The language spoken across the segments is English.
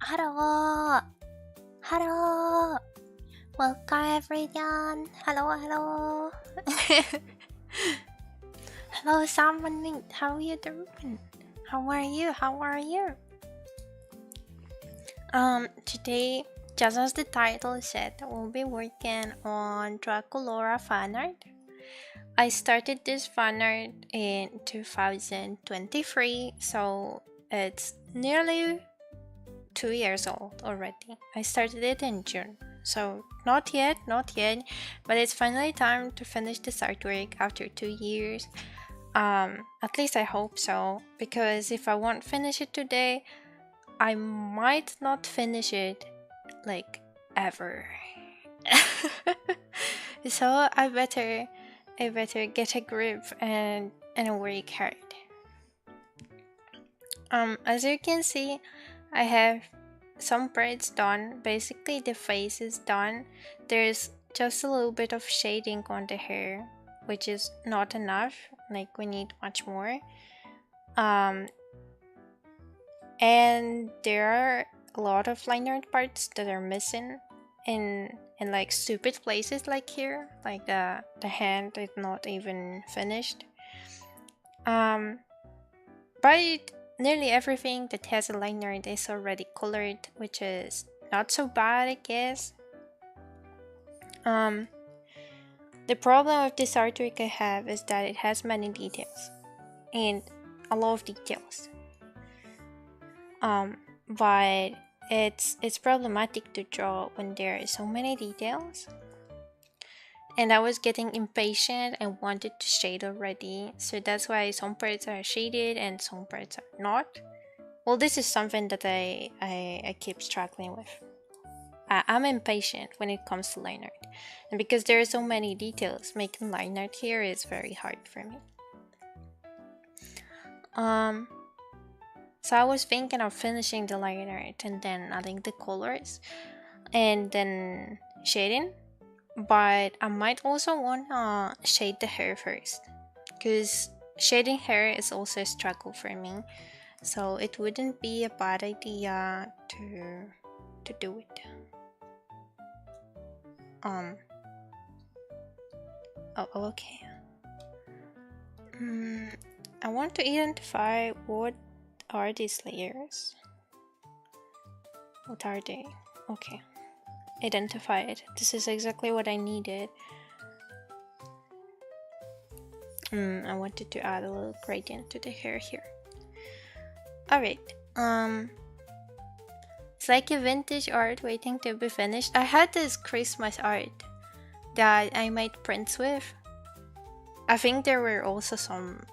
Hello, hello, welcome everyone. Hello, hello. Hello, someone. How are you doing? How are you? How are you? Today, just as the title said, we'll be working on Draculaura fanart. I started this fanart in 2023, so it's nearly 2 years old already. I started it in June, so not yet, but it's finally time to finish this artwork after 2 years. At least I hope so, because if I won't finish it today, I might not finish it like ever. So I better get a grip and work hard. As you can see, I have some parts done. Basically the face is done. There's just a little bit of shading on the hair, which is not enough. Like, we need much more. And there are a lot of line art parts that are missing in like stupid places, like here, like the hand is not even finished. But nearly everything that has a line art is already colored, which is not so bad, I guess. The problem with this artwork I have is that it has many details, and a lot of details. But it's problematic to draw when there are so many details. And I was getting impatient and wanted to shade already, so that's why some parts are shaded and some parts are not. Well, this is something that I keep struggling with. I'm impatient when it comes to line art. And because there are so many details, making line art here is very hard for me. So I was thinking of finishing the line art and then adding the colors and then shading. But I might also want to shade the hair first, because shading hair is also a struggle for me. So it wouldn't be a bad idea to do it. Oh, okay. I want to identify what are these layers. What are they? Okay. Identify it. This is exactly what I needed. I wanted to add a little gradient to the hair here. Alright. It's like a vintage art waiting to be finished. I had this Christmas art that I made prints with. I think there were also some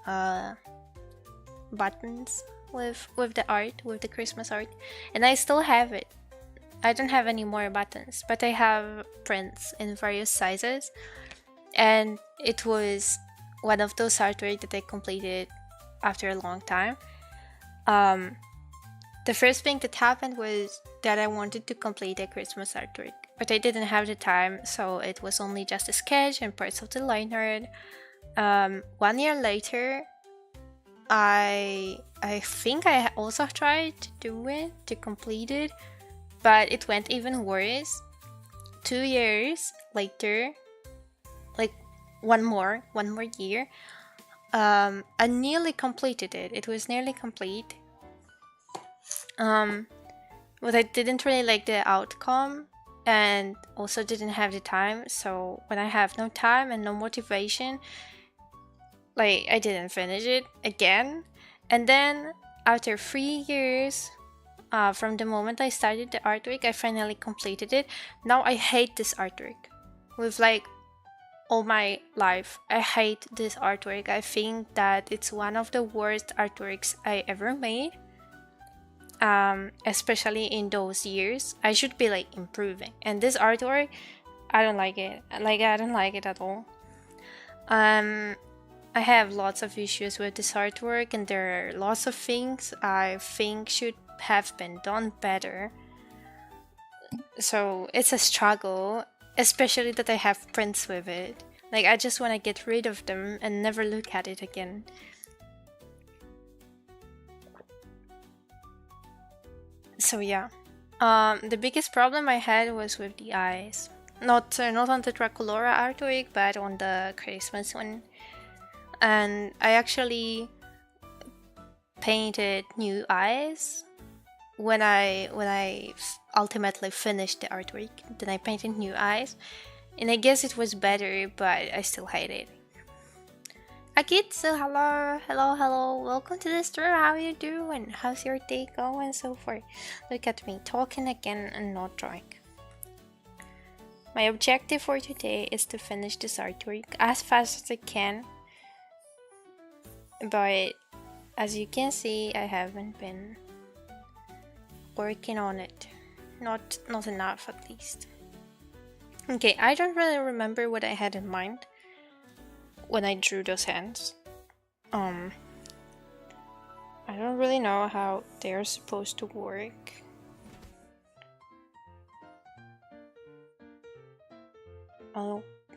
buttons with the art, with the Christmas art, and I still have it. I don't have any more buttons, but I have prints in various sizes, and it was one of those artwork that I completed after a long time. The first thing that happened was that I wanted to complete a Christmas artwork, but I didn't have the time, so it was only just a sketch and parts of the line art. 1 year later, I think I also tried to do it, to complete it, but it went even worse. 2 years later, like one more year, I nearly completed it. It was nearly complete. But I didn't really like the outcome and also didn't have the time. So when I have no time and no motivation, like, I didn't finish it again. And then after 3 years from the moment I started the artwork, I finally completed it. Now I hate this artwork with like all my life. I hate this artwork. I think that it's one of the worst artworks I ever made. Especially in those years, I should be like improving. And this artwork, I don't like it. Like, I don't like it at all. I have lots of issues with this artwork, and there are lots of things I think should have been done better. So it's a struggle, especially that I have prints with it. Like, I just want to get rid of them and never look at it again. So yeah, the biggest problem I had was with the eyes. Not on the Draculaura artwork, but on the Christmas one. And I actually painted new eyes when I ultimately finished the artwork. Then I painted new eyes, and I guess it was better, but I still hate it. Akitsu, hello, welcome to the store. How you doing? How's your day going so far? Look at me, talking again and not drawing. My objective for today is to finish this artwork as fast as I can, but as you can see, I haven't been working on it. Not enough, at least. Okay, I don't really remember what I had in mind when I drew those hands. I don't really know how they're supposed to work.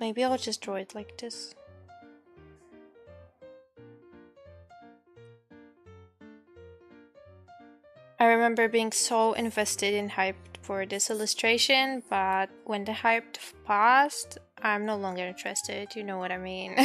Maybe I'll just draw it like this. I remember being so invested and hyped for this illustration, but when the hype passed, I'm no longer interested, you know what I mean.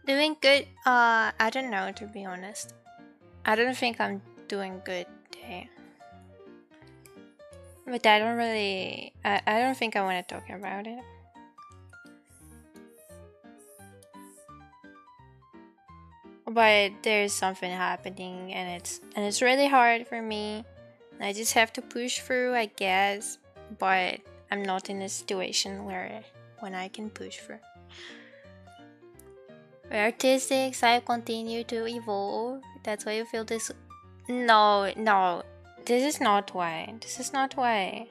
Doing good? I don't know, to be honest. I don't think I'm doing good today. But I don't really, I don't think I want to talk about it. But there's something happening, and it's really hard for me. I just have to push through, I guess. But I'm not in a situation where when I can push through. With artistics, I continue to evolve. That's why you feel this. No, no, this is not why. This is not why.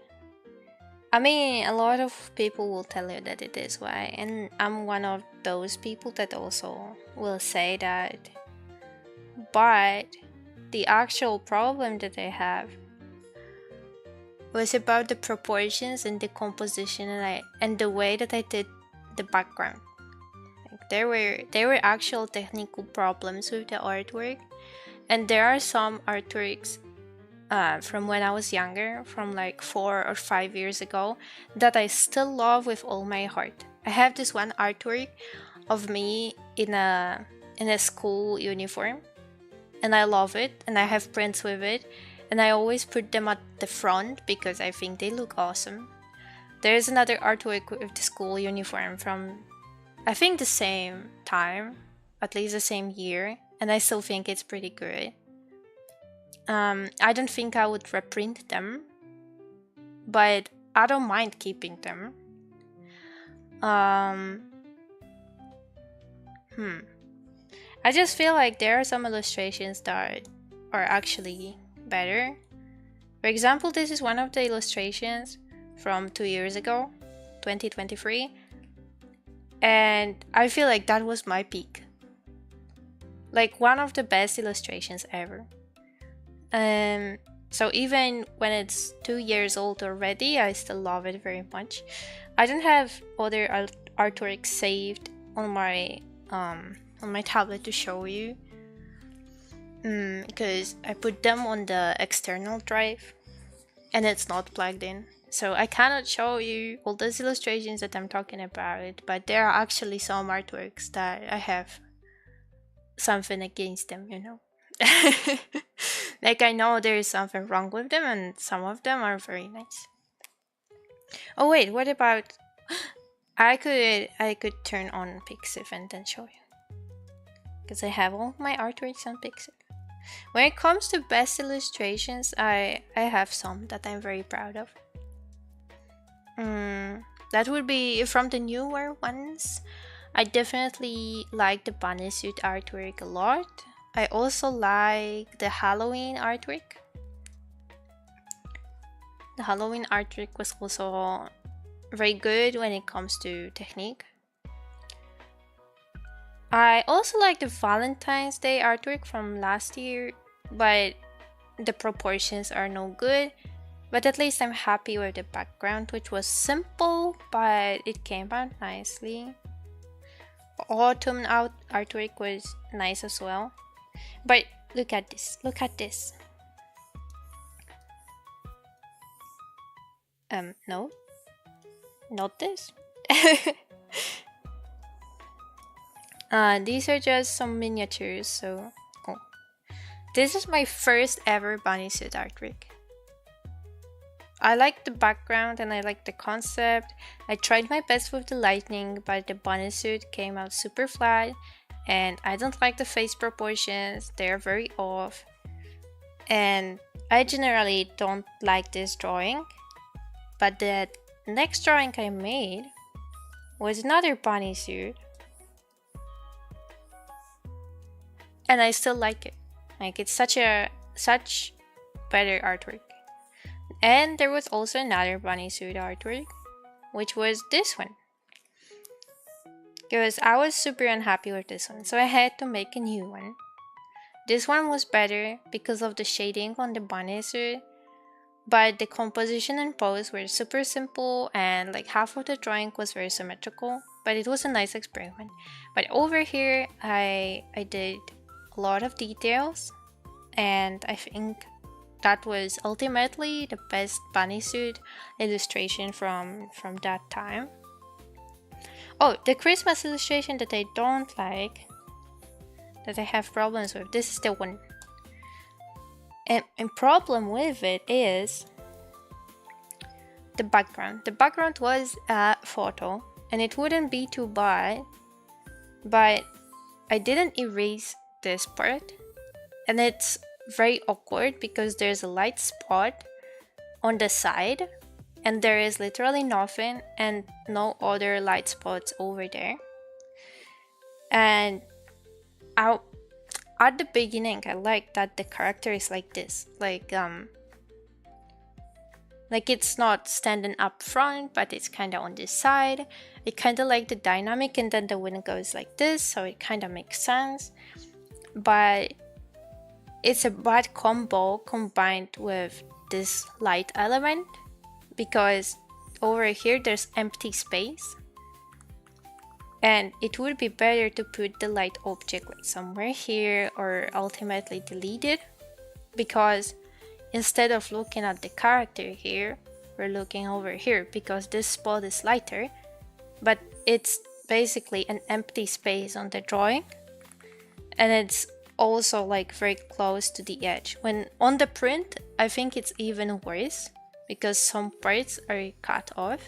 I mean, a lot of people will tell you that it is why, and I'm one of those people that also will say that. But the actual problem that I have was about the proportions and the composition and the way that I did the background. Like there were actual technical problems with the artwork, and there are some artworks from when I was younger, from like 4 or 5 years ago, that I still love with all my heart. I have this one artwork of me in a school uniform, and I love it, and I have prints with it, and I always put them at the front because I think they look awesome. There's another artwork with the school uniform from, I think, the same time, at least the same year, and I still think it's pretty good. I don't think I would reprint them, but I don't mind keeping them. I just feel like there are some illustrations that are actually better. For example, this is one of the illustrations from 2 years ago, 2023, and I feel like that was my peak. Like one of the best illustrations ever. So even when it's 2 years old already, I still love it very much. I don't have other artwork saved on my tablet to show you, because I put them on the external drive and it's not plugged in, so I cannot show you all those illustrations that I'm talking about. But there are actually some artworks that I have something against them, you know. Like I know there is something wrong with them, and some of them are very nice. Oh wait, what about I could turn on Pixiv and then show you, because I have all my artworks on Pixiv. When it comes to best illustrations, I have some that I'm very proud of. That would be from the newer ones. I definitely like the bunny suit artwork a lot. I also like the Halloween artwork. The Halloween artwork was also very good when it comes to technique. I also like the Valentine's Day artwork from last year, but the proportions are no good. But at least I'm happy with the background, which was simple, but it came out nicely. Autumn artwork was nice as well. But look at this. Look at this. No. Not this. These are just some miniatures, so... Oh. This is my first ever bunny suit artwork. I like the background and I like the concept. I tried my best with the lighting, but the bunny suit came out super flat, and I don't like the face proportions. They're very off, and I generally don't like this drawing. But the next drawing I made was another bunny suit, and I still like it. Like, it's such better artwork. And there was also another bunny suit artwork, which was this one, because I was super unhappy with this one, so I had to make a new one. This one was better because of the shading on the bunny suit, but the composition and pose were super simple, and like half of the drawing was very symmetrical, but it was a nice experiment. But over here I did a lot of details, and I think that was ultimately the best bunny suit illustration from that time. Oh, the Christmas illustration that I don't like, that I have problems with, this is the one. And problem with it is the background. The background was a photo, and it wouldn't be too bad, but I didn't erase this part, and it's very awkward because there's a light spot on the side, and there is literally nothing and no other light spots over there. And at the beginning, I like that the character is like this, like it's not standing up front, but it's kind of on this side. I kind of like the dynamic, and then the wind goes like this, so it kind of makes sense. But it's a bad combo combined with this light element, because over here there's empty space, and it would be better to put the light object like somewhere here or ultimately delete it, because instead of looking at the character here, we're looking over here because this spot is lighter, but it's basically an empty space on the drawing, and it's also like very close to the edge. When on the print, I think it's even worse because some parts are cut off,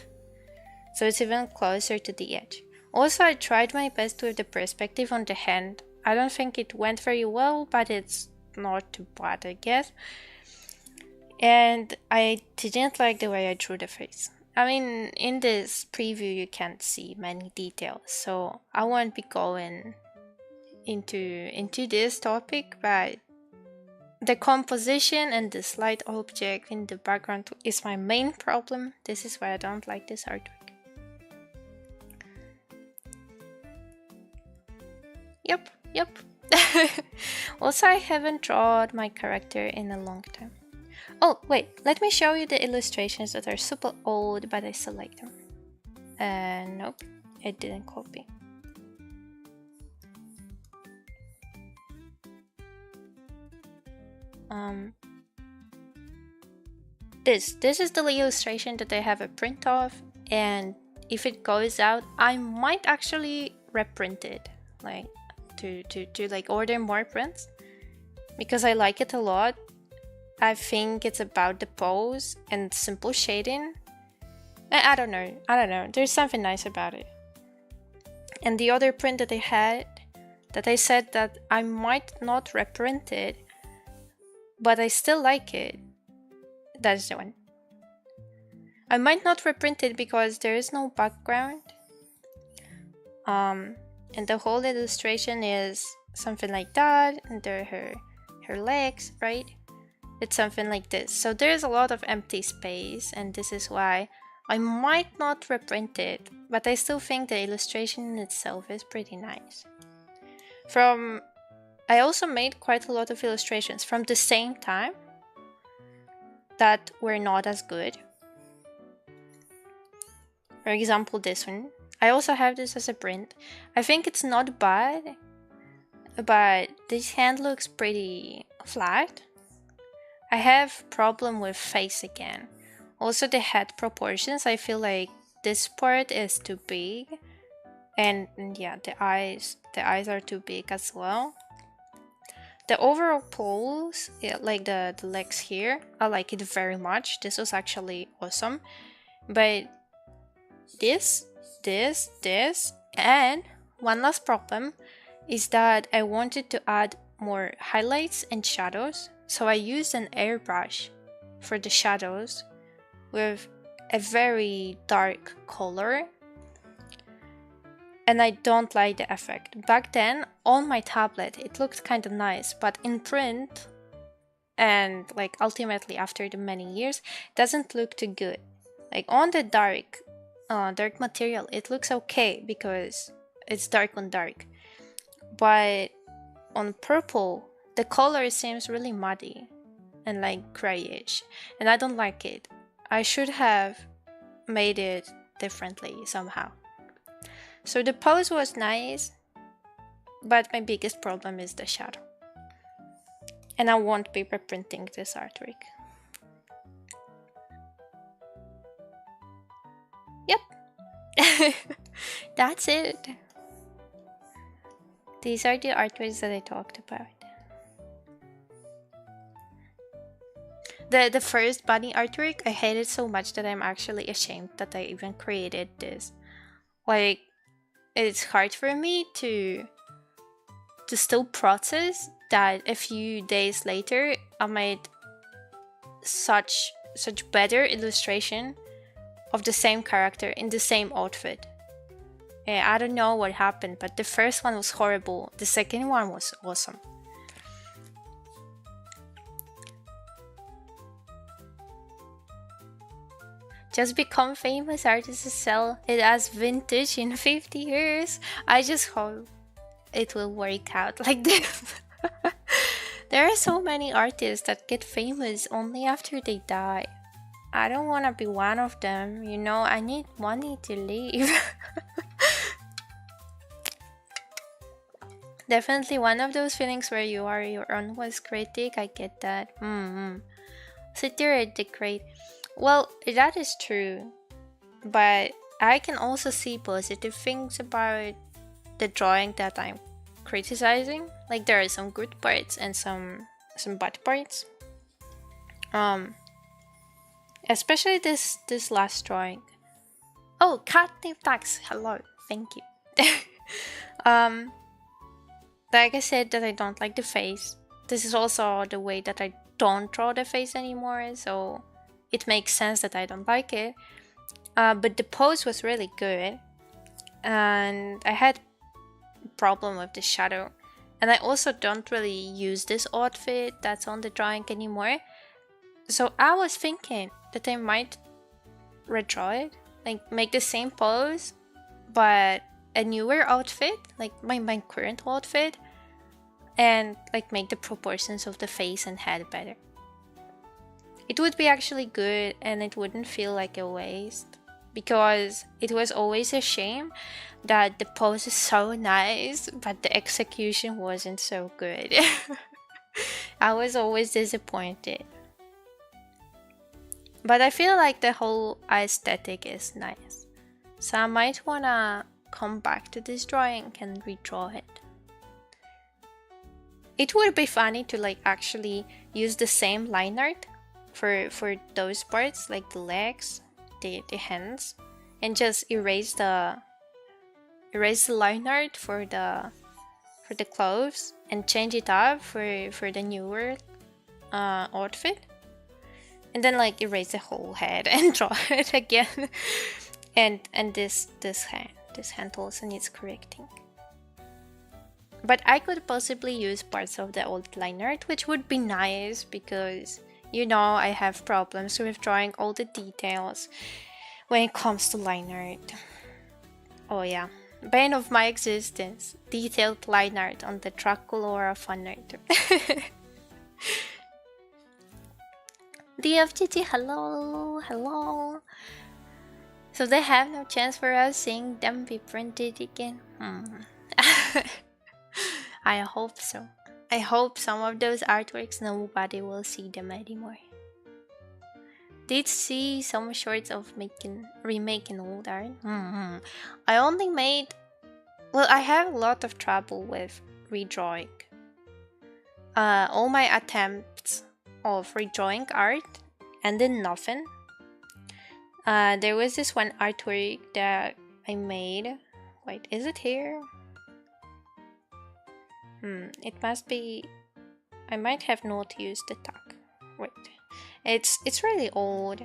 so it's even closer to the edge. Also, I tried my best with the perspective on the hand. I don't think it went very well, but it's not too bad, I guess. And I didn't like the way I drew the face. I mean, in this preview you can't see many details, so I won't be going into this topic, but the composition and the slight object in the background is my main problem. This is why I don't like this artwork. Yep. Also, I haven't drawn my character in a long time. Oh, wait, let me show you the illustrations that are super old, but I still like them. Nope, it didn't copy. This is the illustration that I have a print of, and if it goes out, I might actually reprint it, like to like order more prints, because I like it a lot. I think it's about the pose and simple shading. I don't know. There's something nice about it. And the other print that I had, that I said that I might not reprint it, but I still like it. That's the one. I might not reprint it because there is no background. And the whole illustration is something like that, and there are her legs, right? It's something like this. So there's a lot of empty space, and this is why I might not reprint it, but I still think the illustration in itself is pretty nice. I also made quite a lot of illustrations from the same time that were not as good. For example, this one. I also have this as a print. I think it's not bad, but this hand looks pretty flat. I have problem with face again. Also the head proportions, I feel like this part is too big, and yeah, the eyes are too big as well. The overall pose, yeah, like the legs here, I like it very much. This was actually awesome, but this, and one last problem is that I wanted to add more highlights and shadows, so I used an airbrush for the shadows with a very dark color, and I don't like the effect. Back then on my tablet it looked kind of nice, but in print and like ultimately after the many years, it doesn't look too good. Like on the dark material it looks okay because it's dark on dark, but on purple the color seems really muddy and like grayish, and I don't like it. I should have made it differently somehow. So the pose was nice, but my biggest problem is the shadow, and I won't be reprinting this artwork. Yep. That's it. These are the artworks that I talked about. The first bunny artwork, I hated so much that I'm actually ashamed that I even created this. Like, it's hard for me to still process that a few days later I made such better illustration of the same character in the same outfit. I don't know what happened, but the first one was horrible. The second one was awesome. Just become famous artists sell it as vintage in 50 years. I just hope it will work out like this. There are so many artists that get famous only after they die. I don't want to be one of them, you know, I need money to live. Definitely one of those feelings where you are your own worst critic, I get that. Satiric great. Well, that is true, but I can also see positive things about the drawing that I'm criticizing. Like there are some good parts and some bad parts. Especially this last drawing. Oh, catnip tax. Hello, thank you. Like I said, that I don't like the face. This is also the way that I don't draw the face anymore, so it makes sense that I don't like it. But the pose was really good, and I had a problem with the shadow. And I also don't really use this outfit that's on the drawing anymore. So I was thinking that I might redraw it, like make the same pose, but a newer outfit, like my current outfit, and like make the proportions of the face and head better. It would be actually good and it wouldn't feel like a waste, because it was always a shame that the pose is so nice but the execution wasn't so good. I was always disappointed. But I feel like the whole aesthetic is nice, so I might wanna come back to this drawing and redraw it. It would be funny to like actually use the same line art for those parts, like the legs, the hands, and just erase the line art for the clothes and change it up for the newer outfit, and then like erase the whole head and draw it again. and this hand also needs correcting. But I could possibly use parts of the old line art, which would be nice because, you know, I have problems with drawing all the details when it comes to line art. Oh yeah, bane of my existence, detailed line art on the Draculaura fanart. DFGT, hello. So they have no chance for us seeing them be printed again? I hope so. I hope some of those artworks nobody will see them anymore. Did see some shorts of remaking old art. I only made... Well, I have a lot of trouble with redrawing. All my attempts of redrawing art ended nothing. There was this one artwork that I made. Wait, is it here? It must be... I might have not used the tag. Wait, it's really old.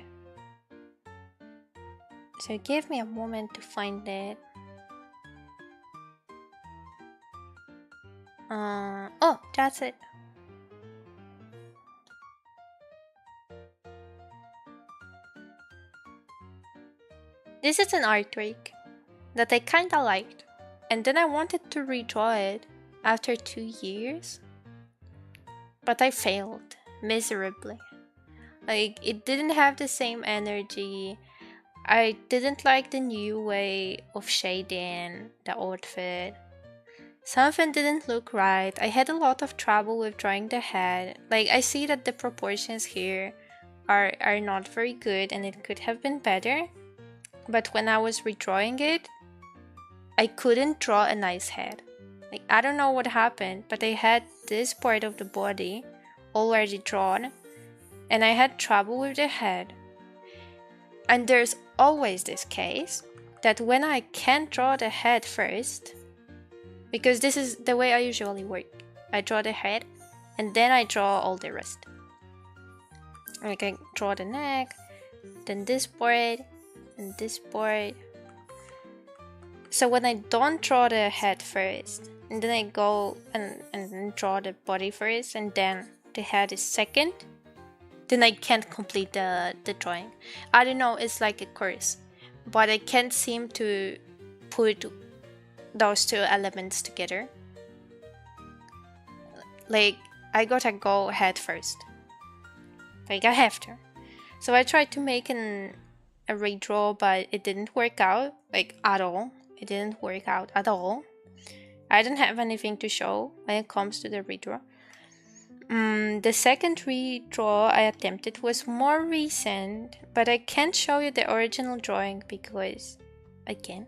So give me a moment to find it. Oh, that's it. This is an artwork that I kinda liked, and then I wanted to redraw it after 2 years, but I failed miserably. Like, it didn't have the same energy. I didn't like the new way of shading the outfit. Something didn't look right. I had a lot of trouble with drawing the head. Like, I see that the proportions here are not very good and it could have been better. But when I was redrawing it, I couldn't draw a nice head. Like, I don't know what happened, but I had this part of the body already drawn, and I had trouble with the head. And there's always this case that when I can't draw the head first, because this is the way I usually work, I draw the head and then I draw all the rest. Like I draw the neck, then this part, and this part. So when I don't draw the head first, and then I go and draw the body first, and then the head is second, then I can't complete the drawing. I don't know, it's like a curse, but I can't seem to put those two elements together. Like, I gotta go head first. Like, I have to. So I tried to make a redraw, but it didn't work out, like, at all. It didn't work out at all. I don't have anything to show when it comes to the redraw. The second redraw I attempted was more recent, but I can't show you the original drawing because I can't.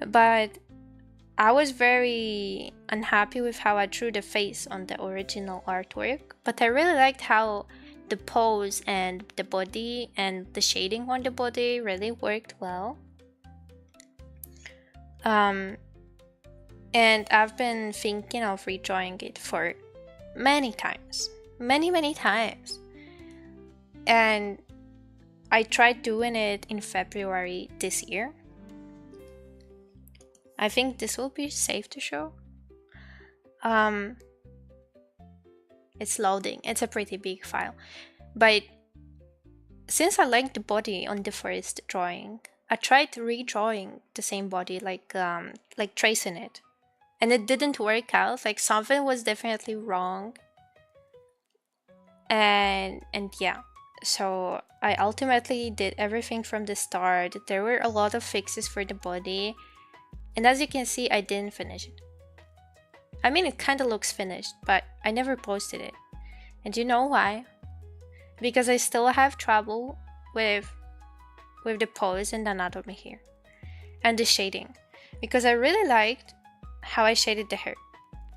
But I was very unhappy with how I drew the face on the original artwork, but I really liked how the pose and the body and the shading on the body really worked well. And I've been thinking of redrawing it for many times. Many times. And I tried doing it in February this year. I think this will be safe to show. It's loading. It's a pretty big file. But since I liked the body on the first drawing, I tried redrawing the same body, like tracing it. And it didn't work out. Like something was definitely wrong. And yeah. So I ultimately did everything from the start. There were a lot of fixes for the body. And as you can see, I didn't finish it. I mean, it kind of looks finished, but I never posted it. And you know why? Because I still have trouble with the pose and anatomy here. And the shading. Because I really liked how I shaded the hair.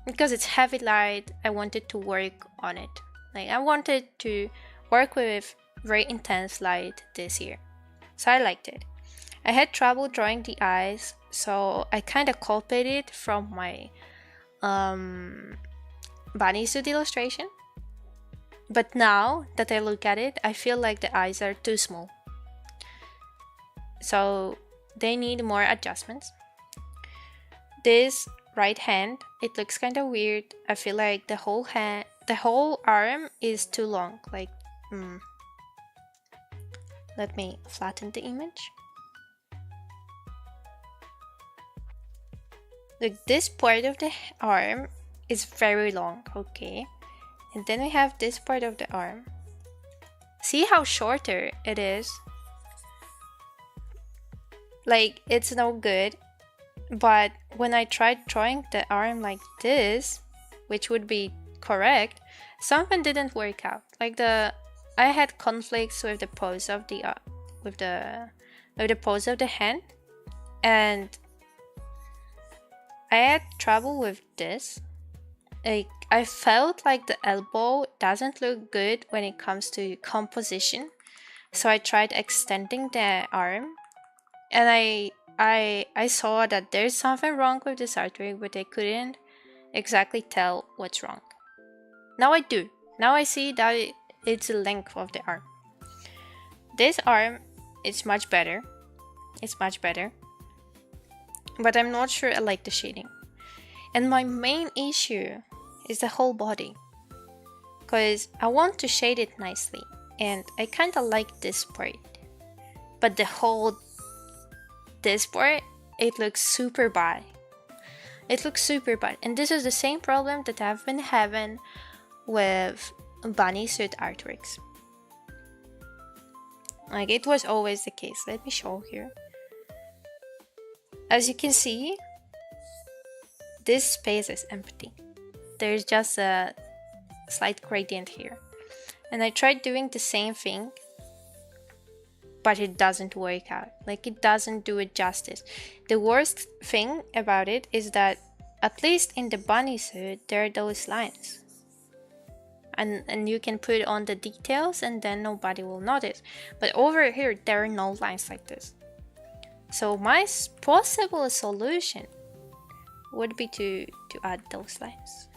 Because it's heavy light, I wanted to work on it. Like, I wanted to work with very intense light this year. So I liked it. I had trouble drawing the eyes, so I kind of copied it from my bodysuit illustration. But now that I look at it, I feel like the eyes are too small. So they need more adjustments. This right hand, it looks kind of weird. I feel like the whole arm is too long. Like, let me flatten the image. Look, this part of the arm is very long, okay? And then we have this part of the arm. See how shorter it is? Like, it's no good. But when I tried drawing the arm like this, which would be correct, something didn't work out. Like I had conflicts with the pose of the pose of the hand, and I had trouble with this. Like, I felt like the elbow doesn't look good when it comes to composition, so I tried extending the arm, and I saw that there's something wrong with this artwork, but I couldn't exactly tell what's wrong. Now I do. Now I see that it's the length of the arm. This arm is much better. It's much better. But I'm not sure I like the shading. And my main issue is the whole body. Because I want to shade it nicely. And I kind of like this part. But this part, it looks super bad. It looks super bad. And this is the same problem that I've been having with bunny suit artworks. Like, it was always the case. Let me show here. As you can see, this space is empty. There's just a slight gradient here. And I tried doing the same thing, but it doesn't work out. Like, it doesn't do it justice. The worst thing about it is that, at least in the bunny suit, there are those lines. and you can put on the details and then nobody will notice. But over here, there are no lines like this. So my possible solution would be to add those lines.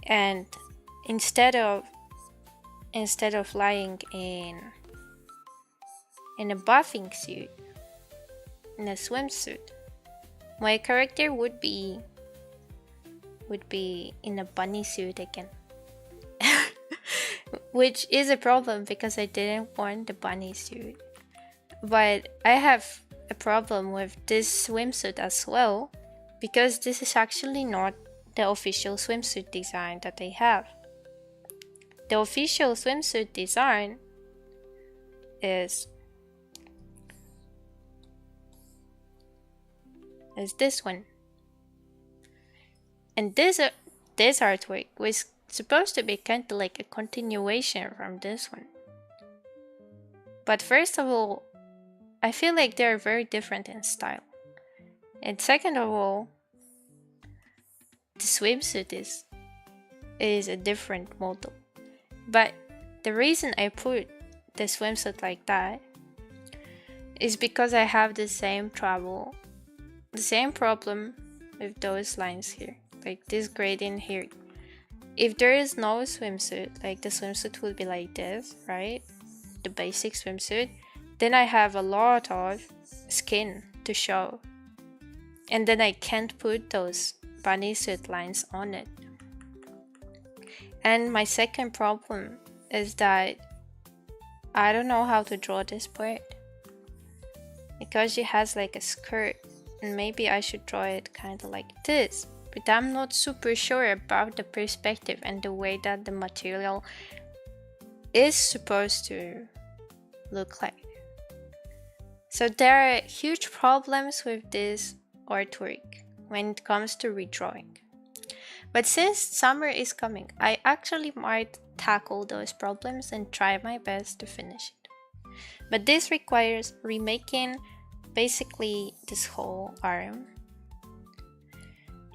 And instead of lying in a bathing suit, in a swimsuit, my character would be in a bunny suit again. Which is a problem because I didn't want the bunny suit. But I have a problem with this swimsuit as well, because this is actually not the official swimsuit design that they have. The official swimsuit design is this one. And this artwork was supposed to be kind of like a continuation from this one. But first of all, I feel like they're very different in style. And second of all, the swimsuit is a different model. But the reason I put the swimsuit like that is because I have the same problem with those lines here, like this gradient here. If there is no swimsuit, like the swimsuit would be like this, right? The basic swimsuit, then I have a lot of skin to show. And then I can't put those bunny suit lines on it. And my second problem is that I don't know how to draw this part, because she has like a skirt, and maybe I should draw it kind of like this, but I'm not super sure about the perspective and the way that the material is supposed to look like. So there are huge problems with this artwork when it comes to redrawing. But since summer is coming, I actually might tackle those problems and try my best to finish it. But this requires remaking basically this whole arm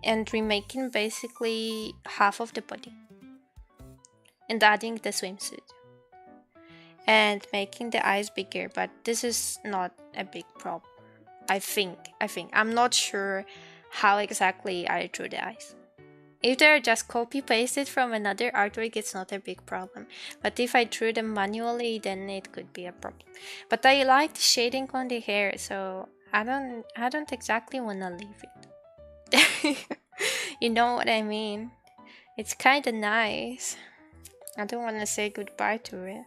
and remaking basically half of the body and adding the swimsuit and making the eyes bigger, but this is not a big problem. I think I'm not sure how exactly I drew the eyes. If they're just copy pasted from another artwork, it's not a big problem. But if I drew them manually, then it could be a problem. But I like the shading on the hair, so I don't exactly wanna leave it. You know what I mean? It's kinda nice. I don't wanna say goodbye to it.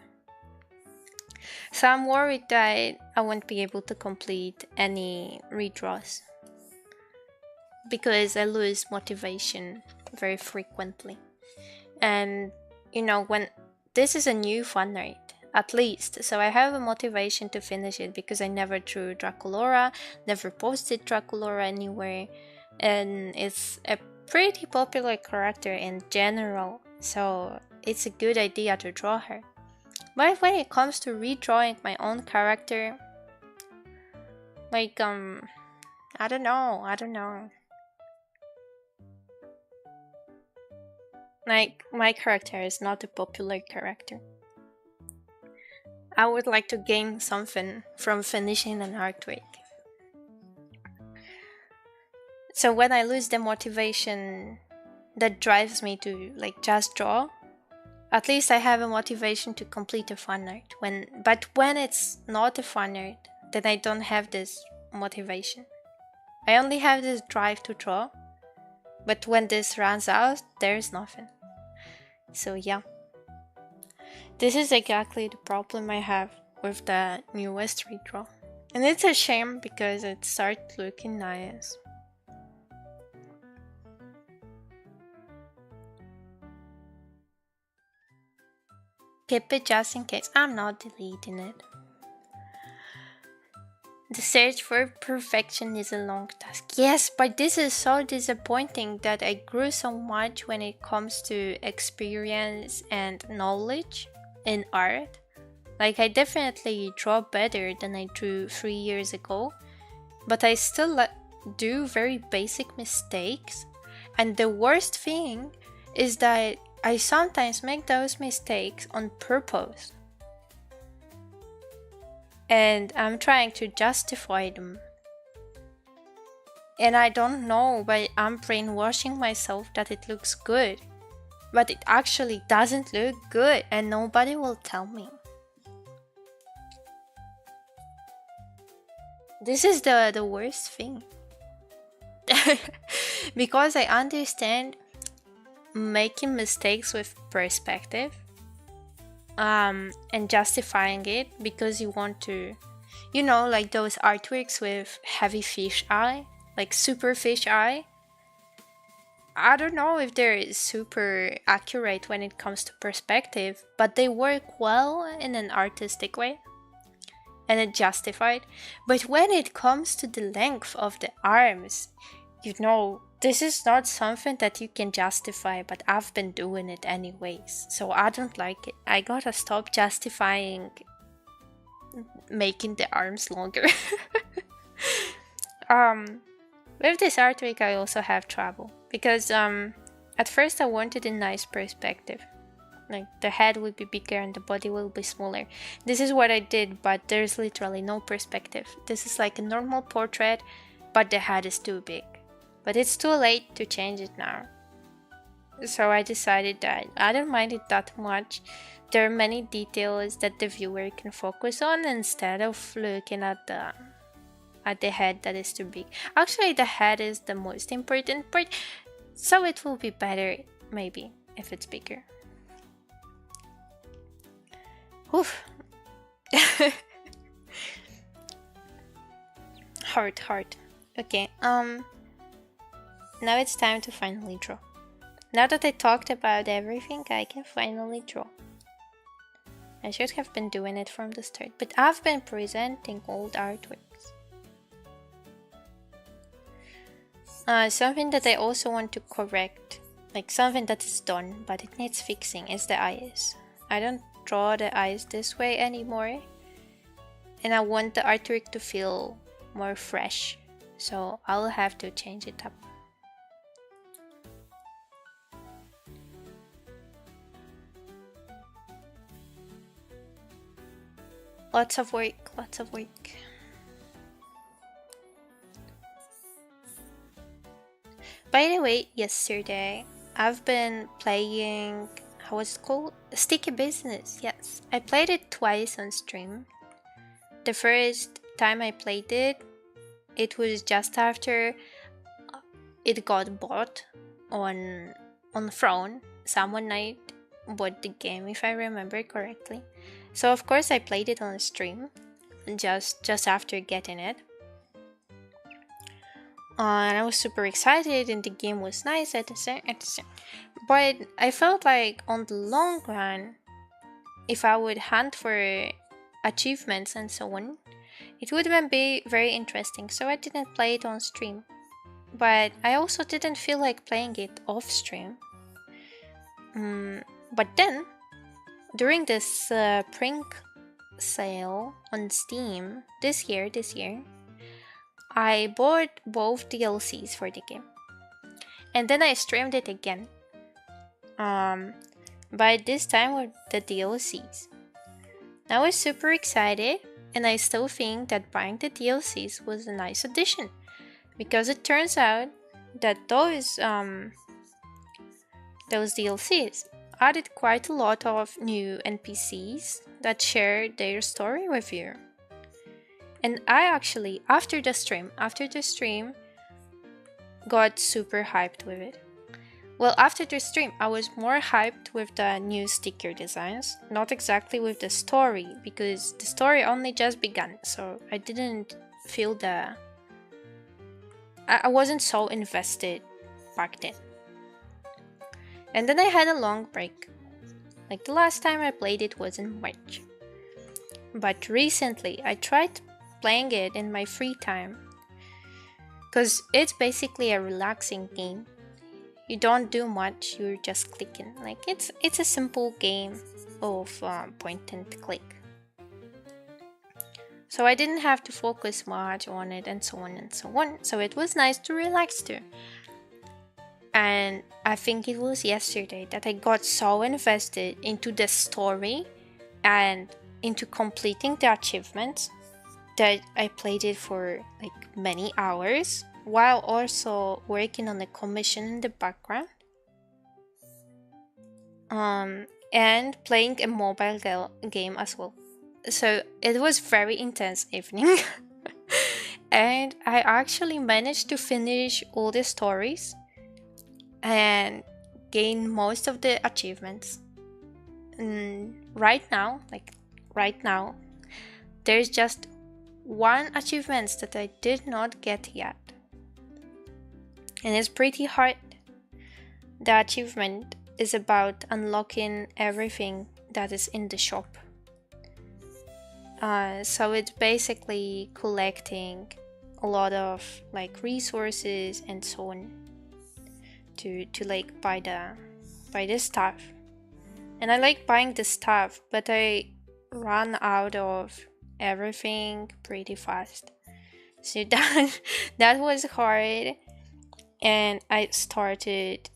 So I'm worried that I won't be able to complete any redraws, because I lose motivation very frequently. And you know, when this is a new fan art, at least, so I have a motivation to finish it, because I never drew Draculaura, never posted Draculaura anywhere, and it's a pretty popular character in general, so it's a good idea to draw her. But when it comes to redrawing my own character, like I don't know. Like, my character is not a popular character. I would like to gain something from finishing an artwork. So when I lose the motivation that drives me to like just draw, at least I have a motivation to complete a fan art. But when it's not a fan art, then I don't have this motivation. I only have this drive to draw. But when this runs out, there's nothing. So yeah. This is exactly the problem I have with the newest redraw. And it's a shame because it starts looking nice. Keep it just in case. I'm not deleting it. The search for perfection is a long task. Yes, but this is so disappointing that I grew so much when it comes to experience and knowledge in art. Like, I definitely draw better than I drew 3 years ago, but I still do very basic mistakes. And the worst thing is that I sometimes make those mistakes on purpose. And I'm trying to justify them. And I don't know, but I'm brainwashing myself that it looks good. But it actually doesn't look good, and nobody will tell me. This is the worst thing. Because I understand making mistakes with perspective, and justifying it because you want to, like those artworks with heavy fish eye, like super fish eye. I don't know if they're super accurate when it comes to perspective, but they work well in an artistic way and it justified. But when it comes to the length of the arms, this is not something that you can justify, but I've been doing it anyways, so I don't like it. I gotta stop justifying making the arms longer. With this artwork, I also have trouble because at first I wanted a nice perspective, like the head would be bigger and the body will be smaller. This is what I did, but there's literally no perspective. This is like a normal portrait, but the head is too big. But it's too late to change it now. So I decided that I don't mind it that much. There are many details that the viewer can focus on instead of looking at the head that is too big. Actually, the head is the most important part, so it will be better maybe if it's bigger. Oof. Hard. Okay, now it's time to finally draw. Now that I talked about everything, I can finally draw. I should have been doing it from the start, but I've been presenting old artworks. Something that I also want to correct, like something that is done but it needs fixing, is the eyes. I don't draw the eyes this way anymore, and I want the artwork to feel more fresh, so I'll have to change it up. Lots of work. By the way, yesterday I've been playing, how was it called? Sticky Business. Yes, I played it twice on stream. The first time I played it, it was just after it got bought on Throne. Someone night bought the game, if I remember correctly. So of course I played it on stream, just after getting it. And I was super excited, and the game was nice at the same. But I felt like on the long run, if I would hunt for achievements and so on, it would be very interesting. So I didn't play it on stream. But I also didn't feel like playing it off stream. But then, during this spring sale on Steam this year, I bought both DLCs for the game, and then I streamed it again. But this time with the DLCs. I was super excited, and I still think that buying the DLCs was a nice addition, because it turns out that those DLCs added quite a lot of new NPCs that share their story with you. And I actually, after the stream, got super hyped with it. Well, after the stream, I was more hyped with the new sticker designs, not exactly with the story, because the story only just began, so I didn't feel I wasn't so invested back then. And then I had a long break. Like the last time I played it was in March. But recently, I tried playing it in my free time, because it's basically a relaxing game. You don't do much, you're just clicking. Like it's a simple game of point and click. So I didn't have to focus much on it and so on and so on. So it was nice to relax too. And I think it was yesterday that I got so invested into the story and into completing the achievements that I played it for like many hours while also working on a commission in the background. And playing a mobile game as well. So it was very intense evening. And I actually managed to finish all the stories and gain most of the achievements. Right now, there's just one achievement that I did not get yet. And it's pretty hard. The achievement is about unlocking everything that is in the shop. So it's basically collecting a lot of like resources and so on to like buy the stuff. And I like buying the stuff, but I run out of everything pretty fast. So that was hard, and I started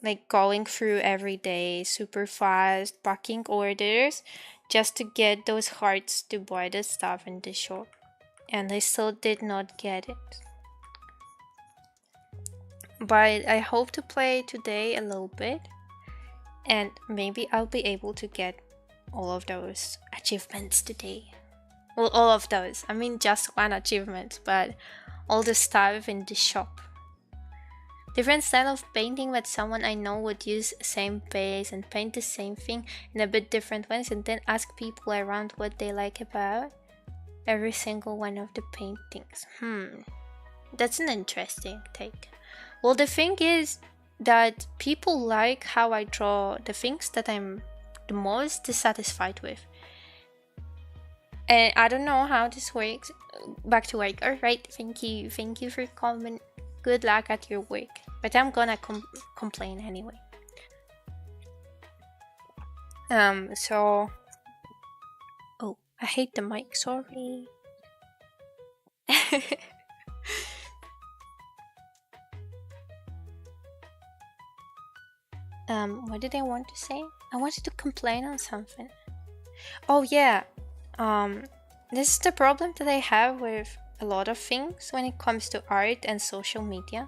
like going through every day super fast, packing orders just to get those hearts to buy the stuff in the shop. And I still did not get it. But I hope to play today a little bit, and maybe I'll be able to get all of those achievements today. Well, all of those. I mean, just one achievement, but all the stuff in the shop. Different style of painting, but someone I know would use same base and paint the same thing in a bit different ways, and then ask people around what they like about every single one of the paintings. That's an interesting take. Well, the thing is that people like how I draw the things that I'm the most dissatisfied with. And I don't know how this works. Back to work. Alright, thank you for coming. Good luck at your work. But I'm gonna complain anyway. So... Oh, I hate the mic, sorry. What did I want to say? I wanted to complain on something. Oh yeah. This is the problem that I have with a lot of things when it comes to art and social media.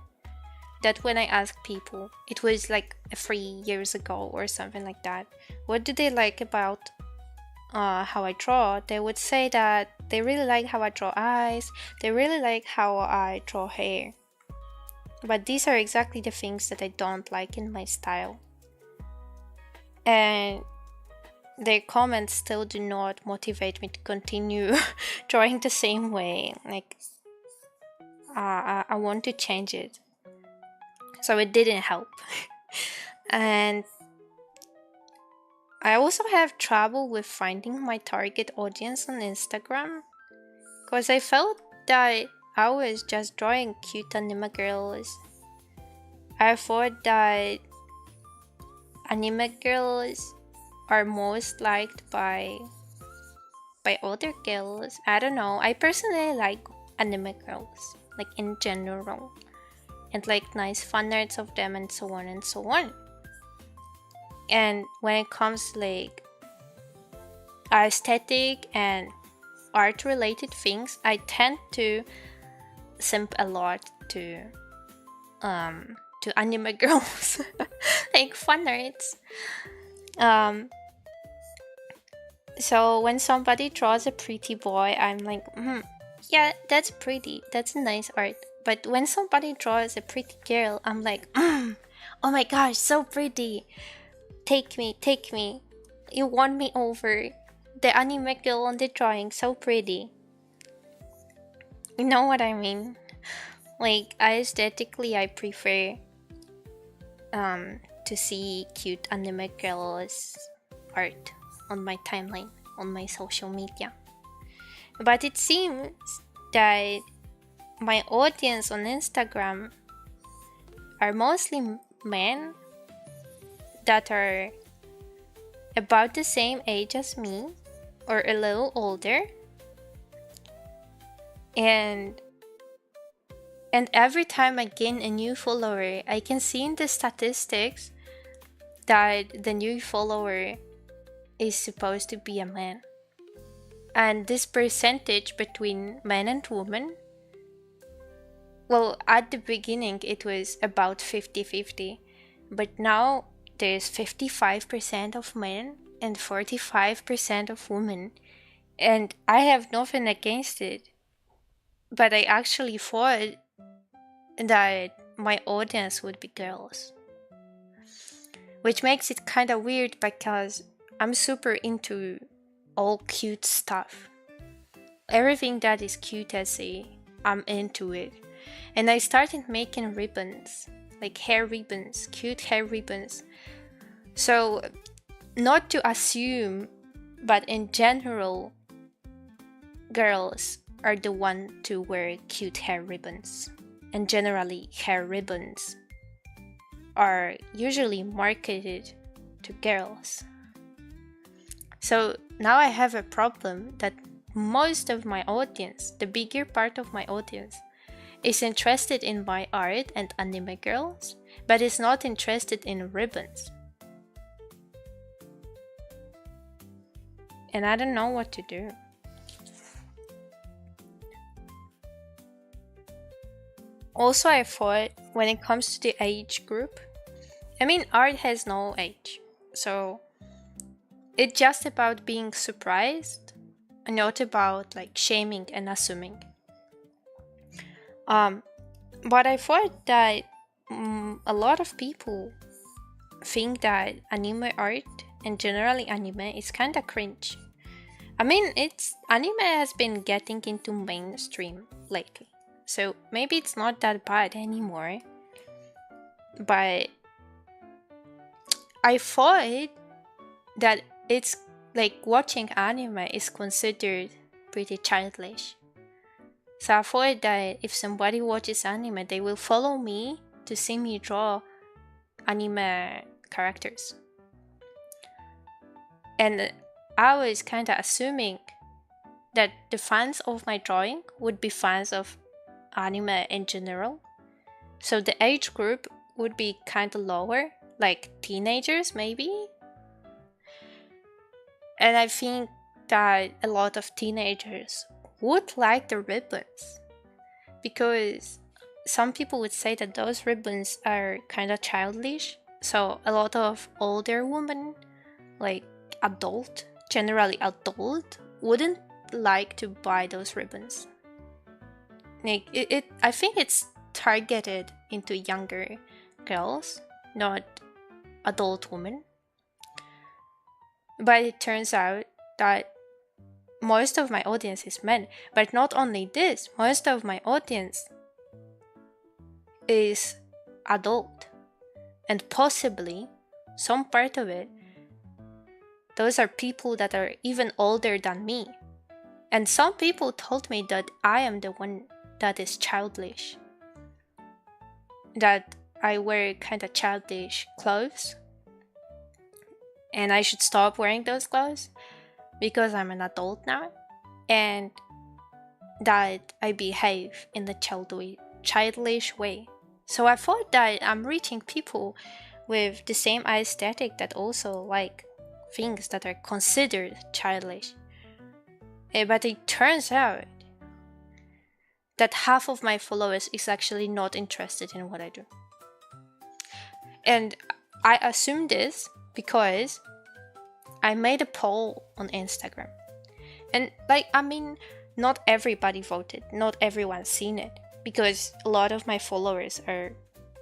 That when I ask people, it was like 3 years ago or something like that, what do they like about how I draw? They would say that they really like how I draw eyes, they really like how I draw hair. But these are exactly the things that I don't like in my style. And their comments still do not motivate me to continue drawing the same way. Like, I want to change it. So it didn't help. And I also have trouble with finding my target audience on Instagram. Because I felt that I was just drawing cute anime girls. I thought that anime girls are most liked by other girls. I don't know. I personally like anime girls, like in general, and like nice fanarts of them and so on and so on. And when it comes to like aesthetic and art related things, I tend to simp a lot to anime girls, like fanarts. So when somebody draws a pretty boy, I'm like, yeah, that's pretty. That's nice art. But when somebody draws a pretty girl, I'm like, oh my gosh, so pretty. Take me. You won me over. The anime girl on the drawing, so pretty. You know what I mean? Like, aesthetically, I prefer to see cute anime girls art on my timeline, on my social media. But it seems that my audience on Instagram are mostly men that are about the same age as me or a little older. And And every time I gain a new follower, I can see in the statistics that the new follower is supposed to be a man. And this percentage between men and women, well, at the beginning it was about 50-50, but now there's 55% of men and 45% of women. And I have nothing against it, but I actually thought that my audience would be girls. Which makes it kind of weird because I'm super into all cute stuff. Everything that is cute, I'm into it. And I started making ribbons, like hair ribbons, cute hair ribbons. So, not to assume, but in general, girls are the one to wear cute hair ribbons. And generally, hair ribbons are usually marketed to girls. So now I have a problem that most of my audience, the bigger part of my audience, is interested in my art and anime girls, but is not interested in ribbons. And I don't know what to do. Also, I thought when it comes to the age group, I mean, art has no age. So it's just about being surprised and not about like shaming and assuming. But I thought that a lot of people think that anime art and generally anime is kind of cringe. I mean, anime has been getting into mainstream lately. So maybe it's not that bad anymore. But I thought that it's like watching anime is considered pretty childish. So I thought that if somebody watches anime, they will follow me to see me draw anime characters. And I was kind of assuming that the fans of my drawing would be fans of anime in general. So the age group would be kind of lower, like teenagers maybe. And I think that a lot of teenagers would like the ribbons, because some people would say that those ribbons are kind of childish. So a lot of older women, like generally adult, wouldn't like to buy those ribbons. Like I think it's targeted into younger girls, not adult women. But it turns out that most of my audience is men. But not only this, most of my audience is adult. And possibly, some part of it, those are people that are even older than me. And some people told me that I am the one that is childish. That I wear kind of childish clothes. And I should stop wearing those clothes because I'm an adult now. And that I behave in the childish way. So I thought that I'm reaching people with the same aesthetic that also like things that are considered childish. But it turns out that half of my followers is actually not interested in what I do. And I assume this because I made a poll on Instagram. And not everybody voted, not everyone's seen it, because a lot of my followers are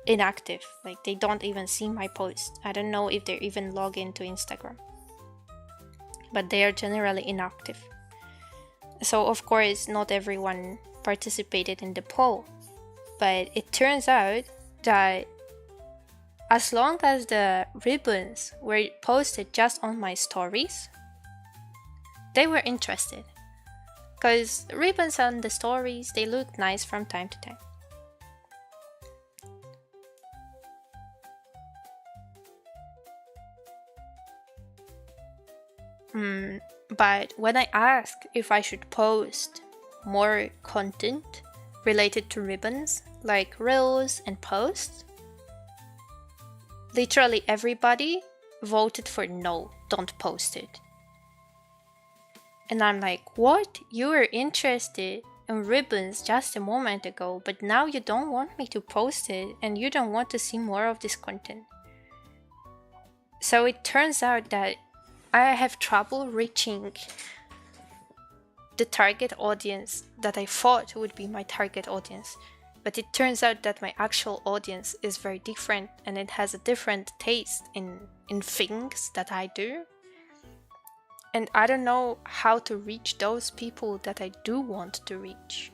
inactive. Like they don't even see my posts. I don't know if they're even logged into Instagram. But they are generally inactive. So of course not everyone participated in the poll. But it turns out that as long as the ribbons were posted just on my stories, they were interested. Because ribbons on the stories, they look nice from time to time. But when I asked if I should post more content related to ribbons, like reels and posts. Literally everybody voted for no, don't post it. And I'm like, what? You were interested in ribbons just a moment ago, but now you don't want me to post it and you don't want to see more of this content. So it turns out that I have trouble reaching the target audience that I thought would be my target audience. But it turns out that my actual audience is very different and it has a different taste in things that I do. And I don't know how to reach those people that I do want to reach.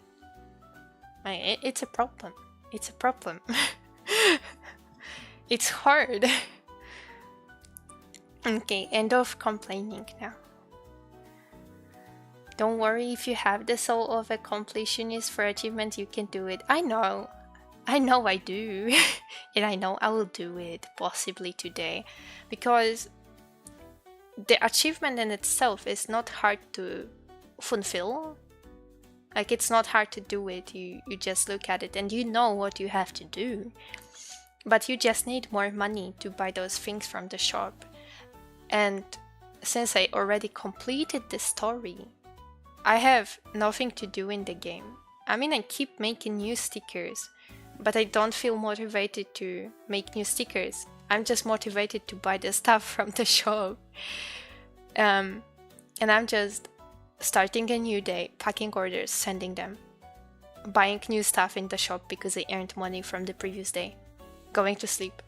It's a problem. It's a problem. It's hard. Okay, end of complaining now. Don't worry if you have the soul of a completionist for achievement, you can do it. I know I do. And I know I will do it, possibly today. Because the achievement in itself is not hard to fulfill. Like, it's not hard to do it. You just look at it and you know what you have to do. But you just need more money to buy those things from the shop. And since I already completed the story, I have nothing to do in the game. I mean, I keep making new stickers, but I don't feel motivated to make new stickers. I'm just motivated to buy the stuff from the shop. And I'm just starting a new day, packing orders, sending them, buying new stuff in the shop because I earned money from the previous day, going to sleep,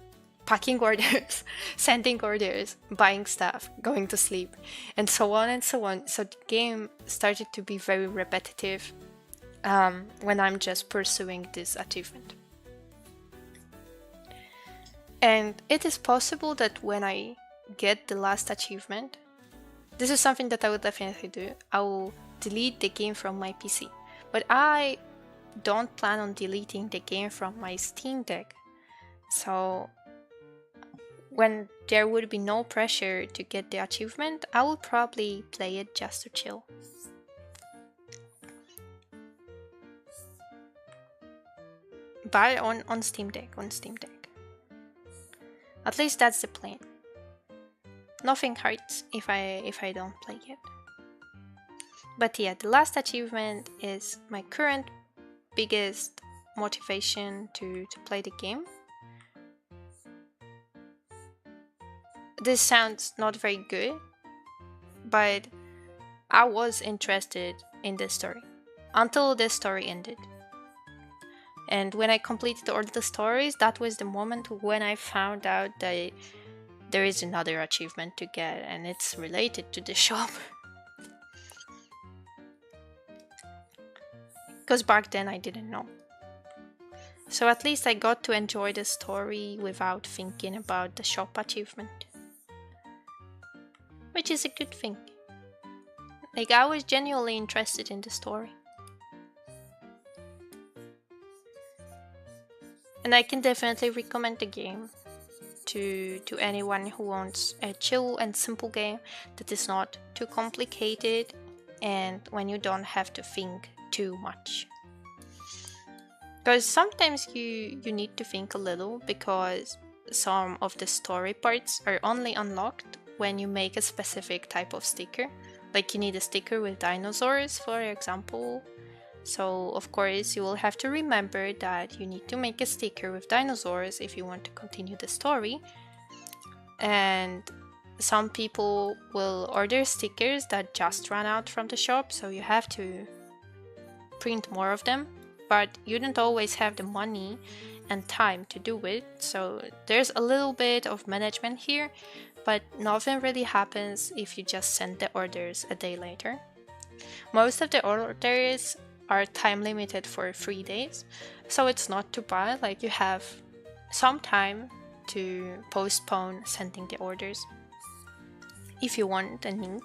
packing orders, sending orders, buying stuff, going to sleep, and so on and so on. So the game started to be very repetitive when I'm just pursuing this achievement. And it is possible that when I get the last achievement, this is something that I will definitely do. I will delete the game from my PC. But I don't plan on deleting the game from my Steam Deck. So when there would be no pressure to get the achievement, I will probably play it just to chill. But on Steam Deck, At least that's the plan. Nothing hurts if I don't play it. But yeah, the last achievement is my current biggest motivation to play the game. This sounds not very good, but I was interested in this story until the story ended. And when I completed all the stories, that was the moment when I found out that there is another achievement to get, and it's related to the shop. Because back then I didn't know. So at least I got to enjoy the story without thinking about the shop achievement. Which is a good thing. Like, I was genuinely interested in the story. And I can definitely recommend the game to anyone who wants a chill and simple game that is not too complicated and when you don't have to think too much. Because sometimes you need to think a little, because some of the story parts are only unlocked when you make a specific type of sticker. Like, you need a sticker with dinosaurs, for example. So of course you will have to remember that you need to make a sticker with dinosaurs if you want to continue the story. And some people will order stickers that just run out from the shop, so you have to print more of them. But you don't always have the money and time to do it, so there's a little bit of management here, but nothing really happens if you just send the orders a day later. Most of the orders are time limited for 3 days, so it's not too bad. Like, you have some time to postpone sending the orders if you want and need.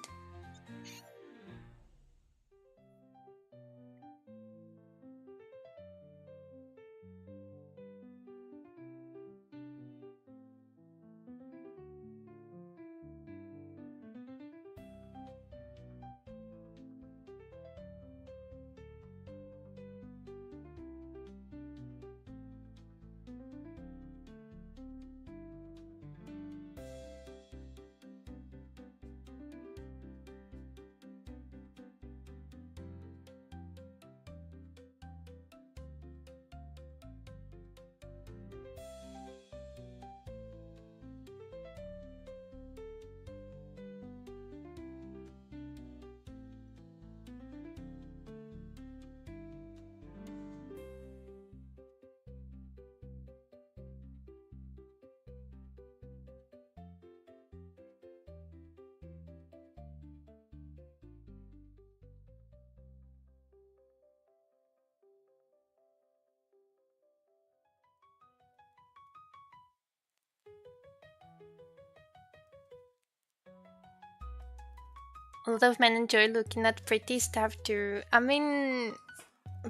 A lot of men enjoy looking at pretty stuff too. I mean,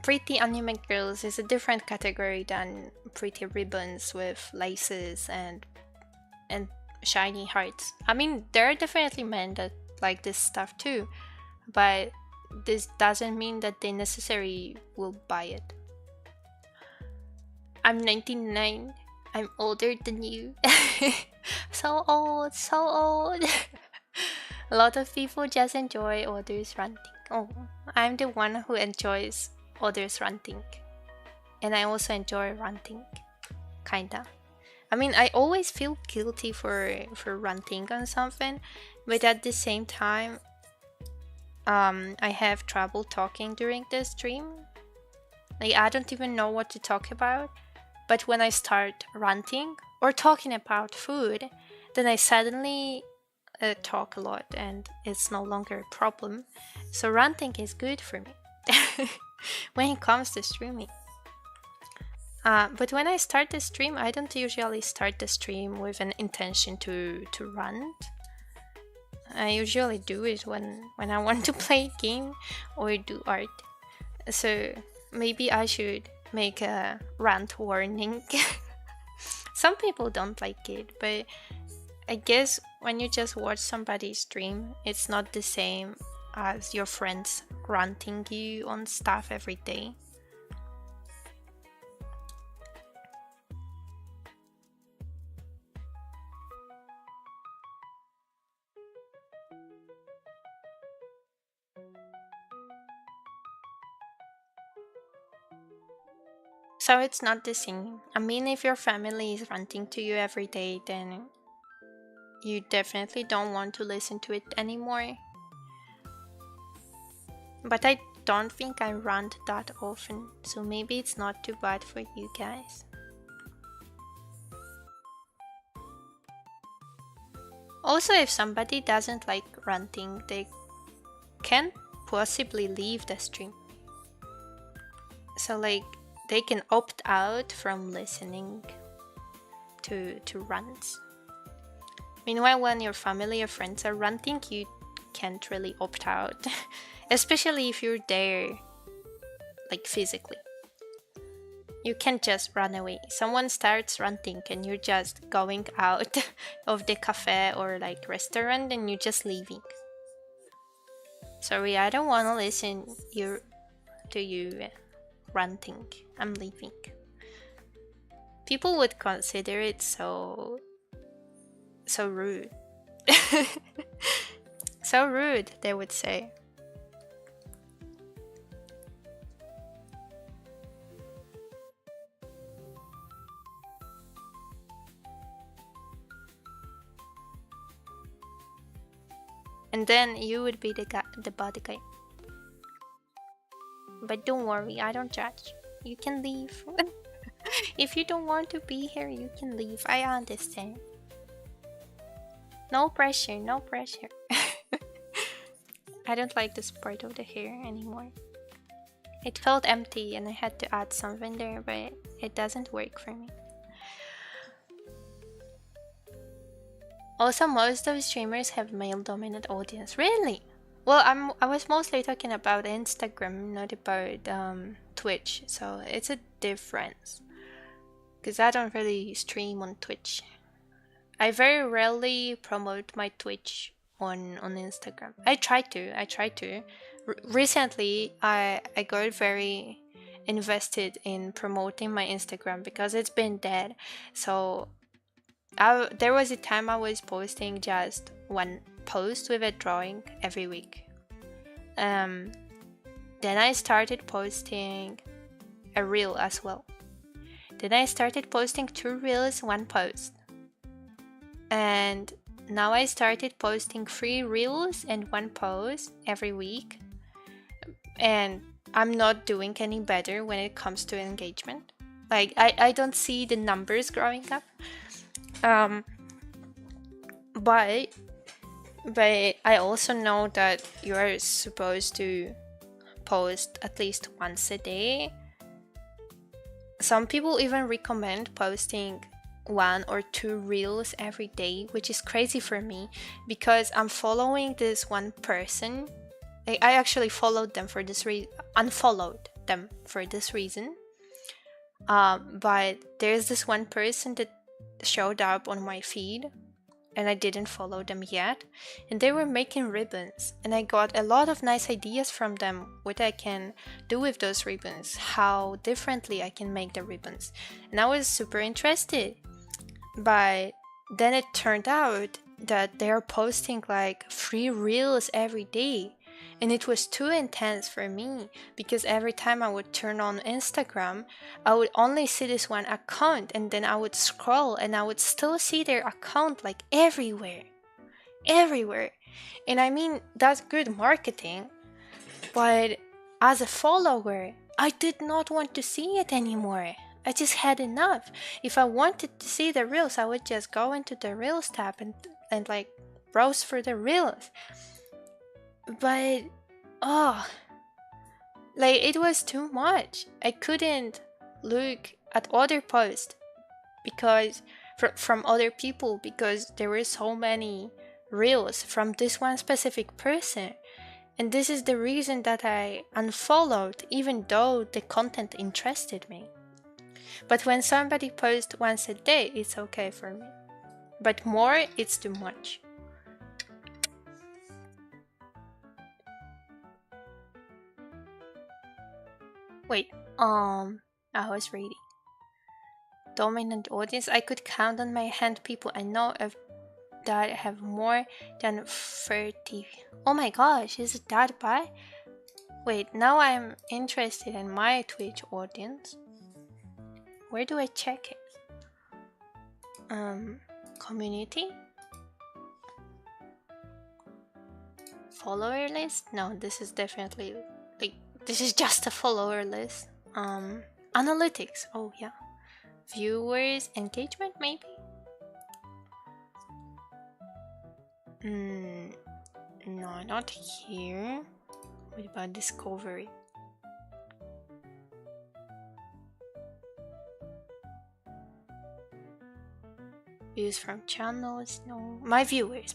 pretty anime girls is a different category than pretty ribbons with laces and shiny hearts. I mean, there are definitely men that like this stuff too, but this doesn't mean that they necessarily will buy it. I'm 99. I'm older than you. So old, so old. A lot of people just enjoy others ranting. Oh, I'm the one who enjoys others ranting. And I also enjoy ranting. Kinda. I mean, I always feel guilty for ranting on something, but at the same time, I have trouble talking during the stream. Like, I don't even know what to talk about. But when I start ranting or talking about food, then I suddenly talk a lot and it's no longer a problem. So ranting is good for me when it comes to streaming. But when I start the stream, I don't usually start the stream with an intention to rant. I usually do it when I want to play a game or do art. So maybe I should make a rant warning. Some people don't like it, but I guess when you just watch somebody stream, it's not the same as your friends ranting you on stuff every day. So it's not the same. I mean, if your family is ranting to you every day, then you definitely don't want to listen to it anymore. But I don't think I rant that often, so maybe it's not too bad for you guys. Also, if somebody doesn't like ranting, they can possibly leave the stream. So like they can opt out from listening to rants. Meanwhile, when your family or friends are ranting, you can't really opt out, especially if you're there, like physically. You can't just run away. Someone starts ranting and you're just going out of the cafe or like restaurant and you're just leaving. Sorry, I don't want to listen to you ranting. I'm leaving. People would consider it so rude. So rude, they would say. And then you would be the bad guy. But don't worry, I don't judge. You can leave. If you don't want to be here, you can leave. I understand. No pressure, no pressure. I don't like this part of the hair anymore. It felt empty and I had to add something there, but it doesn't work for me. Also, most of streamers have male-dominant audience. Really? Well, I was mostly talking about Instagram, not about Twitch. So it's a difference. Because I don't really stream on Twitch. I very rarely promote my Twitch on Instagram. I try to. Recently, I got very invested in promoting my Instagram because it's been dead. So there was a time I was posting just one post with a drawing every week. Then I started posting a reel as well. Then I started posting 2 reels, 1 post. And now I started posting 3 reels and 1 post every week. And I'm not doing any better when it comes to engagement. Like, I don't see the numbers growing up. But I also know that you are supposed to post at least once a day. Some people even recommend posting one or two reels every day, which is crazy for me because I'm following this one person. I actually followed them for this reason, unfollowed them for this reason. But there's this one person that showed up on my feed and I didn't follow them yet, and they were making ribbons, and I got a lot of nice ideas from them what I can do with those ribbons, how differently I can make the ribbons, and I was super interested. But then it turned out that they're posting like 3 reels every day, and it was too intense for me because every time I would turn on Instagram, I would only see this one account, and then I would scroll and I would still see their account like everywhere. Everywhere. And I mean, that's good marketing, but as a follower, I did not want to see it anymore. I just had enough. If I wanted to see the reels, I would just go into the reels tab and like browse for the reels. But oh, like it was too much. I couldn't look at other posts because from other people because there were so many reels from this one specific person. And this is the reason that I unfollowed even though the content interested me. But when somebody posts once a day, it's okay for me. But more, it's too much. Wait, I was reading. Dominant audience. I could count on my hand people I know of that have more than 30. Oh my gosh, is it that bad? Wait, now I'm interested in my Twitch audience. Where do I check it? Community? Follower list? No, this is definitely like this is just a follower list. Analytics. Oh yeah. Viewers, engagement maybe? No, not here. What about discovery? Views from channels? No. My viewers.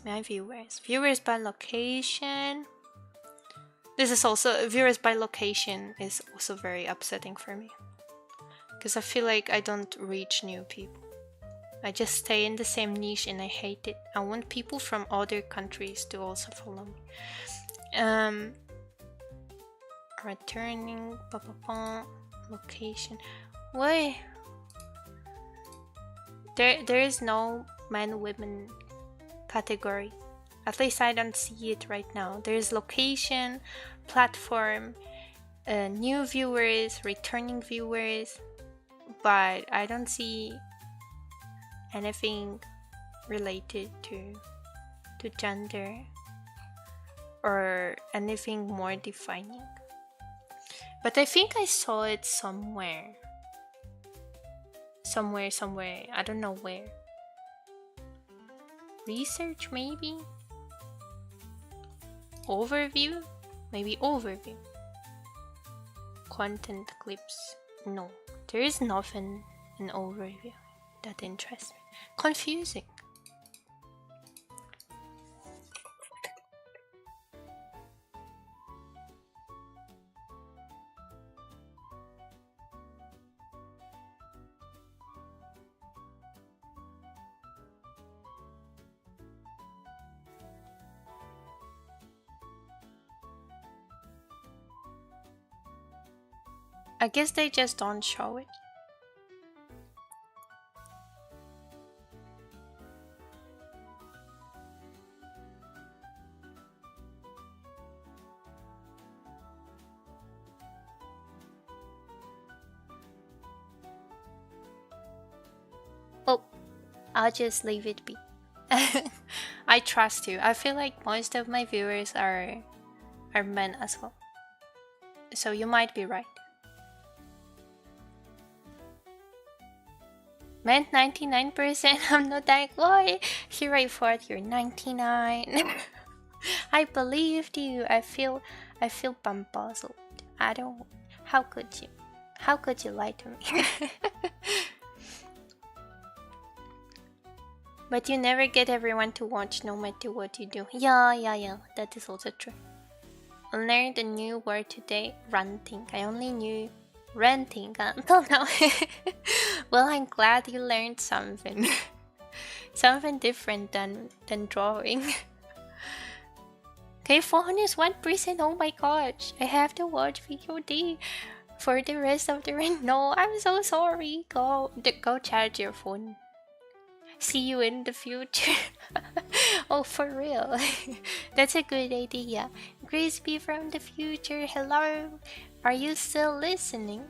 Viewers by location. This is also, viewers by location is also very upsetting for me. Because I feel like I don't reach new people. I just stay in the same niche and I hate it. I want people from other countries to also follow me. Returning, location. Why? There is no men-women category. At least I don't see it right now. There is location, platform, new viewers, returning viewers, but I don't see anything related to gender or anything more defining. But I think I saw it somewhere. Somewhere. I don't know where. Research maybe? Overview? Maybe overview. Content clips. No, there is nothing in overview that interests me. Confusing. I guess they just don't show it. Oh, I'll just leave it be. I trust you. I feel like most of my viewers are men as well. So you might be right. Meant 99%. I'm not that boy. Here I thought you're 99. I believed you. I feel bamboozled. I don't. How could you? How could you lie to me? But you never get everyone to watch no matter what you do. Yeah, that is also true. I learned a new word today, ranting. I only knew renting until now. Well, I'm glad you learned something. Something different than drawing. Okay, phone is 1%. Oh my gosh. I have to watch VOD for the rest of the rent. No, I'm so sorry. Go charge your phone. See you in the future. Oh, for real. That's a good idea. Grace be from the future. Hello. Are you still listening?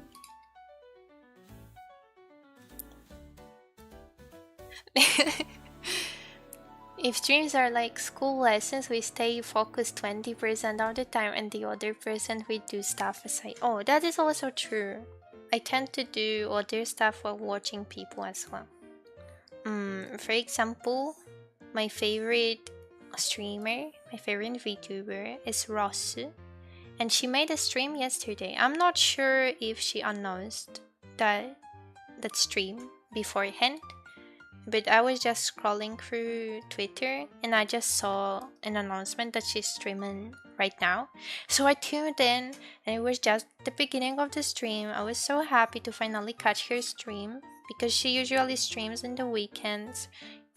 If streams are like school lessons, we stay focused 20% of the time and the other percent we do stuff aside. Oh, that is also true. I tend to do other stuff while watching people as well. For example, my favorite streamer, my favorite VTuber is Ross, and she made a stream yesterday. I'm not sure if she announced that stream beforehand, but I was just scrolling through Twitter and I just saw an announcement that she's streaming right now. So I tuned in and it was just the beginning of the stream. I was so happy to finally catch her stream because she usually streams in the weekends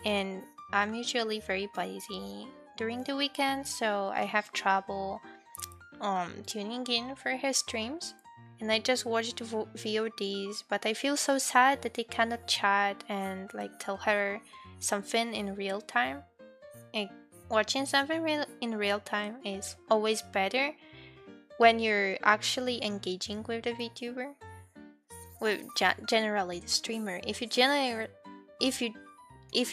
and I'm usually very busy during the weekends, so I have trouble tuning in for her streams. And I just watched VODs, but I feel so sad that I cannot chat and like tell her something in real time. Like, watching something in real time is always better when you're actually engaging with the VTuber, with generally the streamer. If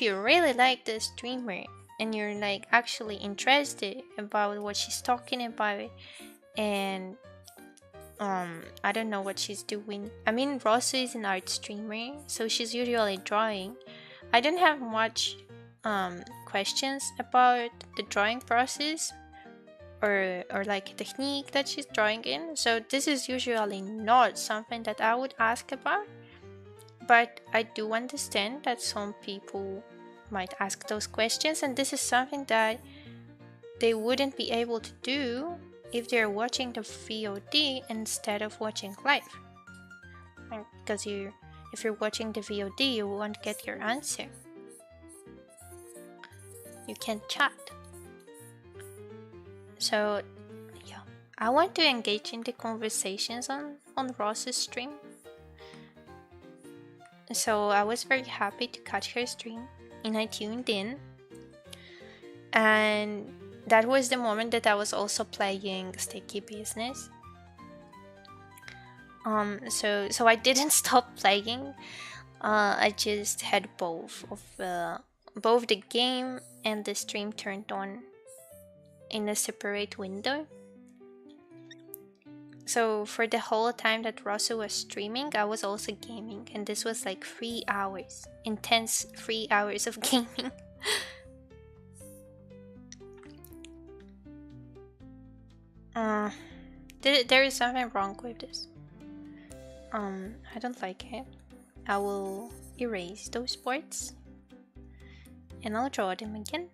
you really like the streamer and you're like actually interested about what she's talking about and I don't know what she's doing. I mean, Rosa is an art streamer, so she's usually drawing. I don't have much questions about the drawing process or like technique that she's drawing in. So this is usually not something that I would ask about. But I do understand that some people might ask those questions, and this is something that they wouldn't be able to do if they're watching the VOD instead of watching live. Because if you're watching the VOD, you won't get your answer. You can't chat. So, yeah, I want to engage in the conversations on Ross's stream. So I was very happy to catch her stream, and I tuned in. And that was the moment that I was also playing Sticky Business. So I didn't stop playing. I just had both the game and the stream turned on in a separate window. So for the whole time that Rosso was streaming, I was also gaming, and this was like 3 hours, intense 3 hours of gaming. There is something wrong with this. I don't like it. I will erase those parts and I'll draw them again.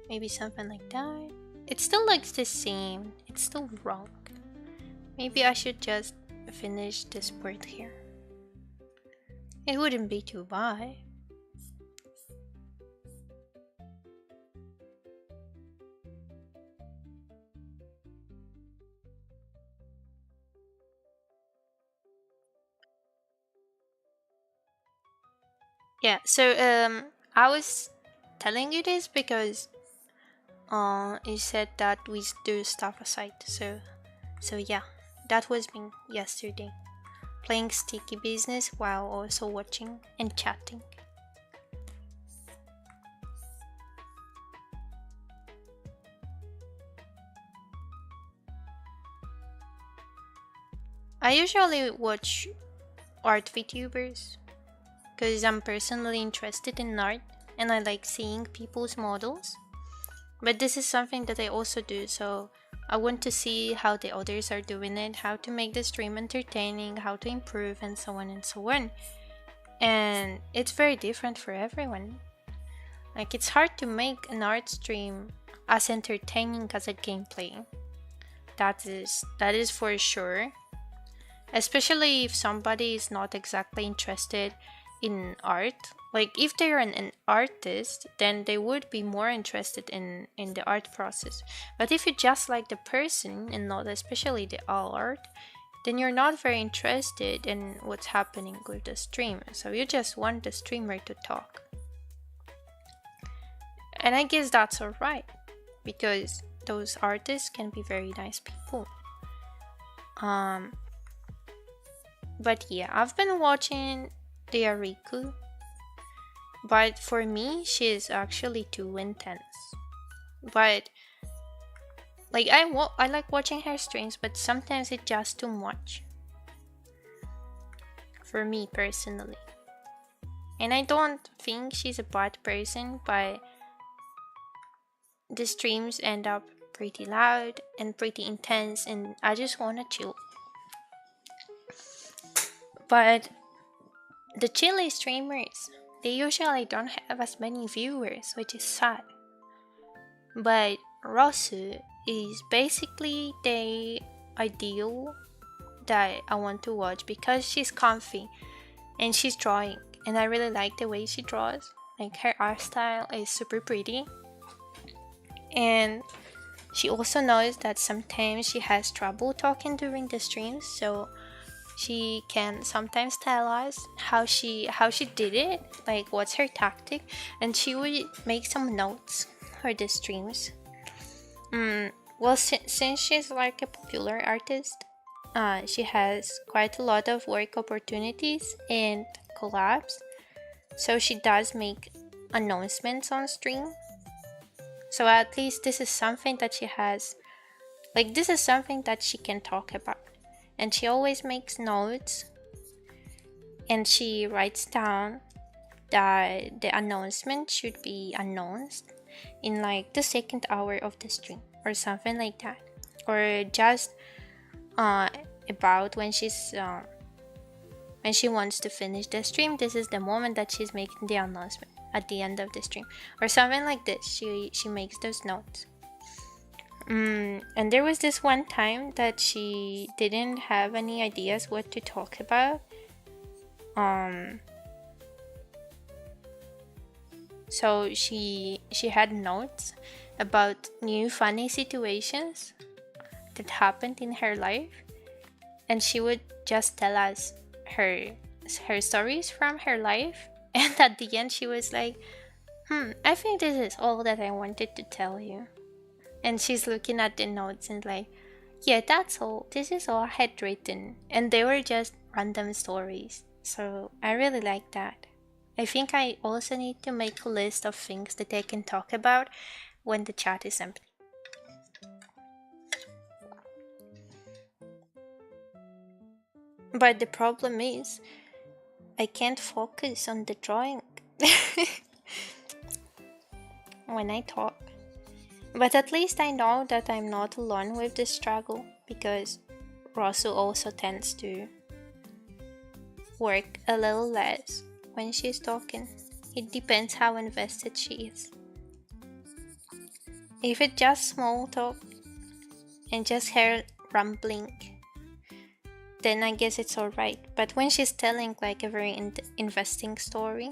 Maybe something like that. It still looks the same. It's still wrong. Maybe I should just finish this part here. It wouldn't be too bad. Yeah, so I was telling you this because you said that we do stuff aside. So yeah, that was me yesterday, playing Sticky Business while also watching and chatting. I usually watch art VTubers because I'm personally interested in art and I like seeing people's models. But this is something that I also do, so I want to see how the others are doing it, how to make the stream entertaining, how to improve, and so on and so on. And it's very different for everyone. Like, it's hard to make an art stream as entertaining as a gameplay. That is for sure. Especially if somebody is not exactly interested in art. Like, if they're an artist, then they would be more interested in the art process. But if you just like the person and not especially the art, then you're not very interested in what's happening with the stream. So you just want the streamer to talk. And I guess that's alright, because those artists can be very nice people. But yeah, I've been watching the Ariku, but for me, she's actually too intense. But like, I like watching her streams, but sometimes it's just too much for me personally. And I don't think she's a bad person, but the streams end up pretty loud and pretty intense, and I just wanna chill. But the chilly streamers, they usually don't have as many viewers, which is sad. But Rosu is basically the ideal that I want to watch, because she's comfy and she's drawing, and I really like the way she draws. Like, her art style is super pretty, and she also knows that sometimes she has trouble talking during the streams, so she can sometimes tell us how she did it, like what's her tactic, and she would make some notes for the streams. Well, since she's like a popular artist, she has quite a lot of work opportunities and collabs, so she does make announcements on stream. So at least this is something that she has, like, this is something that she can talk about. And she always makes notes, and she writes down that the announcement should be announced in like the second hour of the stream or something like that, or just about when she wants to finish the stream, this is the moment that she's making the announcement at the end of the stream, or something like this. She makes those notes. And there was this one time that she didn't have any ideas what to talk about. So she had notes about new funny situations that happened in her life, and she would just tell us her stories from her life. And at the end, she was like, I think this is all that I wanted to tell you. And she's looking at the notes and like, yeah, that's all. This is all I had written. And they were just random stories. So I really like that. I think I also need to make a list of things that I can talk about when the chat is empty. But the problem is, I can't focus on the drawing when I talk. But at least I know that I'm not alone with this struggle, because Rosu also tends to work a little less when she's talking. It depends how invested she is. If it's just small talk and just her rambling, then I guess it's alright. But when she's telling like a very investing story,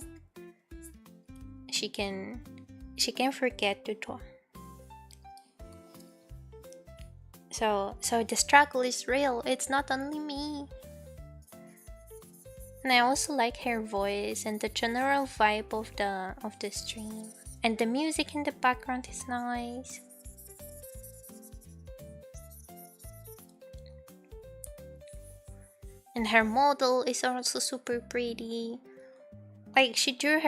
she can forget to draw. So the struggle is real. It's not only me. And I also like her voice and the general vibe of the stream. And the music in the background is nice. And her model is also super pretty. Like, she drew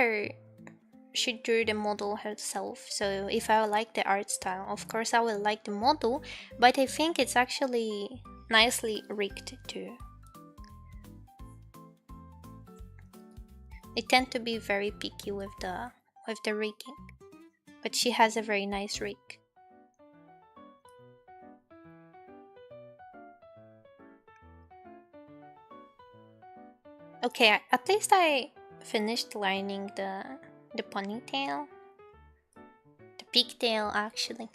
the model herself. So if I like the art style, of course I will like the model, but I think it's actually nicely rigged too. I tend to be very picky with the rigging, but she has a very nice rig. Okay, at least I finished lining the ponytail. The pigtail, actually.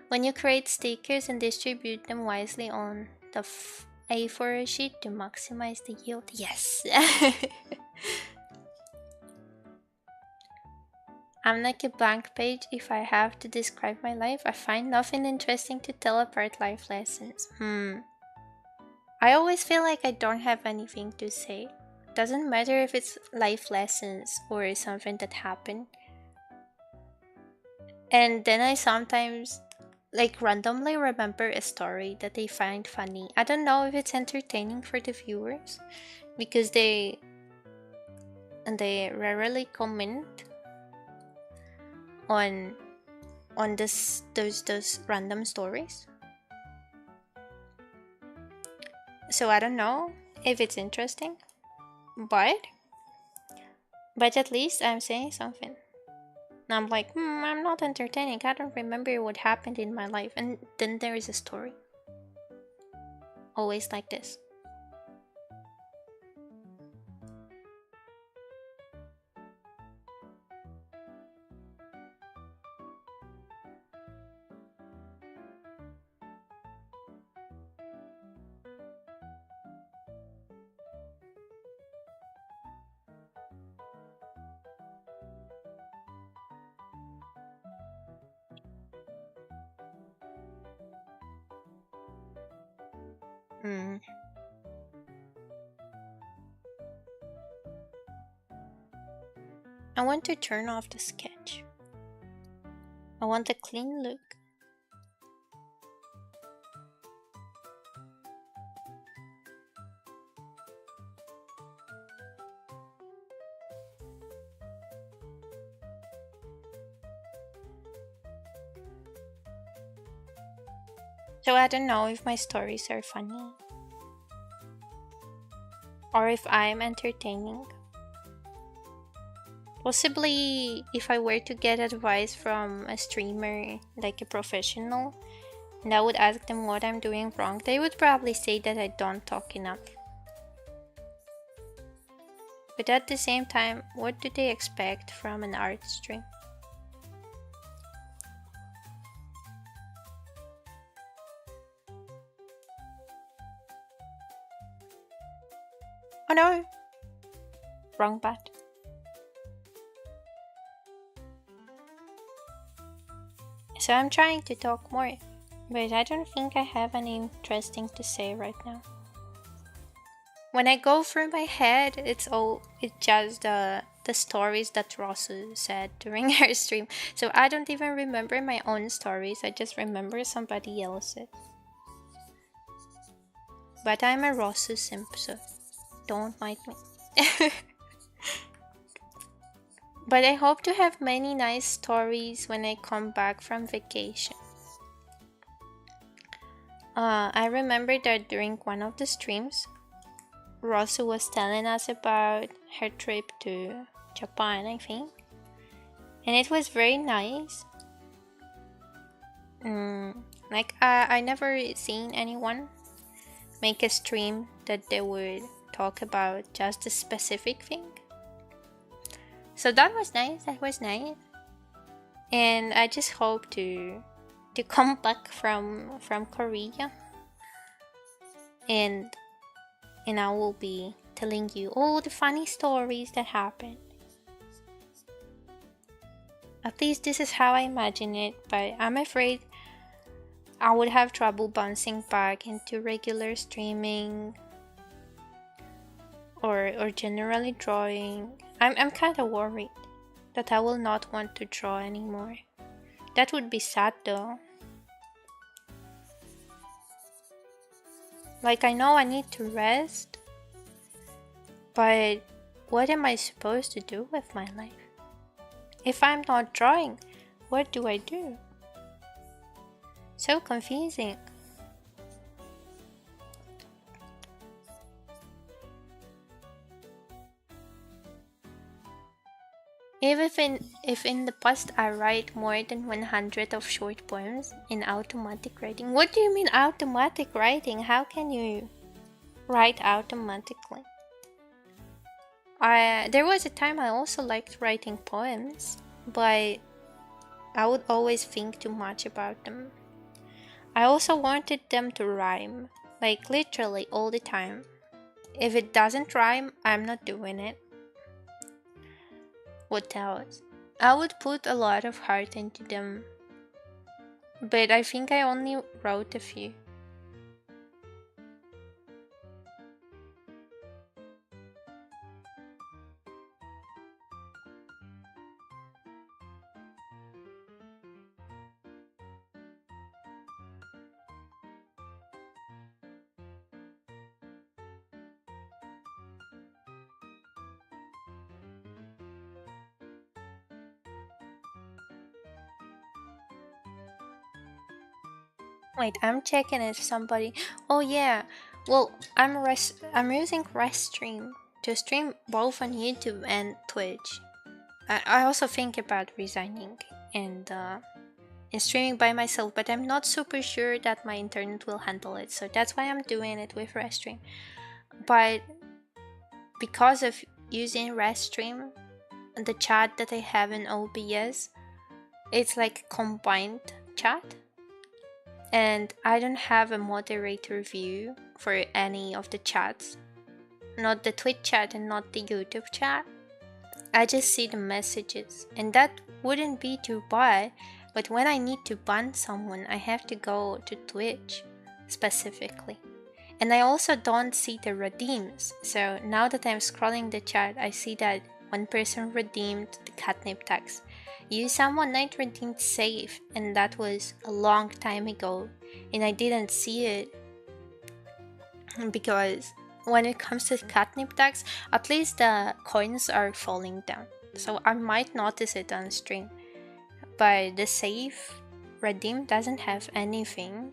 When you create stickers and distribute them wisely on the A4 sheet to maximize the yield. Yes! I'm like a blank page. If I have to describe my life, I find nothing interesting to tell apart life lessons. I always feel like I don't have anything to say. Doesn't matter if it's life lessons or something that happened. And then I sometimes like randomly remember a story that they find funny. I don't know if it's entertaining for the viewers because they rarely comment on those random stories. So I don't know if it's interesting, but at least I'm saying something. I'm like, I'm not entertaining. I don't remember what happened in my life. And then there is a story. Always like this. Mm. I want to turn off the sketch. I want a clean look. So I don't know if my stories are funny or if I'm entertaining. Possibly if I were to get advice from a streamer, like a professional, and I would ask them what I'm doing wrong, they would probably say that I don't talk enough. But at the same time, what do they expect from an art stream? Oh no! Wrong bat. So I'm trying to talk more, but I don't think I have any interesting to say right now. When I go through my head, it's just the stories that Rosu said during her stream. So I don't even remember my own stories. I just remember somebody else's. But I'm a Rosu simp, so don't mind me. But I hope to have many nice stories when I come back from vacation. I remember that during one of the streams, Rosu was telling us about her trip to Japan, I think. And it was very nice. Like, I never seen anyone make a stream that they would talk about just a specific thing. So that was nice. And I just hope to come back from Korea. And I will be telling you all the funny stories that happened. At least this is how I imagine it, but I'm afraid I would have trouble bouncing back into regular streaming or generally drawing. I'm kind of worried that I will not want to draw anymore. That would be sad though. Like, I know I need to rest, but what am I supposed to do with my life? If I'm not drawing, what do I do? So confusing. If in the past I write more than 100 of short poems in automatic writing. What do you mean automatic writing? How can you write automatically? There was a time I also liked writing poems, but I would always think too much about them. I also wanted them to rhyme, like literally all the time. If it doesn't rhyme, I'm not doing it. What else? I would put a lot of heart into them, but I think I only wrote a few. Wait, I'm checking if somebody. Oh yeah. Well, I'm using Restream to stream both on YouTube and Twitch. I also think about resigning and streaming by myself, but I'm not super sure that my internet will handle it. So that's why I'm doing it with Restream. But because of using Restream, the chat that I have in OBS, it's like combined chat, and I don't have a moderator view for any of the chats, not the Twitch chat and not the YouTube chat. I just see the messages, and that wouldn't be too bad, but when I need to ban someone, I have to go to Twitch specifically. And I also don't see the redeems, so now that I'm scrolling the chat, I see that one person redeemed the catnip tags. You someone night redeemed save, and that was a long time ago, and I didn't see it because when it comes to catnip tags, at least the coins are falling down, so I might notice it on stream. But the save redeem doesn't have anything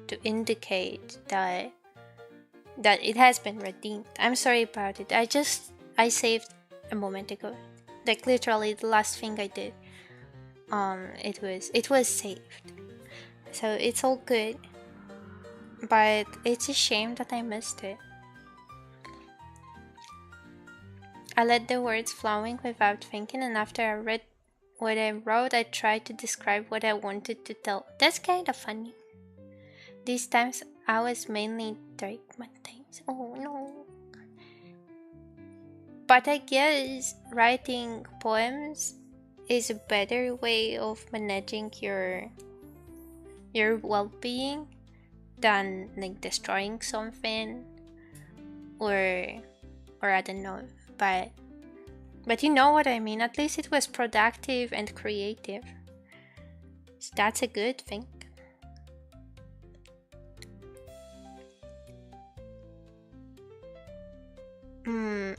to indicate that it has been redeemed. I'm sorry about it. I saved a moment ago. Like literally the last thing I did. It was saved. So it's all good. But it's a shame that I missed it. I let the words flowing without thinking, and after I read what I wrote, I tried to describe what I wanted to tell. That's kind of funny. These times I was mainly dark times. Oh no. But I guess writing poems is a better way of managing your well-being than like destroying something or I don't know. But you know what I mean. At least it was productive and creative. So that's a good thing.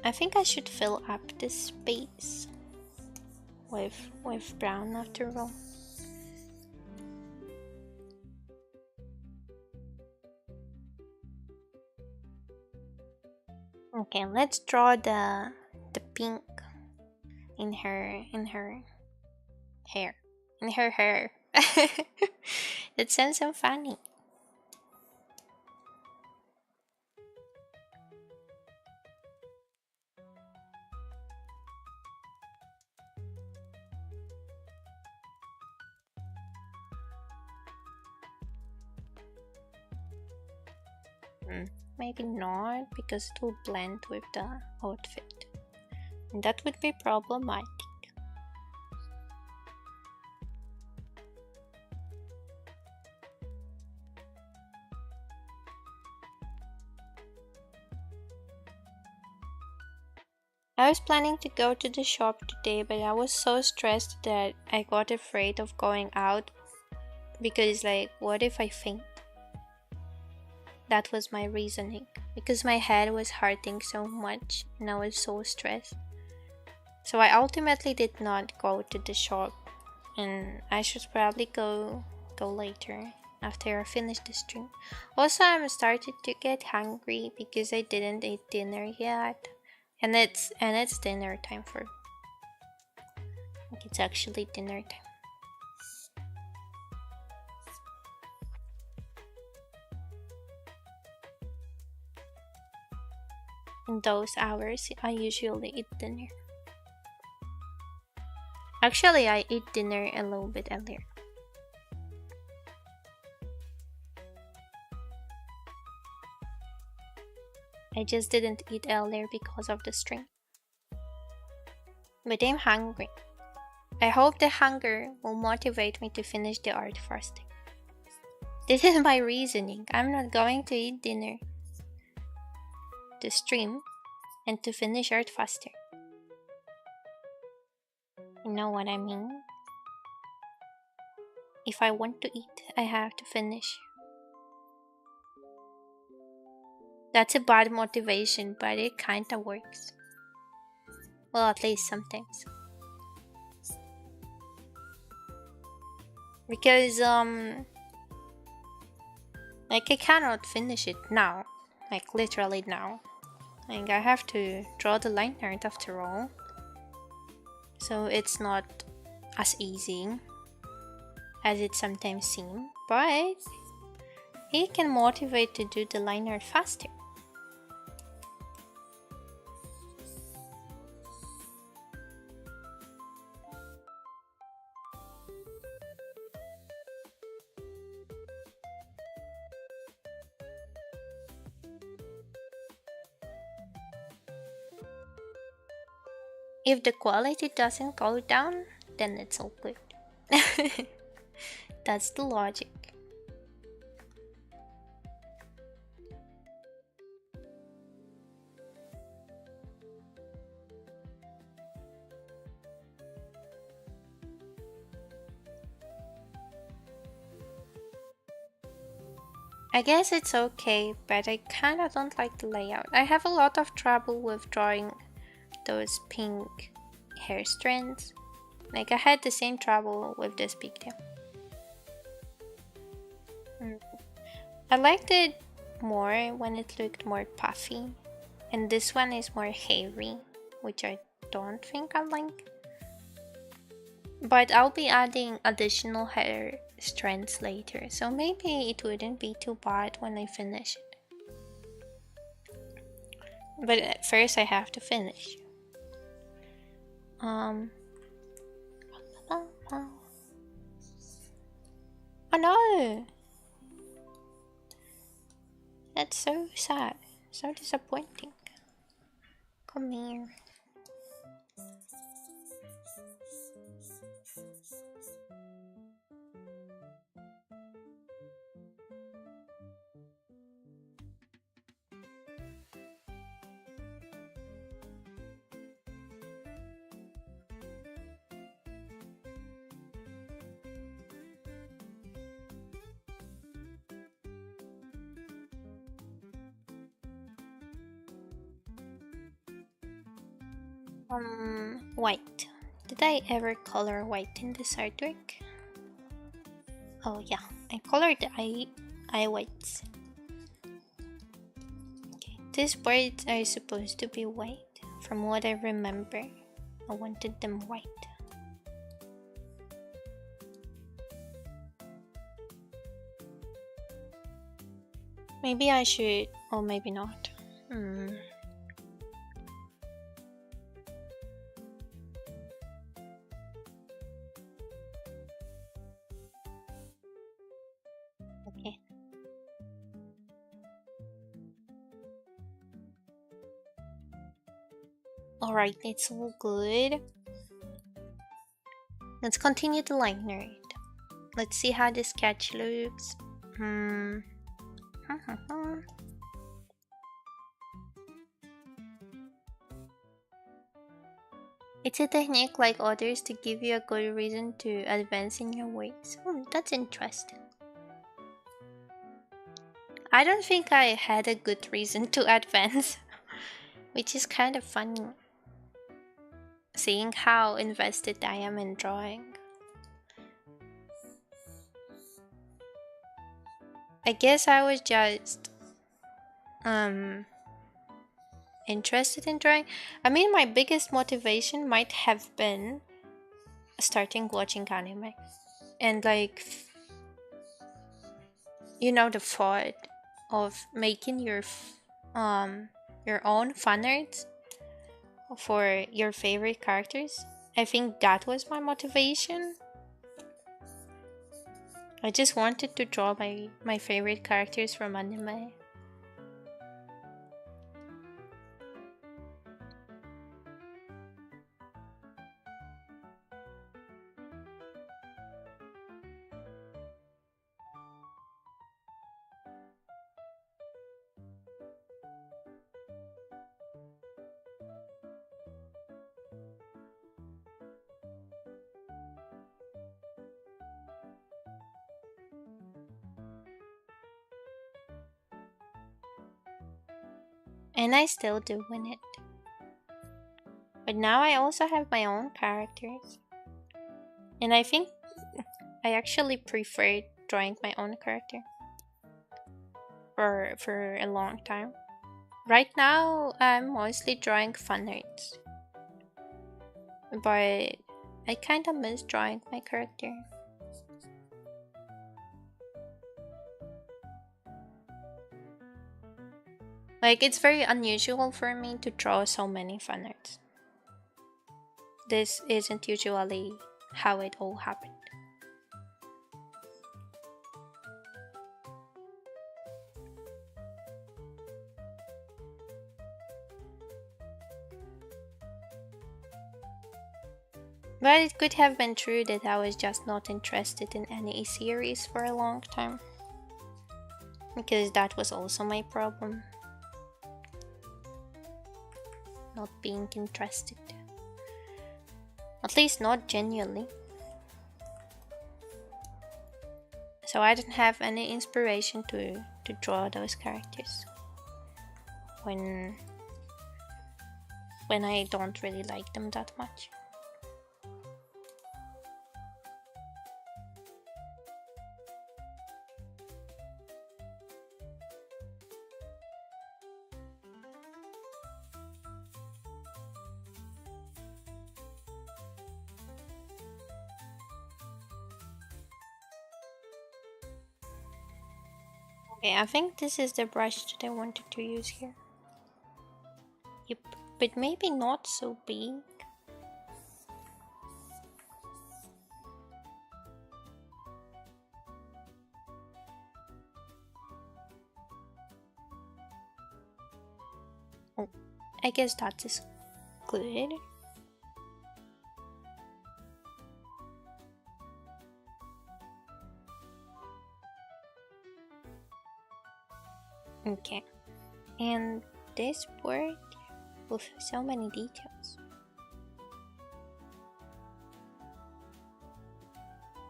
I think I should fill up this space with brown after all. Okay, let's draw the pink in her hair. In her hair. That sounds so funny. Maybe not, because it will blend with the outfit. And that would be problematic. I was planning to go to the shop today, but I was so stressed that I got afraid of going out because, like, what if I faint? That was my reasoning, because my head was hurting so much and I was so stressed. So I ultimately did not go to the shop, and I should probably go later after I finish the stream. Also, I'm started to get hungry because I didn't eat dinner yet, and it's dinner time for. Like it's actually dinner time. In those hours, I usually eat dinner. Actually, I eat dinner a little bit earlier. I just didn't eat earlier because of the stream. But I'm hungry. I hope the hunger will motivate me to finish the art fasting. This is my reasoning. I'm not going to eat dinner to stream and to finish art faster. You know what I mean? If I want to eat, I have to finish. That's a bad motivation, but it kinda works. Well, at least sometimes. Because, like, I cannot finish it now. Like, literally now. Like, I have to draw the line art after all. So it's not as easy as it sometimes seems, but it can motivate to do the line art faster. If the quality doesn't go down, then it's all good. That's the logic. I guess it's okay, but I kinda don't like the layout. I have a lot of trouble with drawing those pink hair strands. Like, I had the same trouble with this pigtail. I liked it more when it looked more puffy, and this one is more hairy, which I don't think I like. But I'll be adding additional hair strands later, so maybe it wouldn't be too bad when I finish it. But at first I have to finish. Oh no! That's so sad. So disappointing. Come here. White. Did I ever color white in this artwork? Oh yeah, I colored the eye whites. Okay, these birds are supposed to be white. From what I remember, I wanted them white. Maybe I should, or maybe not. Okay. Alright, it's all good. Let's continue the line art. Let's see how the sketch looks. It's a technique like others to give you a good reason to advance in your ways. That's interesting. I don't think I had a good reason to advance, which is kind of funny, seeing how invested I am in drawing. I guess I was just interested in drawing. I mean, my biggest motivation might have been starting watching anime and, like, the thought of making your your own fanarts for your favorite characters. I think that was my motivation. I just wanted to draw my favorite characters from anime. And I still do win it. But now I also have my own characters. And I think I actually prefer drawing my own character for a long time. Right now I'm mostly drawing fan arts. But I kinda miss drawing my character. Like, it's very unusual for me to draw so many fan arts. This isn't usually how it all happened. But it could have been true that I was just not interested in any series for a long time. Because that was also my problem. Not being interested. At least not genuinely. So I didn't have any inspiration to draw those characters. When I don't really like them that much. Okay, I think this is the brush that I wanted to use here. Yep, but maybe not so big. Oh, I guess that is good. Okay, and this board with so many details.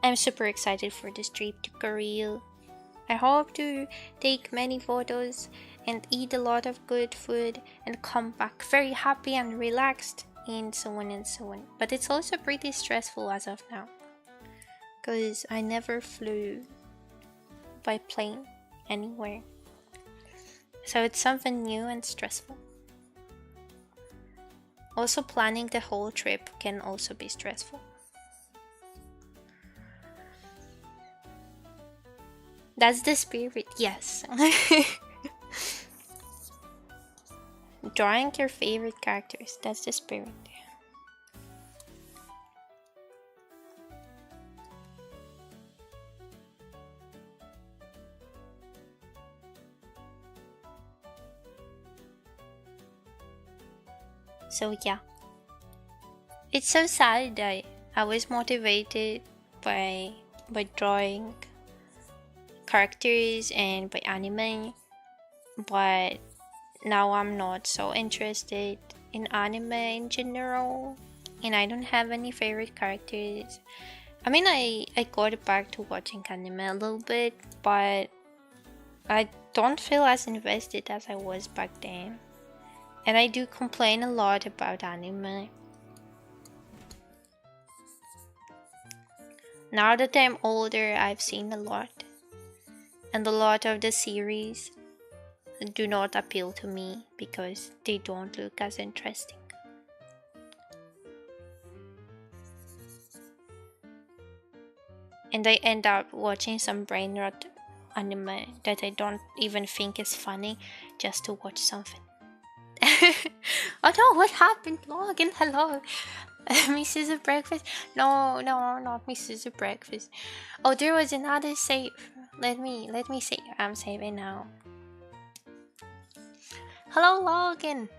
I'm super excited for this trip to Korea. I hope to take many photos and eat a lot of good food and come back very happy and relaxed and so on and so on. But it's also pretty stressful as of now because I never flew by plane anywhere. So it's something new and stressful. Also, planning the whole trip can also be stressful. That's the spirit, yes. Drawing your favorite characters, that's the spirit. So yeah, it's so sad that I was motivated by drawing characters and by anime, but now I'm not so interested in anime in general, and I don't have any favorite characters. I mean, I got back to watching anime a little bit, but I don't feel as invested as I was back then. And I do complain a lot about anime. Now that I'm older, I've seen a lot. And a lot of the series do not appeal to me because they don't look as interesting. And I end up watching some brain rot anime that I don't even think is funny just to watch something. Oh no, what happened? Logan, hello. Mrs. Breakfast? No, no, not Mrs. Breakfast. Oh, there was another save. Let me see. I'm saving now. Hello, Logan.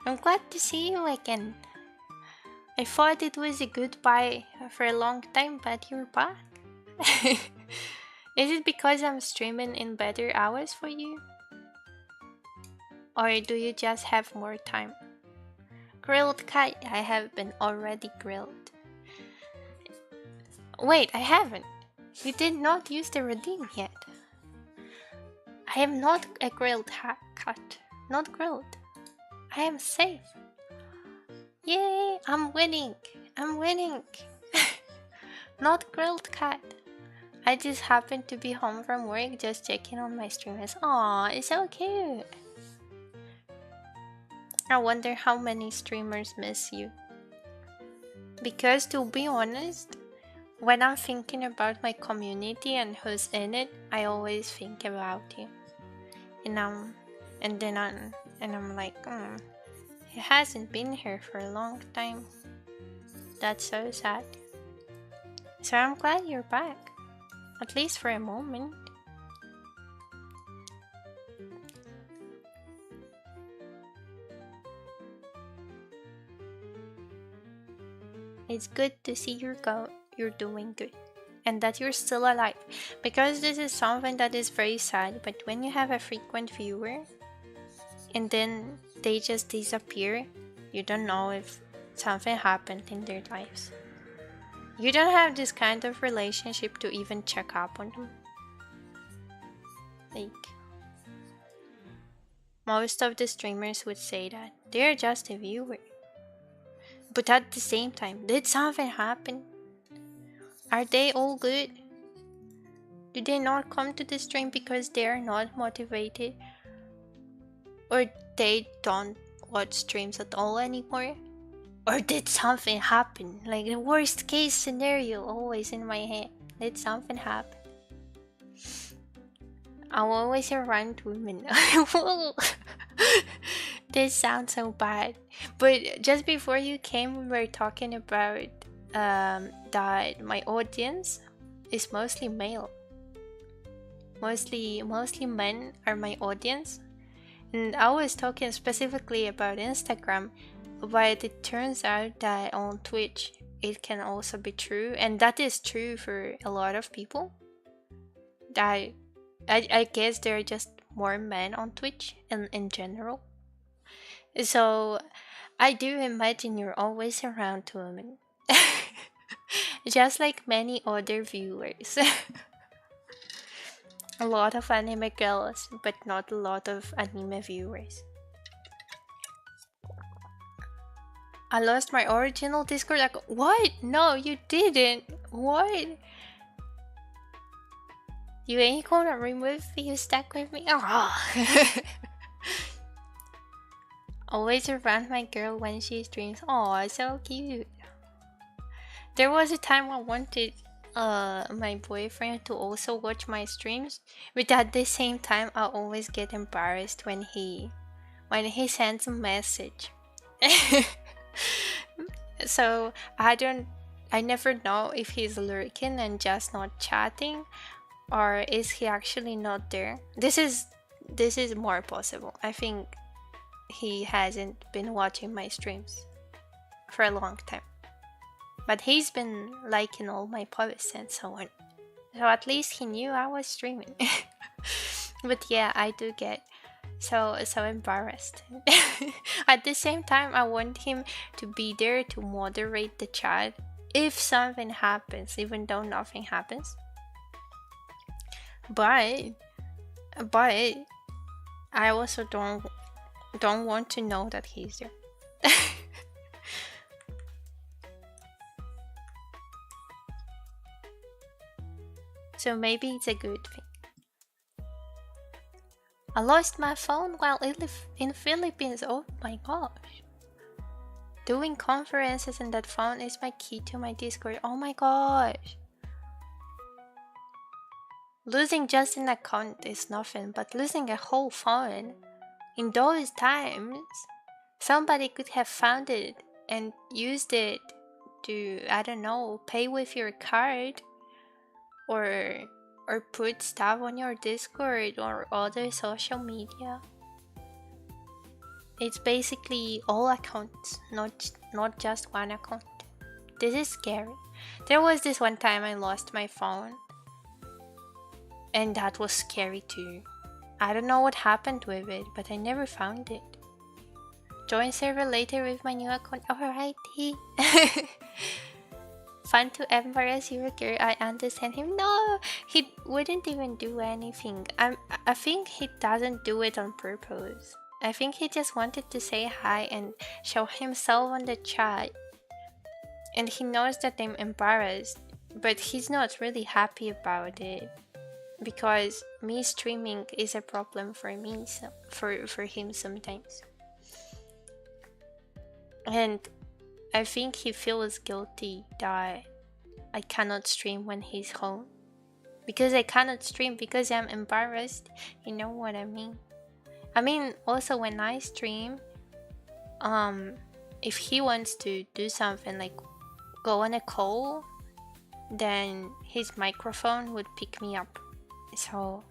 I'm glad to see you again. I thought it was a goodbye for a long time, but you're back. Is it because I'm streaming in better hours for you? Or do you just have more time? Grilled cat, I have been already grilled. Wait, I haven't. You did not use the redeem yet. I am not a grilled cat. Not grilled. I am safe. Yay, I'm winning. I'm winning. Not grilled cat. I just happened to be home from work just checking on my streamers. Aw, it's so cute. I wonder how many streamers miss you. Because to be honest, when I'm thinking about my community and who's in it, I always think about you. And I'm like, he hasn't been here for a long time. That's so sad. So I'm glad you're back. At least for a moment. It's good to see you're doing good. And that you're still alive. Because this is something that is very sad, but when you have a frequent viewer and then they just disappear, you don't know if something happened in their lives. You don't have this kind of relationship to even check up on them. Like, most of the streamers would say that they're just a viewer. But at the same time, did something happen? Are they all good? Do they not come to the stream because they are not motivated? Or they don't watch streams at all anymore? Or did something happen? Like the worst case scenario always in my head. Did something happen? I'm always around women. This sounds so bad. But just before you came, we were talking about that my audience is mostly male. Mostly men are my audience. And I was talking specifically about Instagram, but it turns out that on Twitch it can also be true, and that is true for a lot of people. That I guess there are just more men on Twitch in general. So I do imagine you're always around women. Just like many other viewers. A lot of anime girls, but not a lot of anime viewers. I lost my original Discord account. What? No, you didn't. What? You ain't gonna remove me? You stuck with me? Oh. Always around my girl when she streams. Oh, so cute. There was a time I wanted my boyfriend to also watch my streams, but at the same time I always get embarrassed when he sends a message. So I never know if he's lurking and just not chatting, or is he actually not there. This is more possible. I think he hasn't been watching my streams for a long time, but he's been liking all my posts and so on, so at least he knew I was streaming. But yeah, I do get so embarrassed. At the same time, I want him to be there to moderate the chat if something happens, even though nothing happens. But I also don't want to know that he's there. So maybe it's a good thing. I lost my phone while in Philippines. Oh my gosh. Doing conferences in that phone is my key to my Discord. Oh my gosh. Losing just an account is nothing, but losing a whole phone in those times, somebody could have found it and used it to, I don't know, pay with your card or put stuff on your Discord or other social media. It's basically all accounts, not just one account. This is scary. There was this one time I lost my phone, and that was scary too. I don't know what happened with it, but I never found it. Join server later with my new account. Alrighty. Fun to embarrass your girl. I understand him. No, he wouldn't even do anything. I think he doesn't do it on purpose. I think he just wanted to say hi and show himself on the chat. And he knows that I'm embarrassed, but he's not really happy about it. Because me streaming is a problem for me, so for him sometimes. And I think he feels guilty that I cannot stream when he's home. Because I cannot stream because I'm embarrassed. You know what I mean? I mean, also when I stream, if he wants to do something like go on a call, then his microphone would pick me up. So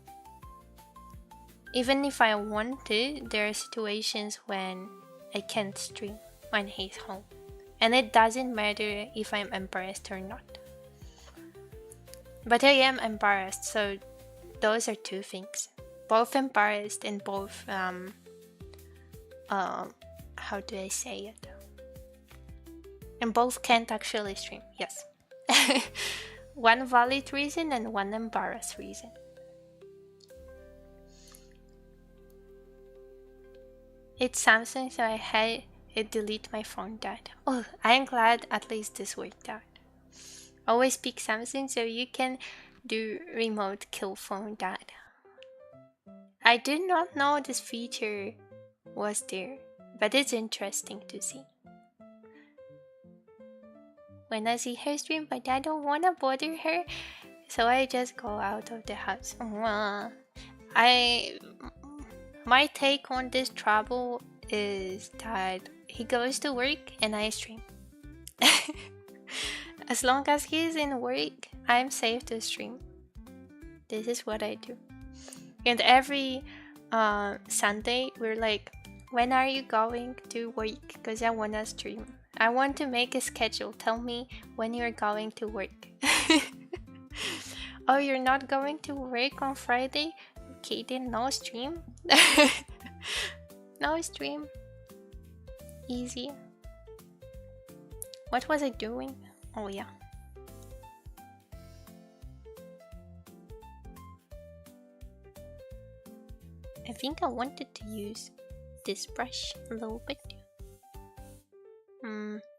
even if I want to, there are situations when I can't stream when he's home. And it doesn't matter if I'm embarrassed or not. But I am embarrassed, so those are two things. Both embarrassed and both, how do I say it? And both can't actually stream, yes. One valid reason and one embarrassed reason. It's Samsung, so I had it delete my phone data. Oh, I'm glad at least this worked out. Always pick Samsung so you can do remote kill phone data. I did not know this feature was there, but it's interesting to see. When I see her stream, but I don't want to bother her, so I just go out of the house. My take on this trouble is that he goes to work and I stream. As long as he's in work, I'm safe to stream. This is what I do. And every Sunday, we're like, when are you going to work? Because I want to stream. I want to make a schedule. Tell me when you're going to work. Oh, you're not going to work on Friday? Okay, then no stream. No stream. Easy. What was I doing? Oh yeah. I think I wanted to use this brush a little bit.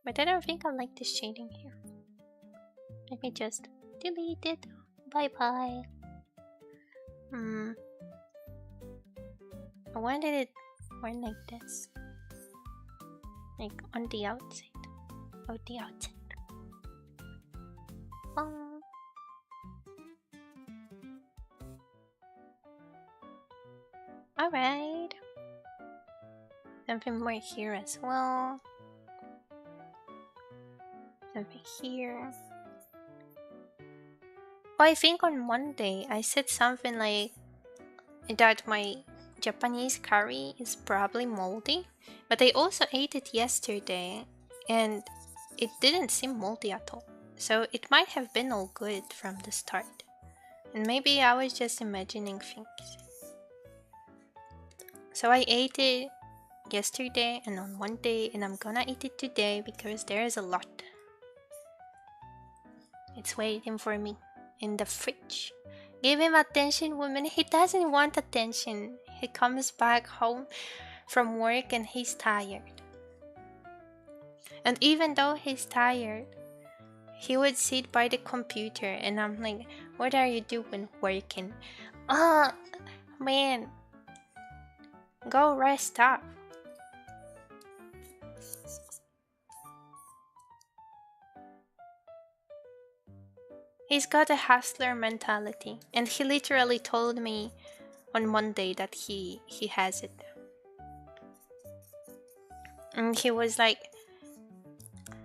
But I don't think I like the shading here. Let me just delete it. Bye bye. I wanted it more like this. Like on the outside. Oh, the outside. Alright. Something more here as well. Something here. Oh, I think on Monday I said something like that my Japanese curry is probably moldy, but I also ate it yesterday and it didn't seem moldy at all. So it might have been all good from the start. And maybe I was just imagining things. So I ate it yesterday and on Monday, and I'm gonna eat it today because there is a lot. It's waiting for me in the fridge. Give him attention, woman. He doesn't want attention. He comes back home from work and he's tired. And even though he's tired, he would sit by the computer and I'm like, what are you doing working? Man, go rest up. He's got a hustler mentality, and he literally told me on Monday that he has it. And he was like,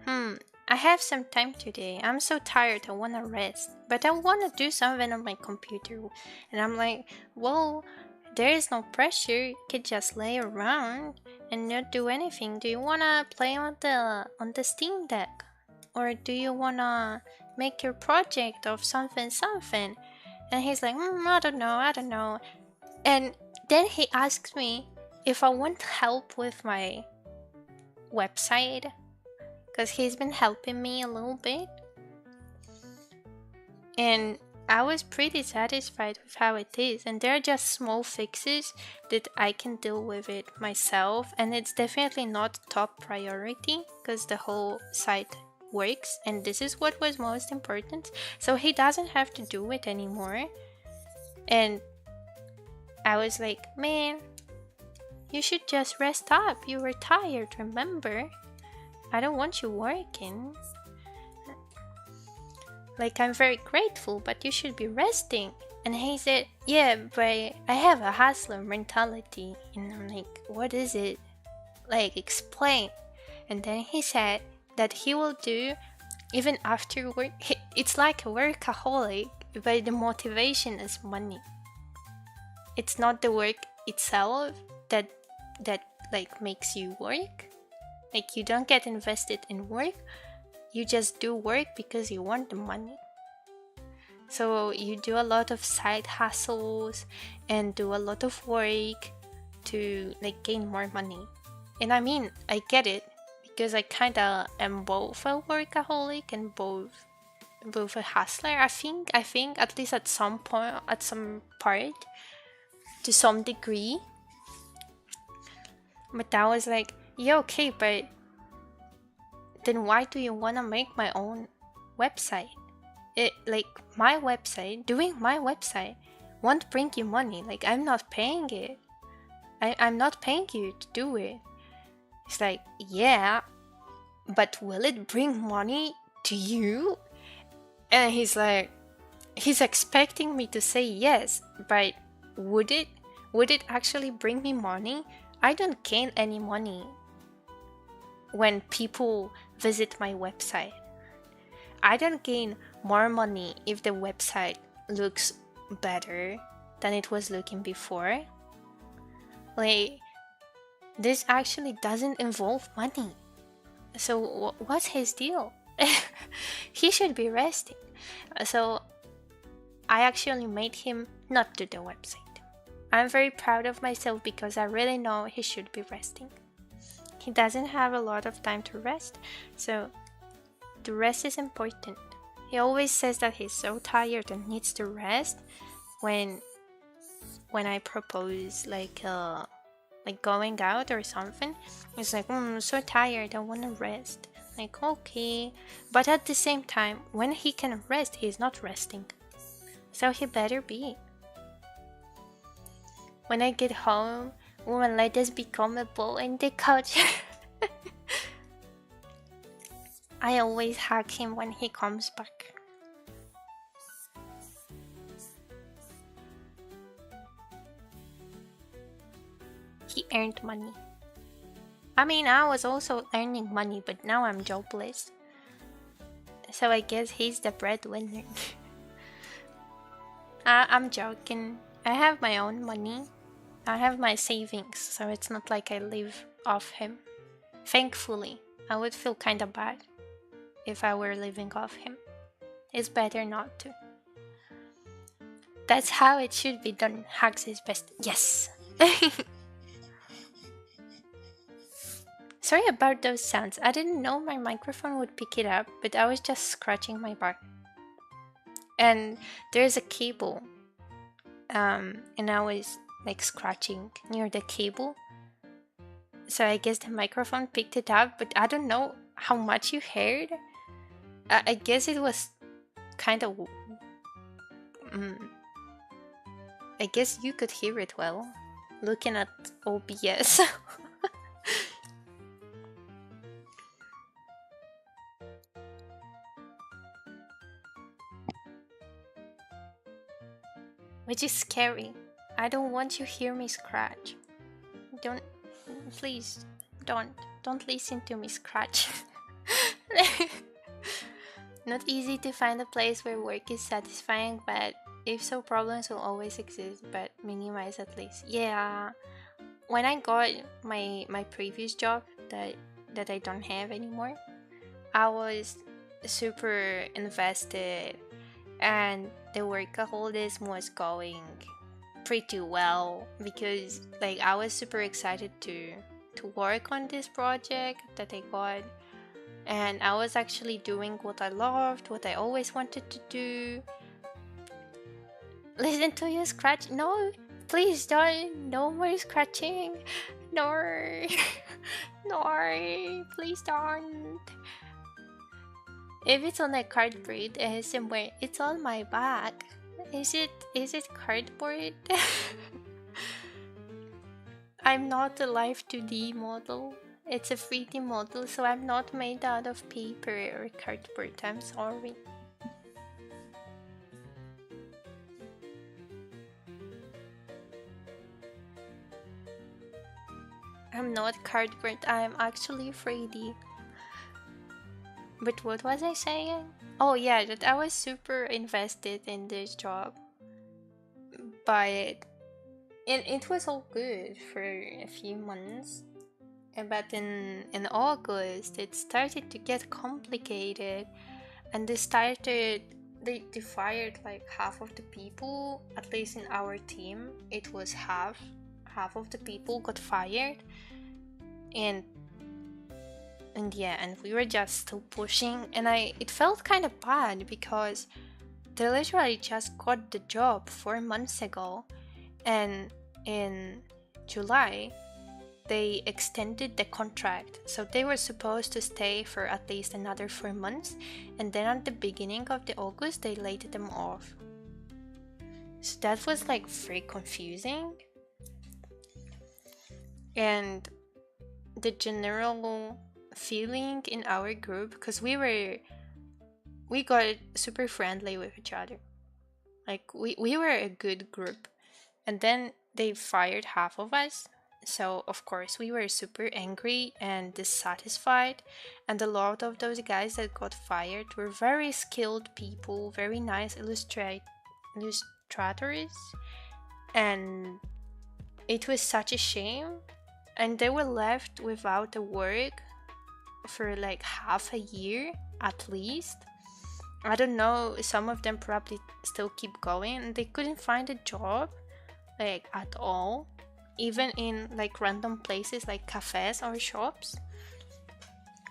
I have some time today. I'm so tired. I want to rest. But I want to do something on my computer. And I'm like, well, there is no pressure. You could just lay around and not do anything. Do you want to play on the Steam Deck? Or do you want to make your project of something? And he's like, I don't know. And then he asks me if I want help with my website, because he's been helping me a little bit. And I was pretty satisfied with how it is. And there are just small fixes that I can deal with it myself. And it's definitely not top priority because the whole site works. And this is what was most important. So he doesn't have to do it anymore. And I was like, man, you should just rest up. You were tired, remember? I don't want you working. Like, I'm very grateful, but you should be resting. And he said, yeah, but I have a hustler mentality. And I'm like, what is it? Like, explain. And then he said that he will do even after work. It's like a workaholic, but the motivation is money. It's not the work itself that like makes you work. Like, you don't get invested in work, you just do work because you want the money. So you do a lot of side hustles and do a lot of work to like gain more money. And I mean, I get it because I kind of am both a workaholic and both a hustler. I think at least at some point, at some part, to some degree. But I was like, yeah, okay, but then why do you want to make my own website? Doing my website won't bring you money. Like, I'm not paying it. I'm not paying you to do it. It's like, yeah, but will it bring money to you? And he's like, he's expecting me to say yes, but would it actually bring me money? I don't gain any money when people visit my website. I don't gain more money if the website looks better than it was looking before. Like, this actually doesn't involve money. So what's his deal? He should be resting. So I actually made him not do the website. I'm very proud of myself because I really know he should be resting. He doesn't have a lot of time to rest, so the rest is important. He always says that he's so tired and needs to rest when I propose like going out or something. He's like, I'm so tired, I want to rest. Like, okay, but at the same time, when he can rest, he's not resting. So he better be. When I get home, woman, let us become a ball in the couch. I always hug him when he comes back. He earned money. I mean, I was also earning money, but now I'm jobless. So I guess he's the breadwinner. I'm joking. I have my own money. I have my savings, so it's not like I live off him. Thankfully, I would feel kinda bad if I were living off him. It's better not to. That's how it should be done. Hugs is best. Yes! Sorry about those sounds. I didn't know my microphone would pick it up, but I was just scratching my back. And there's a cable. And I was like scratching near the cable. So I guess the microphone picked it up, but I don't know how much you heard. I guess it was kind of... I guess you could hear it well, looking at OBS. Which is scary. I don't want you to hear me scratch. Don't, please, don't. don't listen to me scratch. Not easy to find a place where work is satisfying, but if so, problems will always exist, but minimize at least. Yeah, when I got my previous job that I don't have anymore, I was super invested, and the workaholism was going pretty well because like I was super excited to work on this project that I got, and I was actually doing what I loved, what I always wanted to do. Listen to you scratch. No, please don't. No more scratching. No. No, please don't. If it's on a cardboard somewhere, it's on my back. Is it cardboard? I'm not a live 2D model. It's a 3D model, so I'm not made out of paper or cardboard. I'm sorry. I'm not cardboard. I'm actually 3D. But what was I saying? Oh yeah, that I was super invested in this job. But it was all good for a few months. But in August, it started to get complicated, and they fired like half of the people. At least in our team, it was half of the people got fired, and yeah, and we were just still pushing, and it felt kind of bad because they literally just got the job 4 months ago, and in July they extended the contract, so they were supposed to stay for at least another 4 months, and then at the beginning of the August they laid them off. So that was like very confusing, and the general feeling in our group, because we got super friendly with each other, like we were a good group, and then they fired half of us. So of course we were super angry and dissatisfied, and a lot of those guys that got fired were very skilled people, very nice illustrators, and it was such a shame, and they were left without a work for like half a year at least. I don't know, some of them probably still keep going, and they couldn't find a job like at all, even in like random places like cafes or shops.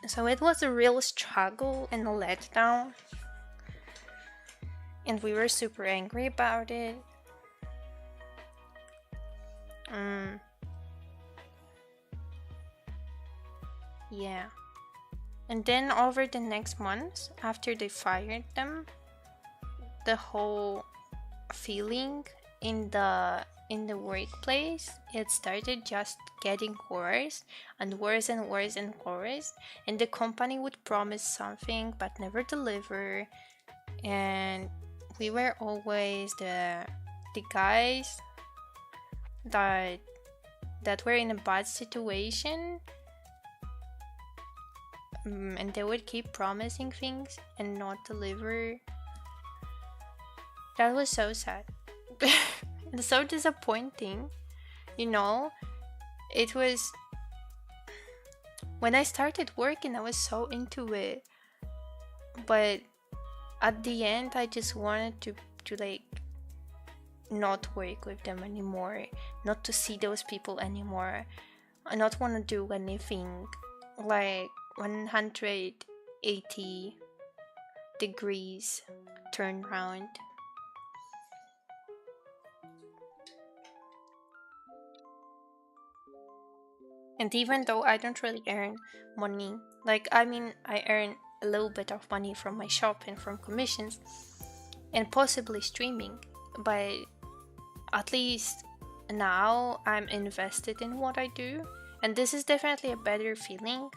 So it was a real struggle and a letdown, and we were super angry about it. Yeah. And then over the next months, after they fired them, the whole feeling in the workplace, it started just getting worse and worse and worse and worse, and the company would promise something but never deliver, and we were always the guys that were in a bad situation, and they would keep promising things and not deliver. That was so sad. And so disappointing, you know. It was when I started working, I was so into it, but at the end I just wanted to like not work with them anymore, not to see those people anymore. I not want to do anything like 180 degrees turn round. And even though I don't really earn money, like I mean, I earn a little bit of money from my shop and from commissions and possibly streaming, but at least now I'm invested in what I do, and this is definitely a better feeling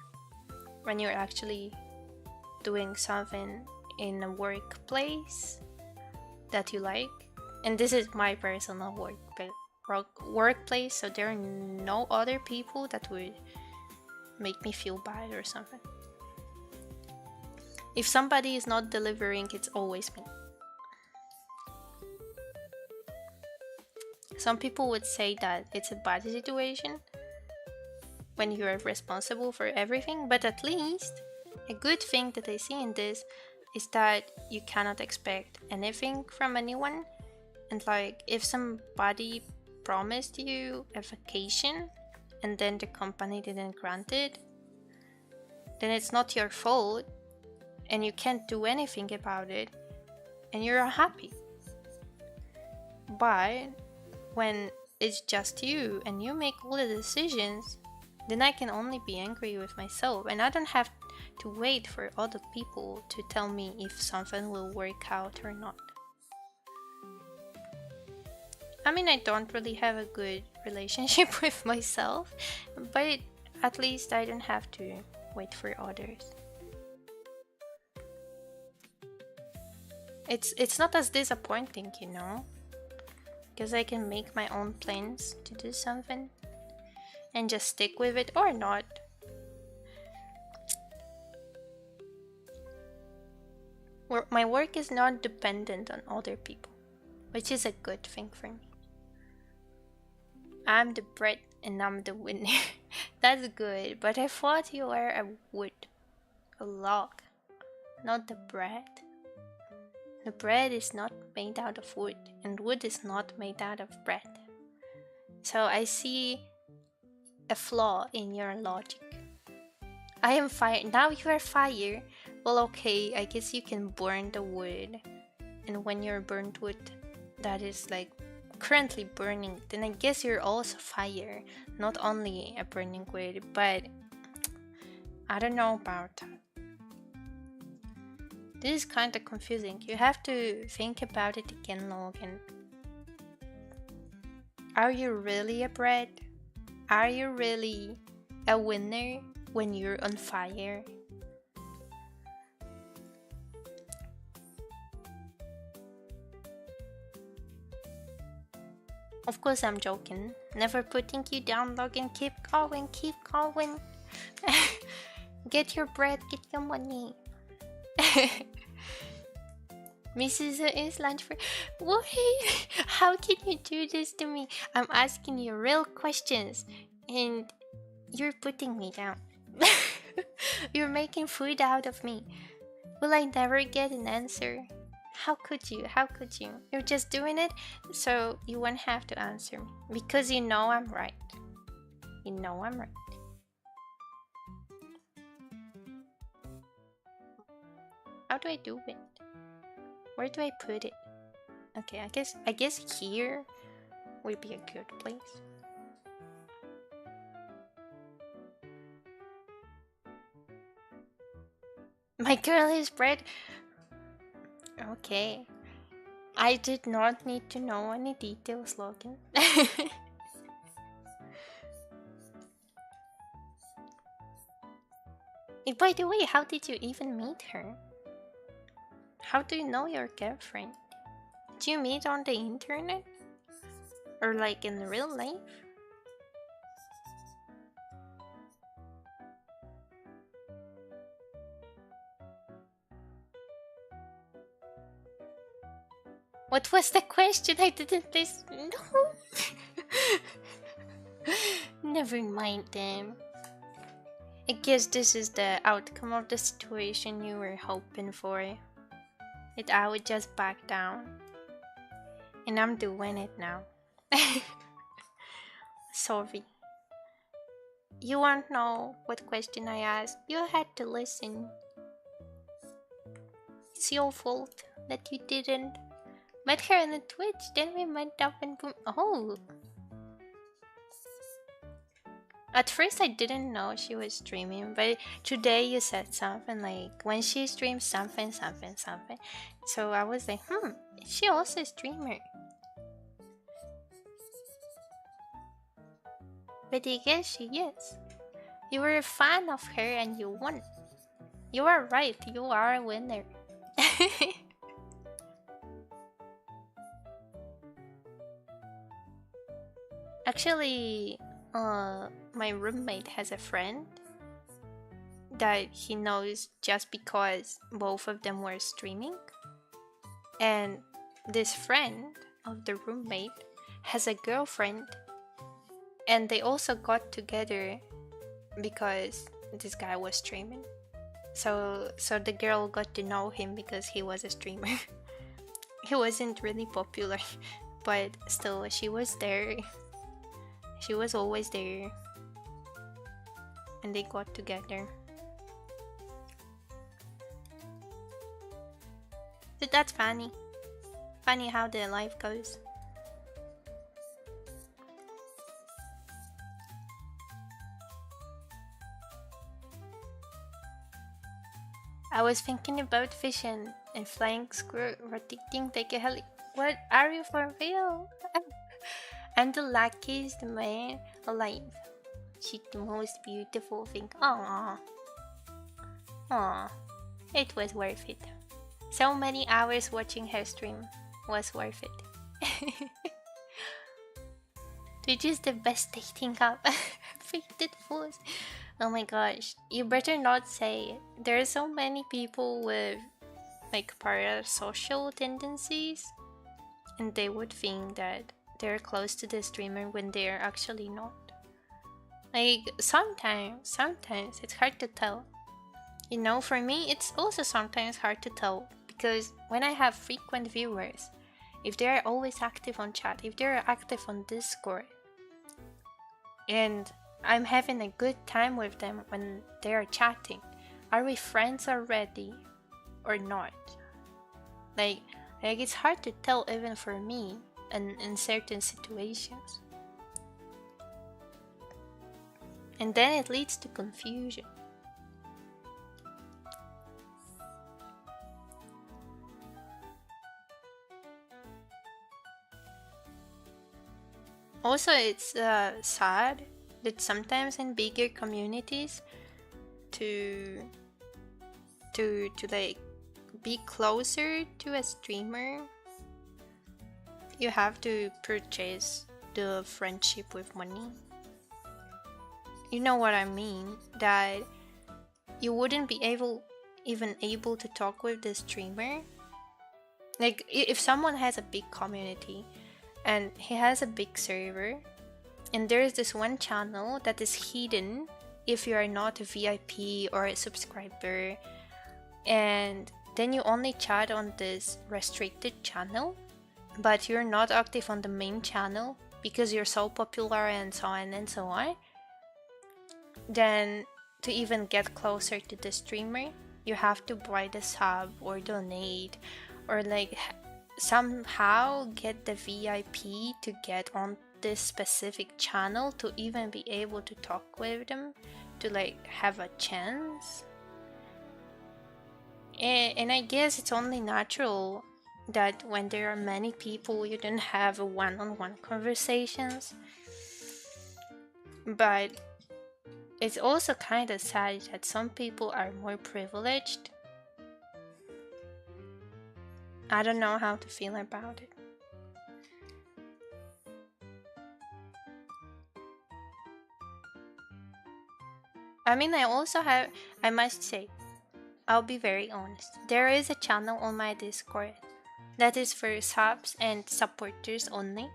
when you're actually doing something in a workplace that you like. And this is my personal workplace, so there are no other people that would make me feel bad or something. If somebody is not delivering, it's always me. Some people would say that it's a bad situation when you are responsible for everything, but at least a good thing that I see in this is that you cannot expect anything from anyone. And like, if somebody promised you a vacation and then the company didn't grant it, then it's not your fault and you can't do anything about it and you're unhappy. But when it's just you and you make all the decisions, then I can only be angry with myself, and I don't have to wait for other people to tell me if something will work out or not. I mean, I don't really have a good relationship with myself, but at least I don't have to wait for others. It's not as disappointing, you know, because I can make my own plans to do something and just stick with it or not. My work is not dependent on other people, which is a good thing for me. I'm the bread and I'm the winner. That's good, but I thought you were a wood, a log, not the bread. The bread is not made out of wood, and wood is not made out of bread. So I see a flaw in your logic. I am fire. Now you are fire. Well, okay, I guess you can burn the wood. And when you're burnt wood that is like currently burning, then I guess you're also fire. Not only a burning wood, but I don't know about that. This is kind of confusing. You have to think about it again, Logan. Are you really a bread? Are you really a winner when you're on fire? Of course I'm joking. Never putting you down, Logan. Keep going, keep going. Get your bread, get your money. Mrs. is lunch for. Why? How can you do this to me? I'm asking you real questions and you're putting me down. You're making food out of me. Will I never get an answer? How could you? How could you? You're just doing it so you won't have to answer me. Because you know I'm right. You know I'm right. How do I do it? Where do I put it? Okay, I guess here would be a good place. My girl is bread. Okay. I did not need to know any details, Logan. By the way, how did you even meet her? How do you know your girlfriend? Do you meet on the internet? Or like in real life? What was the question? I didn't listen. No. Never mind them. I guess this is the outcome of the situation you were hoping for. That I would just back down. And I'm doing it now. Sorry. You won't know what question I asked. You had to listen. It's your fault that you didn't. Met her on the Twitch, then we met up and boom. Oh! At first I didn't know she was streaming, but today you said something like when she streams something. So I was like, is she also a streamer? But I guess she is. You were a fan of her and you won. You are right, you are a winner. Actually, my roommate has a friend that he knows just because both of them were streaming. And this friend of the roommate has a girlfriend, and they also got together because this guy was streaming. So the girl got to know him because he was a streamer. He wasn't really popular, but still she was there. She was always there. And they got together. So that's funny. Funny how their life goes. I was thinking about fishing and flying squirrel rotating take a heli. What are you for real? I'm the luckiest man alive. She's the most beautiful thing. Aww. Aww. It was worth it. So many hours watching her stream was worth it. Twitch is the best dating app. Fated fools. Oh my gosh, you better not say it. There are so many people with like parasocial tendencies, and they would think that they're close to the streamer when they're actually not. Like sometimes it's hard to tell. You know, for me, it's also sometimes hard to tell because when I have frequent viewers, if they're always active on chat, if they're active on Discord, and I'm having a good time with them when they are chatting, are we friends already or not? Like it's hard to tell even for me in certain situations. And then it leads to confusion. Also, it's sad that sometimes in bigger communities to like be closer to a streamer, you have to purchase the friendship with money. You know what I mean? That you wouldn't be even able to talk with the streamer. Like if someone has a big community and he has a big server, and there is this one channel that is hidden if you are not a VIP or a subscriber, and then you only chat on this restricted channel, but you're not active on the main channel because you're so popular and so on and so on, then to even get closer to the streamer, you have to buy the sub or donate or like somehow get the VIP to get on this specific channel to even be able to talk with them, to like have a chance. And I guess it's only natural that when there are many people you don't have a one-on-one conversations, but it's also kind of sad that some people are more privileged. I don't know how to feel about it. I mean, I must say, I'll be very honest. There is a channel on my Discord that is for subs and supporters only.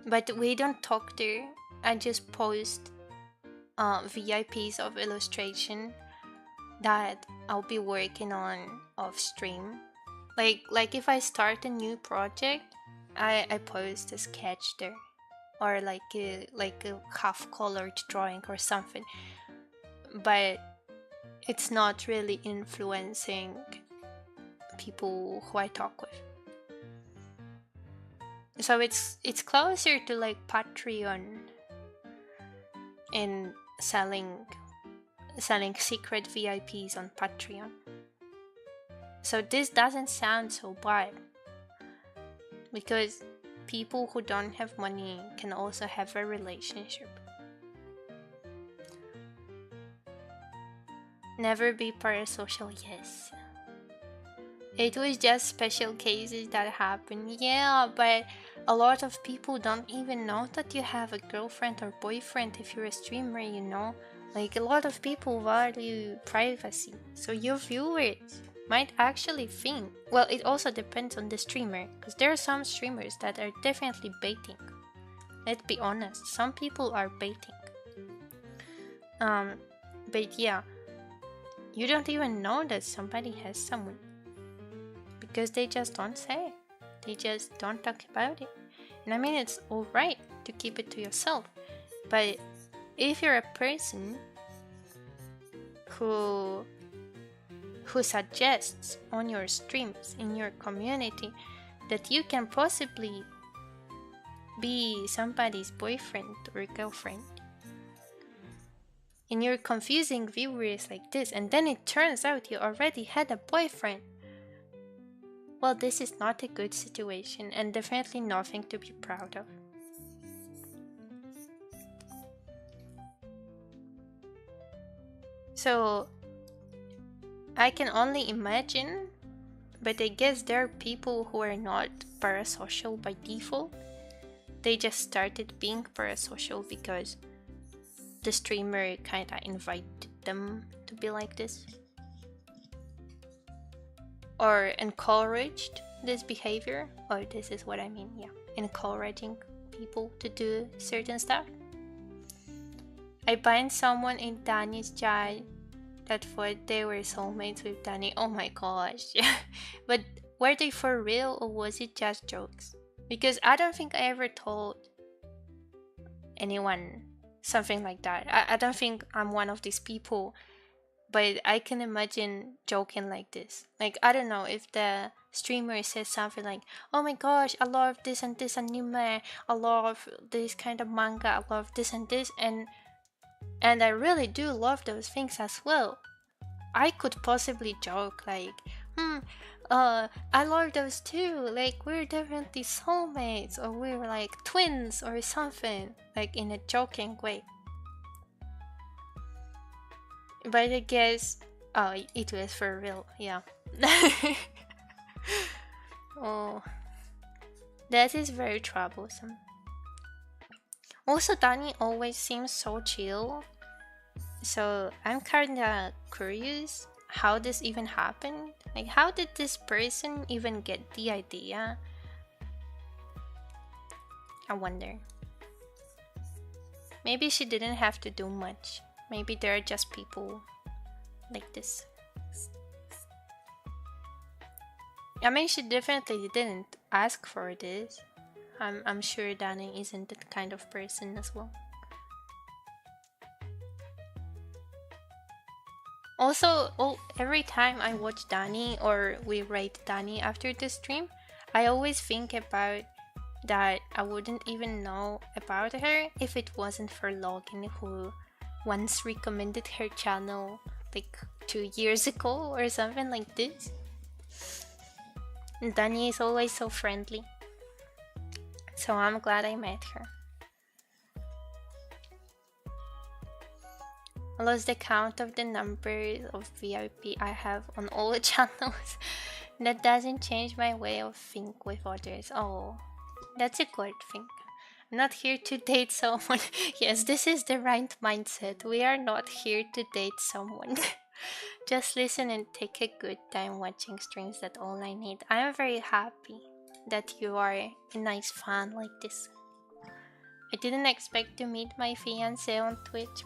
But we don't talk there. I just post VIPs of illustration that I'll be working on off stream. Like if I start a new project, I post a sketch there, or like a half-colored drawing or something. But it's not really influencing people who I talk with. So it's closer to like Patreon and selling secret VIPs on Patreon. So this doesn't sound so bad, because people who don't have money can also have a relationship. Never be parasocial, yes. It was just special cases that happen, yeah, but a lot of people don't even know that you have a girlfriend or boyfriend if you're a streamer, you know? Like, a lot of people value privacy, so your viewers might actually think. Well, it also depends on the streamer, because there are some streamers that are definitely baiting. Let's be honest, some people are baiting. But yeah, you don't even know that somebody has someone because they just don't say. They just don't talk about it. And I mean, it's alright to keep it to yourself, but if you're a person who suggests on your streams in your community that you can possibly be somebody's boyfriend or girlfriend, and you're confusing viewers like this, and then it turns out you already had a boyfriend, well, this is not a good situation and definitely nothing to be proud of. So I can only imagine, but I guess there are people who are not parasocial by default. They just started being parasocial because the streamer kinda invited them to be like this, or encouraged this behavior. Or this is what I mean, yeah, encouraging people to do certain stuff. I find someone in Danny's chat that thought they were soulmates with Danny. Oh my gosh. But were they for real, or was it just jokes? Because I don't think I ever told anyone something like that. I don't think I'm one of these people, but I can imagine joking like this. Like, I don't know, if the streamer says something like, oh my gosh, I love this and this anime, I love this kind of manga, I love this and this, and I really do love those things as well. I could possibly joke like, I love those too, like we're definitely soulmates, or we're like twins or something, like in a joking way. But I guess, oh, it was for real, yeah. Oh, that is very troublesome. Also, Danny always seems so chill, so I'm kinda curious how this even happened. Like, how did this person even get the idea? I wonder. Maybe she didn't have to do much. Maybe there are just people like this. I mean, she definitely didn't ask for this. I'm sure Danny isn't that kind of person as well. Also, every time I watch Danny or we rate Danny after the stream, I always think about that I wouldn't even know about her if it wasn't for Logan, who once recommended her channel like 2 years ago or something like this. And Danny is always so friendly, so I'm glad I met her. I lost the count of the number of VIP I have on all the channels. That doesn't change my way of think with others. Oh, that's a good thing. I'm not here to date someone. Yes, this is the right mindset. We are not here to date someone. Just listen and take a good time watching streams. That's all I need. I am very happy that you are a nice fan like this. I didn't expect to meet my fiance on Twitch.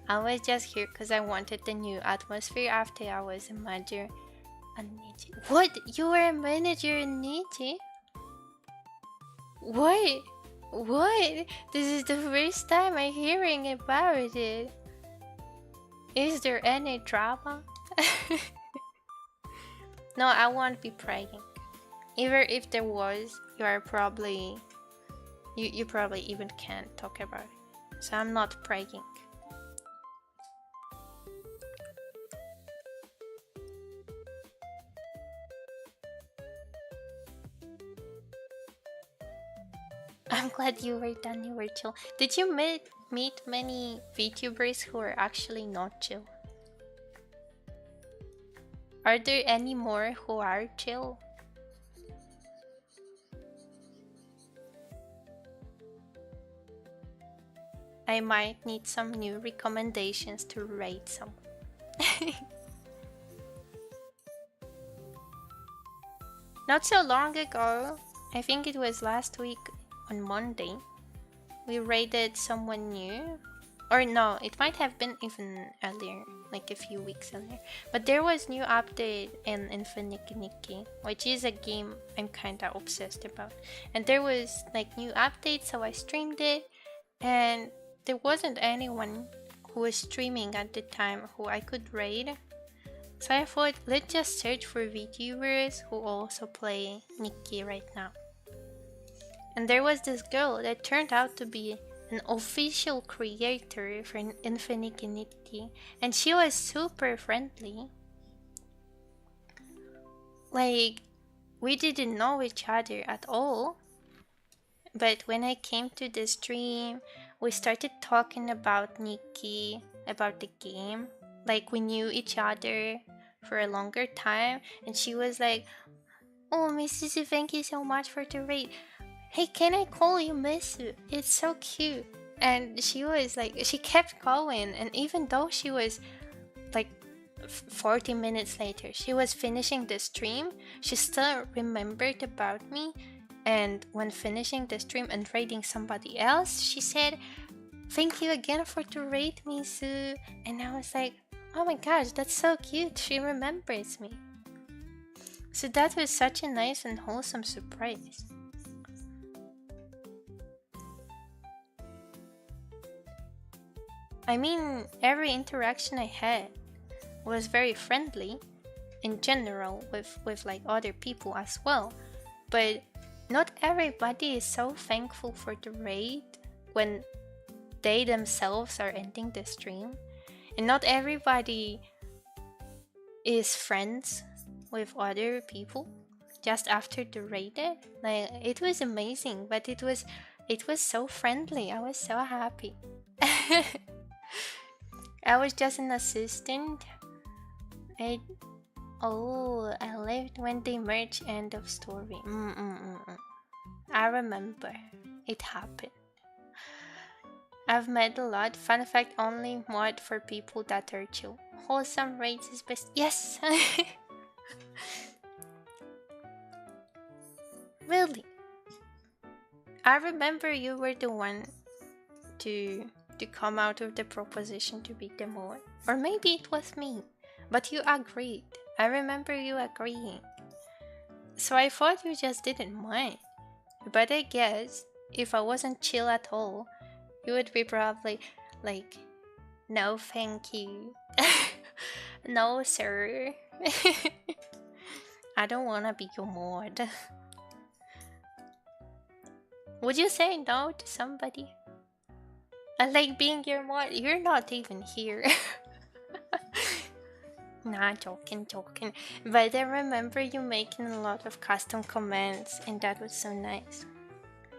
I was just here because I wanted the new atmosphere after I was a manager at Niji. What? You were a manager in Niji? What? What? This is the first time I'm hearing about it. Is there any drama? No, I won't be praying. Even if there was, you are probably... You probably even can't talk about it. So I'm not praying. I'm glad you were done, you were chill. Did you meet many VTubers who are actually not chill? Are there any more who are chill? I might need some new recommendations to rate someone. Not so long ago, I think it was last week on Monday, we rated someone new. Or no, it might have been even earlier, like a few weeks earlier. But there was new update in Infinity, which is a game I'm kinda obsessed about. And there was like new updates, so I streamed it, and there wasn't anyone who was streaming at the time who I could raid. So I thought, let's just search for VTubers who also play Nikki right now. And there was this girl that turned out to be an official creator for Infinity, and she was super friendly. Like, we didn't know each other at all, but when I came to the stream, we started talking about Nikki, about the game. Like, we knew each other for a longer time, and she was like, "Oh, Mrs. thank you so much for the raid. Hey, can I call you Missu? It's so cute." And she was like, she kept going, and even though she was like 40 minutes later, she was finishing the stream, she still remembered about me. And when finishing the stream and raiding somebody else, she said, "Thank you again for the raid, Misu." And I was like, oh my gosh, that's so cute, she remembers me. So that was such a nice and wholesome surprise. I mean, every interaction I had was very friendly in general with like other people as well. But not everybody is so thankful for the raid when they themselves are ending the stream. And not everybody is friends with other people just after the raid. Like, it was amazing, but it was so friendly. I was so happy. I was just an assistant. I lived when they merged. End of story. I remember. It happened. I've met a lot. Fun fact, only mod for people that are chill. Wholesome raids is best. Yes! Really? I remember you were the one to come out with the proposition to be the mod. Or maybe it was me. But you agreed. I remember you agreeing. So I thought you just didn't mind. But I guess if I wasn't chill at all, you would be probably like, "No thank you." "No sir." I don't wanna be your mod. Would you say no to somebody? I like being your mod. You're not even here. Nah, joking. But I remember you making a lot of custom comments, and that was so nice.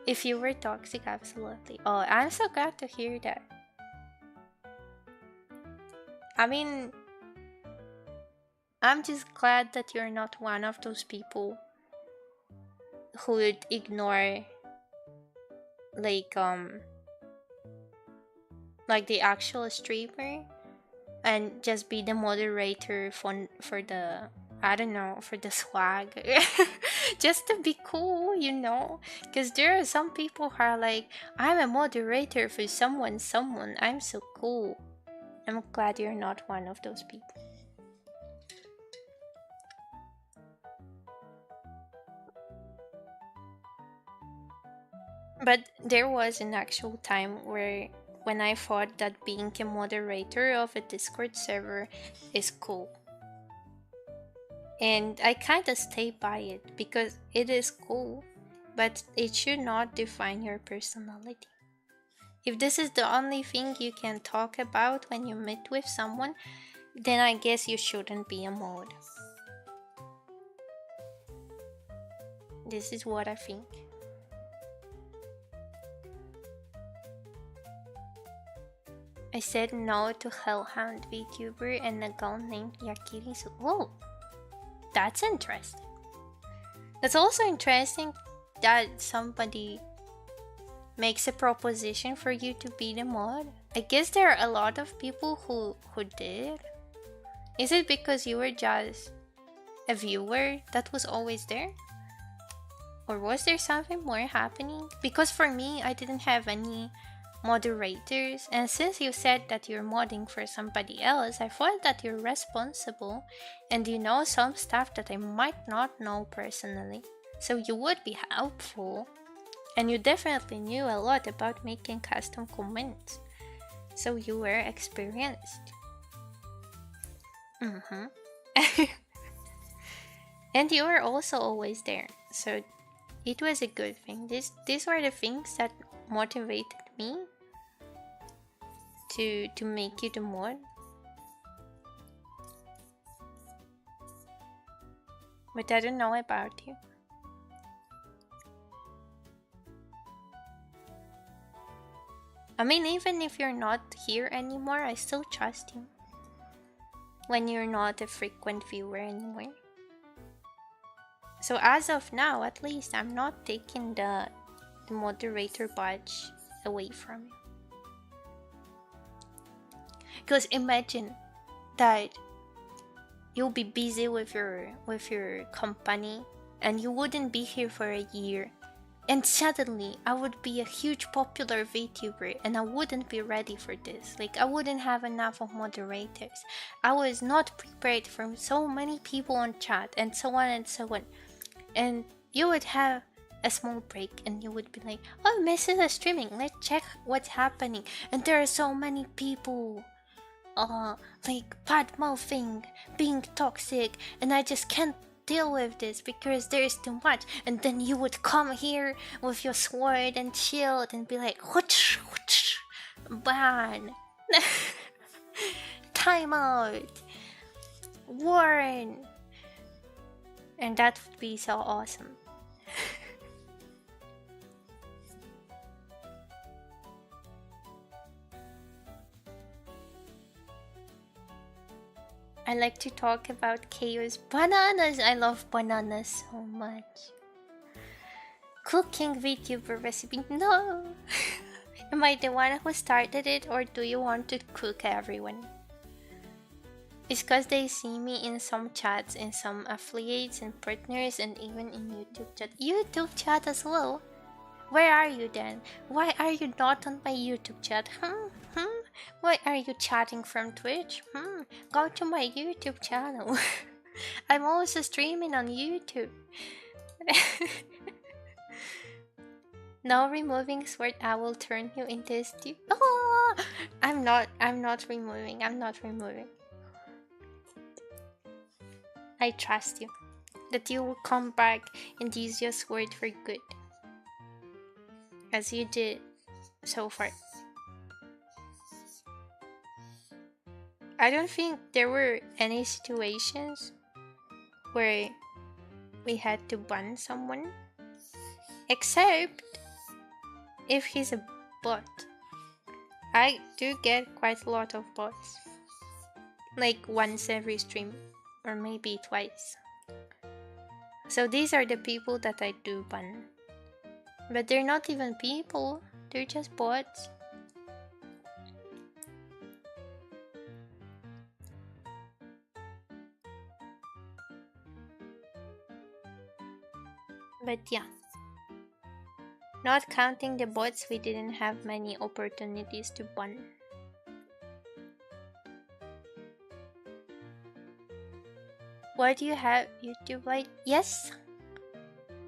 If you were toxic, absolutely. Oh, I'm so glad to hear that. I mean, I'm just glad that you're not one of those people who would ignore like the actual streamer and just be the moderator for the, I don't know, for the swag. Just to be cool, you know? Because there are some people who are like, "I'm a moderator for someone, I'm so cool." I'm glad you're not one of those people. But there was an actual time when I thought that being a moderator of a Discord server is cool. And I kinda stay by it because it is cool, but it should not define your personality. If this is the only thing you can talk about when you meet with someone, then I guess you shouldn't be a mod. This is what I think. I said no to Hellhound VTuber and a girl named Yakirisu. Oh, that's interesting. That's also interesting that somebody makes a proposition for you to be the mod? I guess there are a lot of people who did. Is it because you were just a viewer that was always there? Or was there something more happening? Because for me, I didn't have any moderators, and since you said that you're modding for somebody else, I thought that you're responsible and you know some stuff that I might not know personally. So you would be helpful, and you definitely knew a lot about making custom comments. So you were experienced. And you were also always there. So it was a good thing. These were the things that motivated me to make you the mod. But I don't know about you. I mean, even if you're not here anymore, I still trust you. When you're not a frequent viewer anymore. So as of now, at least, I'm not taking the moderator badge away from you. Because imagine that you'll be busy with your company and you wouldn't be here for a year, and suddenly I would be a huge popular VTuber and I wouldn't be ready for this. Like, I wouldn't have enough of moderators. I was not prepared for so many people on chat and so on and so on. And you would have a small break and you would be like, oh, Mrs. is streaming, let's check what's happening. And there are so many people like bad mouthing, being toxic, and I just can't deal with this because there is too much. And then you would come here with your sword and shield and be like, whoosh, whoosh, ban, time out, warn. And that would be so awesome. I like to talk about chaos. Bananas! I love bananas so much. Cooking VTuber recipe. No! Am I the one who started it, or do you want to cook everyone? It's because they see me in some chats, in some affiliates and partners, and even in YouTube chat. YouTube chat as well? Where are you then? Why are you not on my YouTube chat? Why are you chatting from Twitch? Go to my YouTube channel. I'm also streaming on YouTube. No removing sword, I will turn you into a stew. Oh, I'm not removing. I trust you that you will come back and use your sword for good, as you did so far. I don't think there were any situations where we had to ban someone, except if he's a bot. I do get quite a lot of bots, like once every stream, or maybe twice. So these are the people that I do ban. But they're not even people, they're just bots. But yeah, not counting the bots, we didn't have many opportunities to ban. What do you have, YouTube Light? Yes,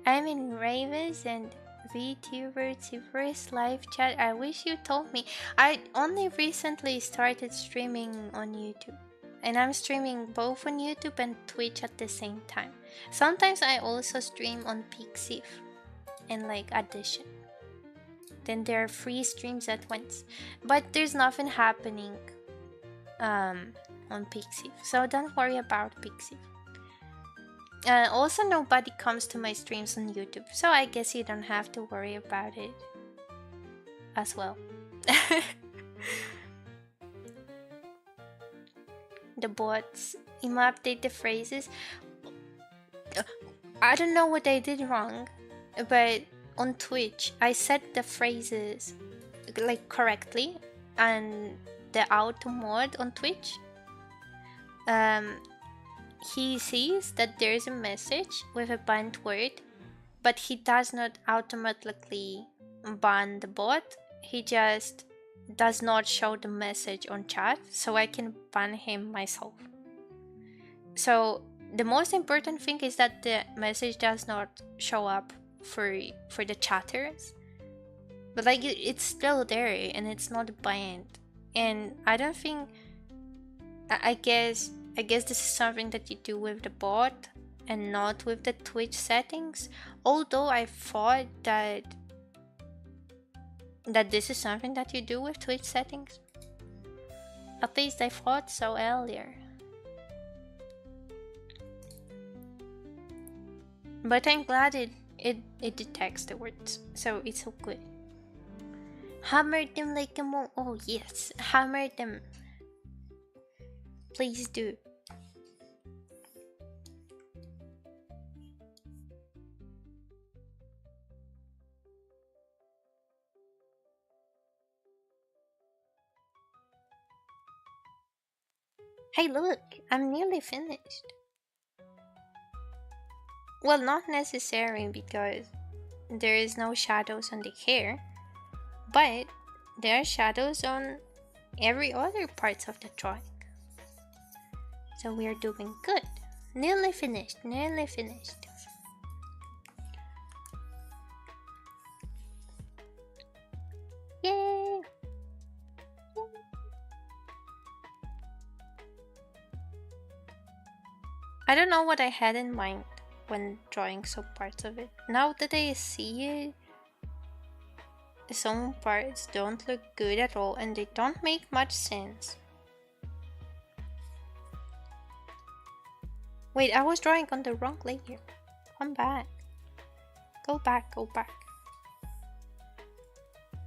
I'm in Ravens and VTuber Tiver's live chat. I wish you told me. I only recently started streaming on YouTube, and I'm streaming both on YouTube and Twitch at the same time. Sometimes I also stream on Pixiv and like Audition. Then there are 3 streams at once, but there's nothing happening on Pixiv, so don't worry about Pixiv. Also, nobody comes to my streams on YouTube, so I guess you don't have to worry about it as well. The bots, update the phrases. I don't know what I did wrong, but on Twitch, I set the phrases like correctly, and the auto mode on Twitch, um, he sees that there is a message with a banned word, but he does not automatically ban the bot. He just does not show the message on chat, so I can ban him myself. So the most important thing is that the message does not show up for the chatters, but like it's still there and it's not banned. And I don't think, I guess this is something that you do with the bot and not with the Twitch settings. Although I thought that this is something that you do with Twitch settings. At least I thought so earlier. But I'm glad it detects the words, so it's so good. Hammer them like a moon. Oh yes, hammer them. Please do. Hey look, I'm nearly finished. Well, not necessary because there is no shadows on the hair, but there are shadows on every other parts of the drawing. So we are doing good. Nearly finished, nearly finished. Yay! I don't know what I had in mind when drawing some parts of it. Now that I see it, some parts don't look good at all and they don't make much sense. Wait, I was drawing on the wrong layer. Come back. Go back, go back.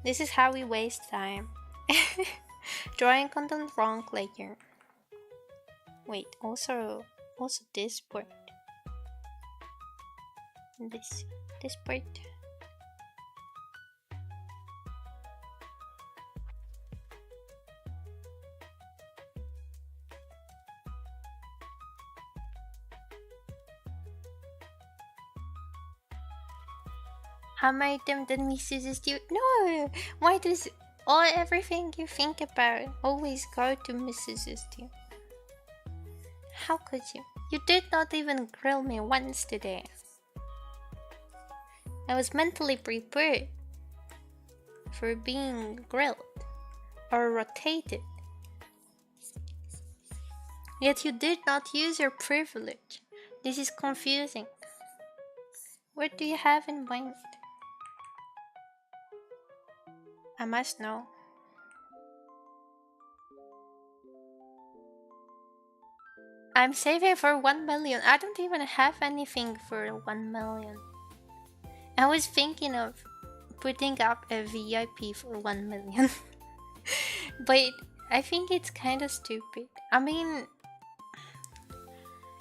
This is how we waste time. Drawing on the wrong layer. Wait, also this part. This part. Hammer item that misuses you. No! Why does everything you think about always go to Mrs. you? How could you? You did not even grill me once today. I was mentally prepared for being grilled or rotated. Yet you did not use your privilege. This is confusing. What do you have in mind? I must know. I'm saving for 1 million. I don't even have anything for 1 million. I was thinking of putting up a VIP for 1 million. But I think it's kind of stupid. I mean,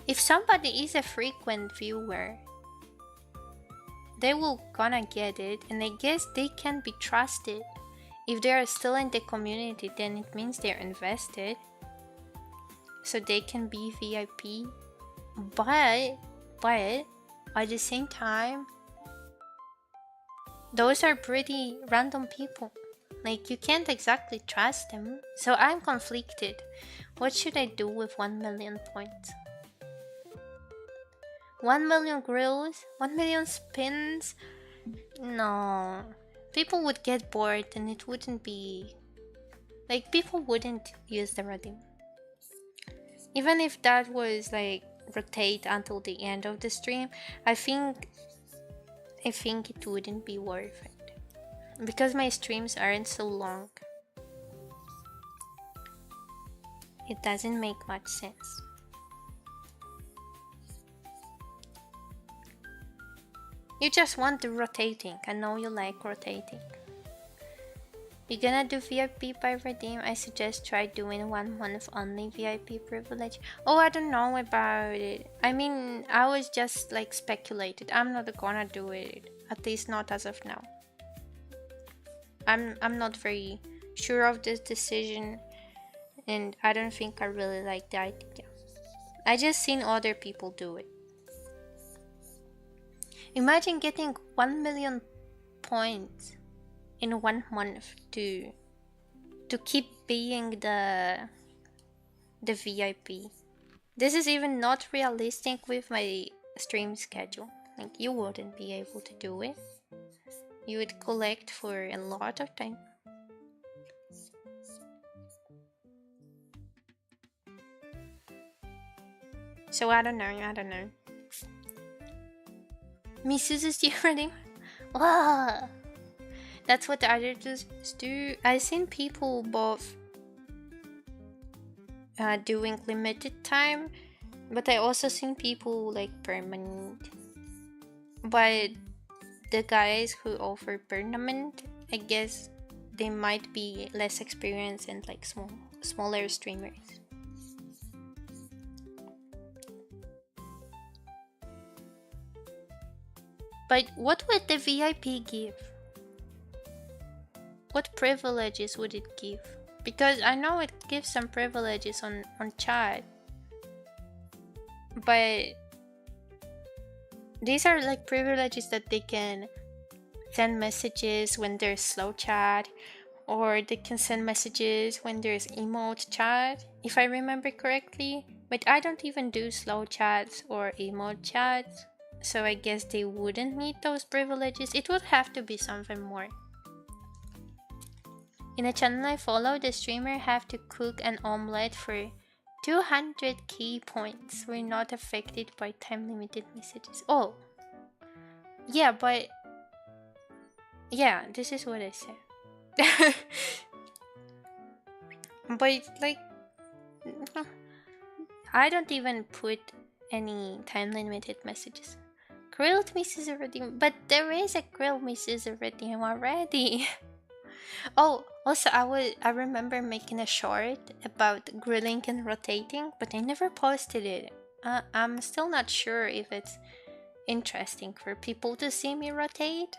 if somebody is a frequent viewer, they will gonna get it, and I guess they can be trusted. If they are still in the community, then it means they're invested, so they can be VIP. But at the same time, those are pretty random people. Like, you can't exactly trust them. So I'm conflicted. What should I do with 1 million points? 1 million grills? 1 million spins? No. People would get bored and it wouldn't be... Like, people wouldn't use the redeem. Even if that was like rotate until the end of the stream, I think it wouldn't be worth it. Because my streams aren't so long. It doesn't make much sense. You just want the rotating. I know you like rotating. You're gonna do VIP by redeem? I suggest try doing 1 month only VIP privilege. Oh, I don't know about it. I mean, I was just like speculated. I'm not gonna do it. At least not as of now. I'm not very sure of this decision, and I don't think I really like the idea. I just seen other people do it. Imagine getting 1 million points in 1 month to keep being the VIP. This is even not realistic with my stream schedule. Like, you wouldn't be able to do it. You would collect for a lot of time. So I don't know. Misuzu's already. Wow, that's what the others do. I've seen people both doing limited time, but I also seen people like permanent. But the guys who offer permanent, I guess they might be less experienced and like smaller streamers. But what would the VIP give? What privileges would it give? Because I know it gives some privileges on chat. But these are like privileges that they can send messages when there's slow chat, or they can send messages when there's emote chat, if I remember correctly. But I don't even do slow chats or emote chats, so I guess they wouldn't need those privileges. It would have to be something more. In a channel I follow, the streamer have to cook an omelette for 200 key points. We're not affected by time limited messages. Oh, yeah, but yeah, this is what I said. But like, I don't even put any time limited messages. Grilled misses already, but there is a grilled misses already. Oh, also I remember making a short about grilling and rotating, but I never posted it. I'm still not sure if it's interesting for people to see me rotate.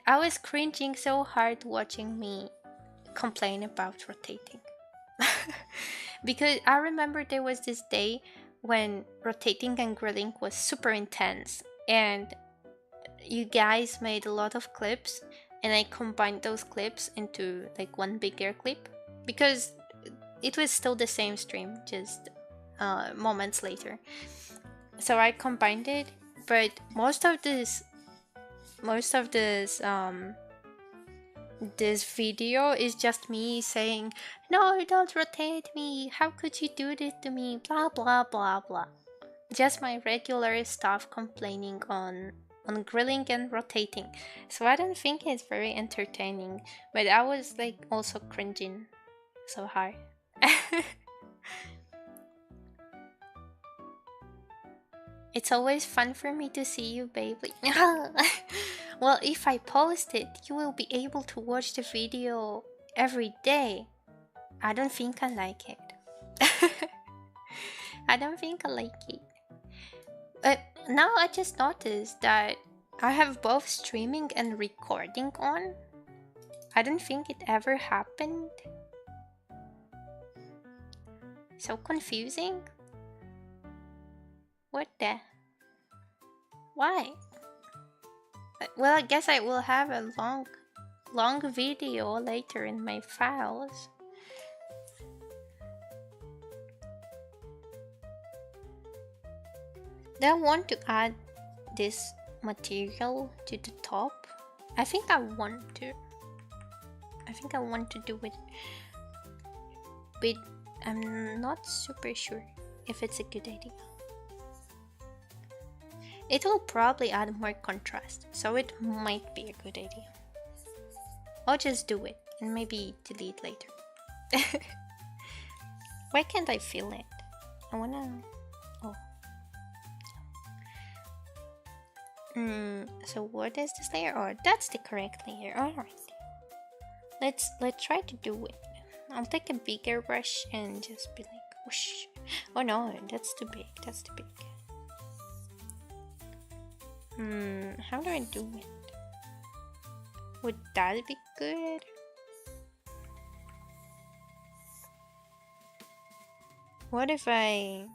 I was cringing so hard watching me complain about rotating. Because I remember there was this day when rotating and grilling was super intense, and you guys made a lot of clips, and I combined those clips into like one bigger clip, because it was still the same stream, just moments later. So I combined it, but most of this this video is just me saying, "No, don't rotate me. How could you do this to me? Blah blah blah blah." Just my regular stuff complaining on grilling and rotating. So I don't think it's very entertaining, but I was like also cringing so hard. It's always fun for me to see you, baby. Well, if I post it, you will be able to watch the video every day. I don't think I like it. I don't think I like it. Now I just noticed that I have both streaming and recording on. I don't think it ever happened. So confusing. What the? Why? Well, I guess I will have a long video later in my files. Do I want to add this material to the top? I think I want to. I think I want to do it, but I'm not super sure if it's a good idea. It will probably add more contrast, so it might be a good idea. I'll just do it and maybe delete later. Why can't I feel it? I wanna... Oh. So what is this layer? Oh, that's the correct layer. Alright. Let's try to do it. I'll take a bigger brush and just be like, whoosh. Oh no, that's too big. That's too big. How do I do it? Would that be good? What if I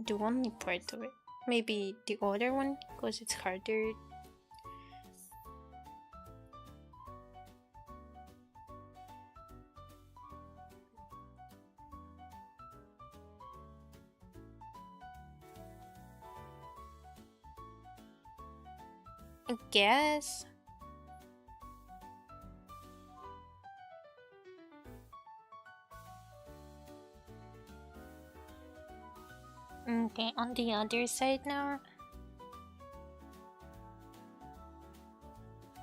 do only part of it? Maybe the other one, because it's harder. I guess. Okay, on the other side now.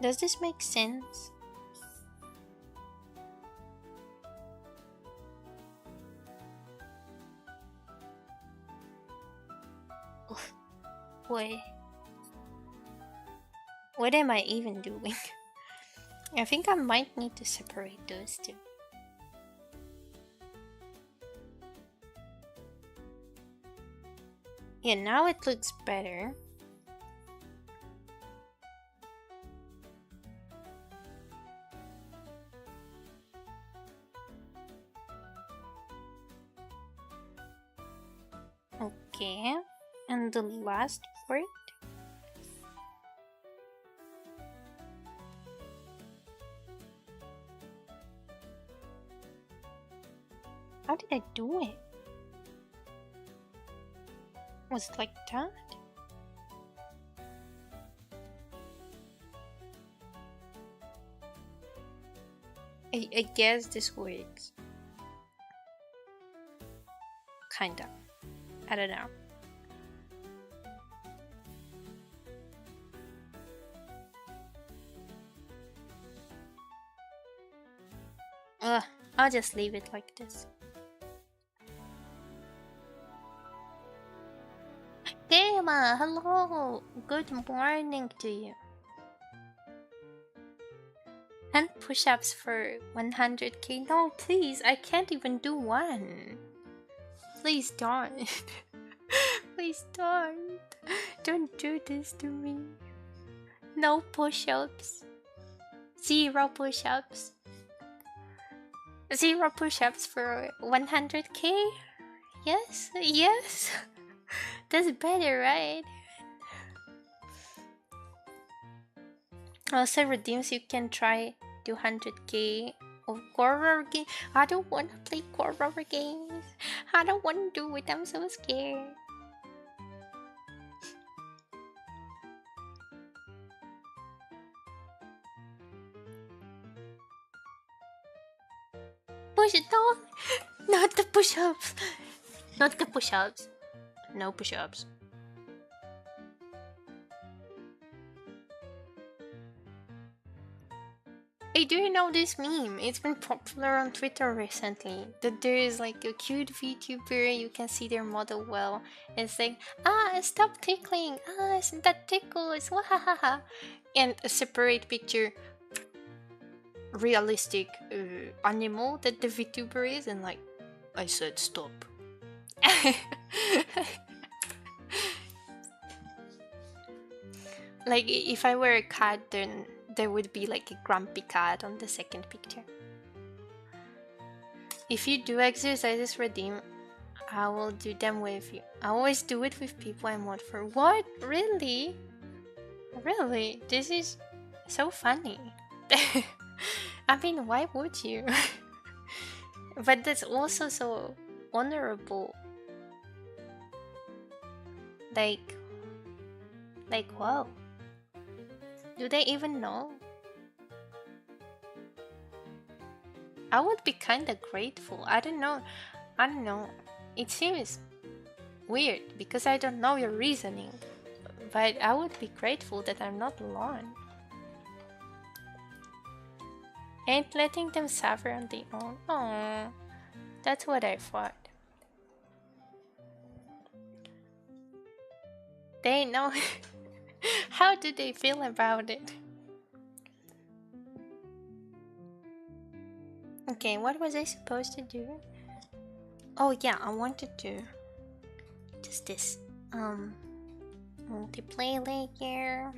Does this make sense? Wait. What am I even doing? I think I might need to separate those two. Yeah, now it looks better. Okay, and the last part. How did I do it? Was it like that? I guess this works. Kinda. I don't know. I'll just leave it like this. Gamer, hello! Good morning to you. And push-ups for 100k? No, please, I can't even do one. Please don't. Please don't. Don't do this to me. No push-ups. 0 push-ups. 0 push-ups for 100k? Yes, yes. That's better, right? Also redeems you can try 200k of horror game. I don't want to play horror games. I don't want to do it. I'm so scared. Push it down. Not the push-ups. Not the push-ups. No push-ups. Hey, do you know this meme? It's been popular on Twitter recently. That there is like a cute VTuber, you can see their model well. It's like, stop tickling! That tickles! Wahahaha! And a separate picture, realistic animal that the VTuber is, and like, I said stop. Like, if I were a cat, then there would be like a grumpy cat on the second picture. If you do exercises, redeem, I will do them with you. I always do it with people I mod for. What? Really? Really? This is so funny. I mean, why would you? But that's also so honorable. Like, wow. Do they even know? I would be kinda grateful. I don't know. It seems weird because I don't know your reasoning. But I would be grateful that I'm not alone. Ain't letting them suffer on their own. Aww. That's what I thought. They know. How do they feel about it? Okay, what was I supposed to do? Oh yeah, I wanted to just this multiplayer layer.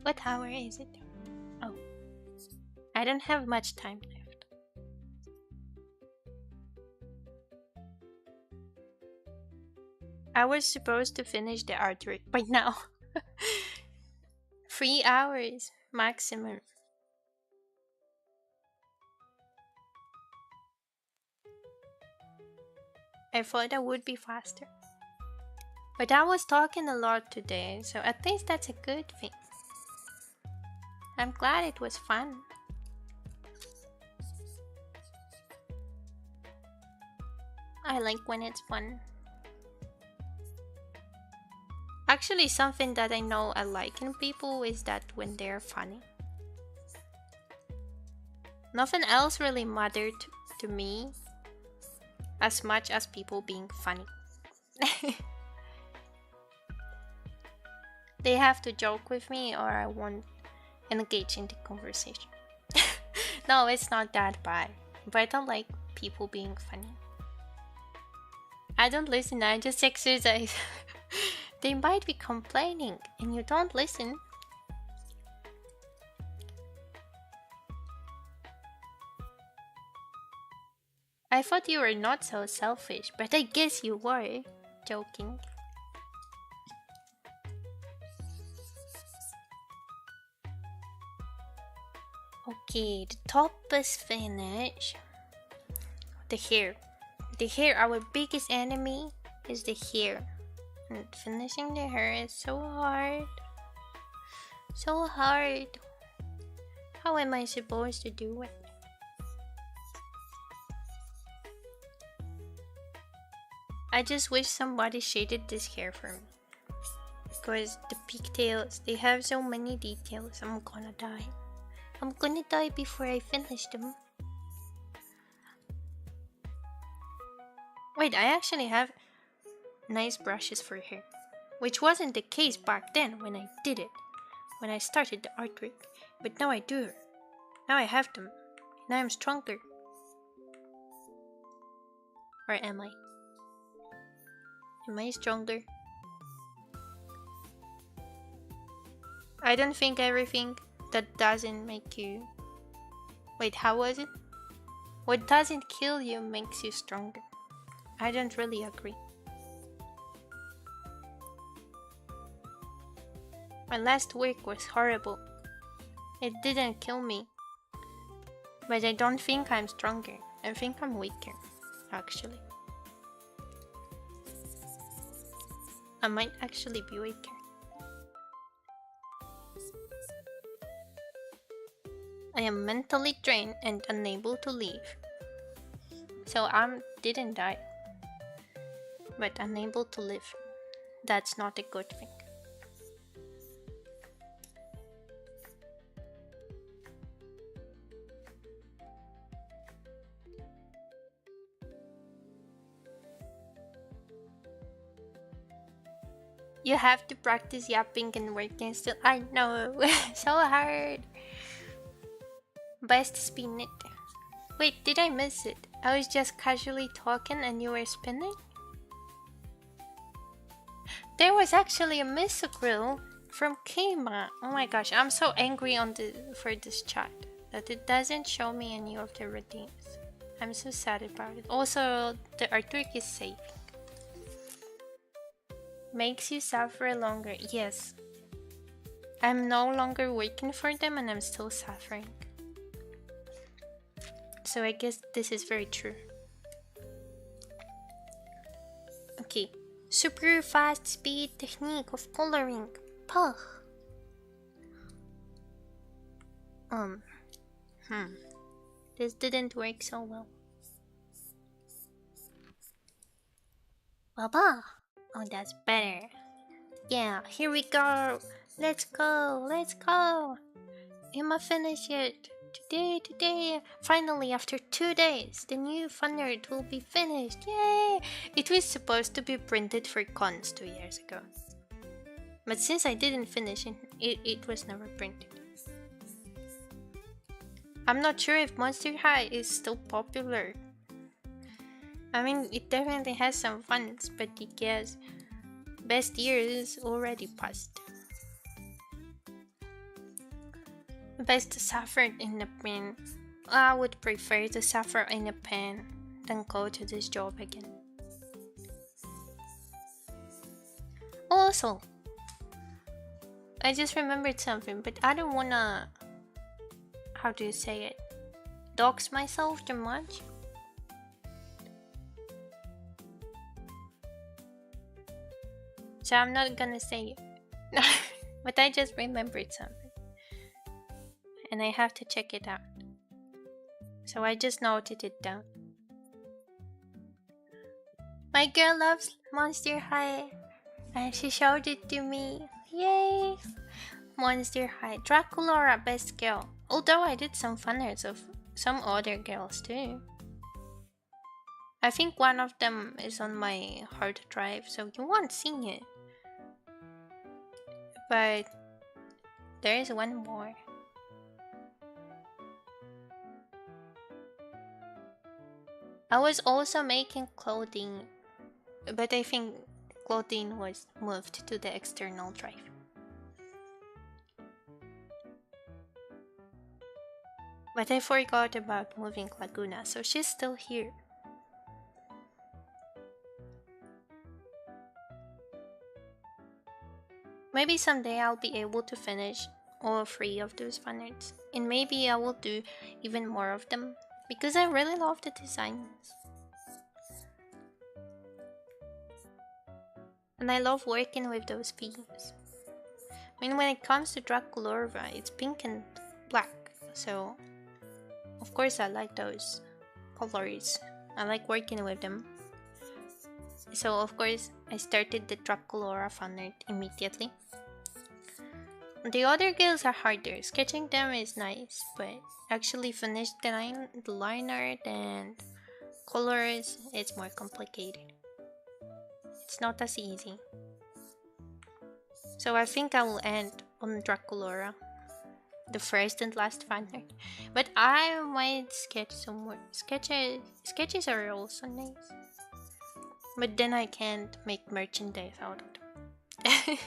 What hour is it? Oh, I don't have much time left. I was supposed to finish the artwork by now. 3 hours maximum. I thought I would be faster. But I was talking a lot today, so at least that's a good thing. I'm glad it was fun. I like when it's fun. Actually, something that I know I like in people is that when they're funny. Nothing else really mattered to me as much as people being funny. They have to joke with me or I won't engage in the conversation. No, it's not that bad, but I don't like people being funny. I don't listen, I just exercise. They might be complaining and you don't listen. I thought you were not so selfish, but I guess you were. Joking. Okay, the top is finished. The hair. The hair, our biggest enemy is the hair. And finishing the hair is so hard. So hard. How am I supposed to do it? I just wish somebody shaded this hair for me. Because the pigtails, they have so many details. I'm gonna die. I'm gonna die before I finish them. Wait, I actually have nice brushes for hair. Which wasn't the case back then when I did it. When I started the artwork. But now I do. Now I have them. Now I'm stronger. Or am I? Am I stronger? I don't think everything that doesn't make you... Wait, how was it? What doesn't kill you makes you stronger. I don't really agree. My last work was horrible. It didn't kill me. But I don't think I'm stronger. I think I'm weaker, actually. I might actually be weaker. I am mentally drained and unable to leave. So I didn't die. But unable to live. That's not a good thing. You have to practice yapping and working still. I know, so hard. Best spin it. Wait, did I miss it? I was just casually talking and you were spinning? There was actually a misogrill from Kima. Oh my gosh, I'm so angry for this chat that it doesn't show me any of the redeems. I'm so sad about it. Also, the artwork is saving. Makes you suffer longer. Yes. I'm no longer working for them and I'm still suffering. So I guess this is very true. Okay. Super fast speed technique of coloring. Puh. This didn't work so well. Baba. Oh, that's better. Yeah, here we go. Let's go. Let's go. Am I finished yet? Today. Finally, after 2 days, the new fanart will be finished. Yay! It was supposed to be printed for cons 2 years ago. But since I didn't finish it, it was never printed. I'm not sure if Monster High is still popular. I mean, it definitely has some fans, but I guess best years already passed. Best to suffer in the pen. I would prefer to suffer in a pen than go to this job again. Also, I just remembered something, but I don't wanna. How do you say it? Dox myself too much? So I'm not gonna say it. But I just remembered something. And I have to check it out. So I just noted it down. My girl loves Monster High. And she showed it to me. Yay! Monster High. Draculaura, best girl. Although I did some fanarts of some other girls too. I think one of them is on my hard drive, so you won't see it. But there is one more. I was also making clothing, but I think clothing was moved to the external drive. But I forgot about moving Laguna, so she's still here. Maybe someday I'll be able to finish all 3 of those fanarts, and maybe I will do even more of them because I really love the designs. And I love working with those themes. I mean, when it comes to Draculaura, it's pink and black, so of course I like those colors. I like working with them. So of course I started the Draculaura fanart immediately. The other girls are harder. Sketching them is nice, but actually finish the line art and colors, it's more complicated. It's not as easy. So I think I will end on Draculaura, the first and last fanart. But I might sketch some more. Sketches are also nice. But then I can't make merchandise out of them.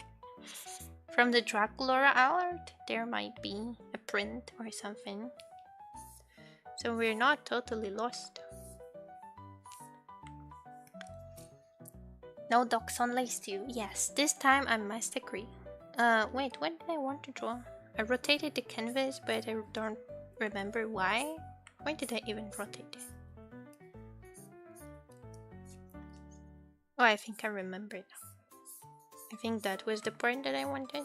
From the Draculaura art, there might be a print or something. So we're not totally lost. No docs on lace too. Yes, this time I must agree. Wait, what did I want to draw? I rotated the canvas, but I don't remember why. Why did I even rotate it? Oh, I think I remember now. I think that was the part that I wanted.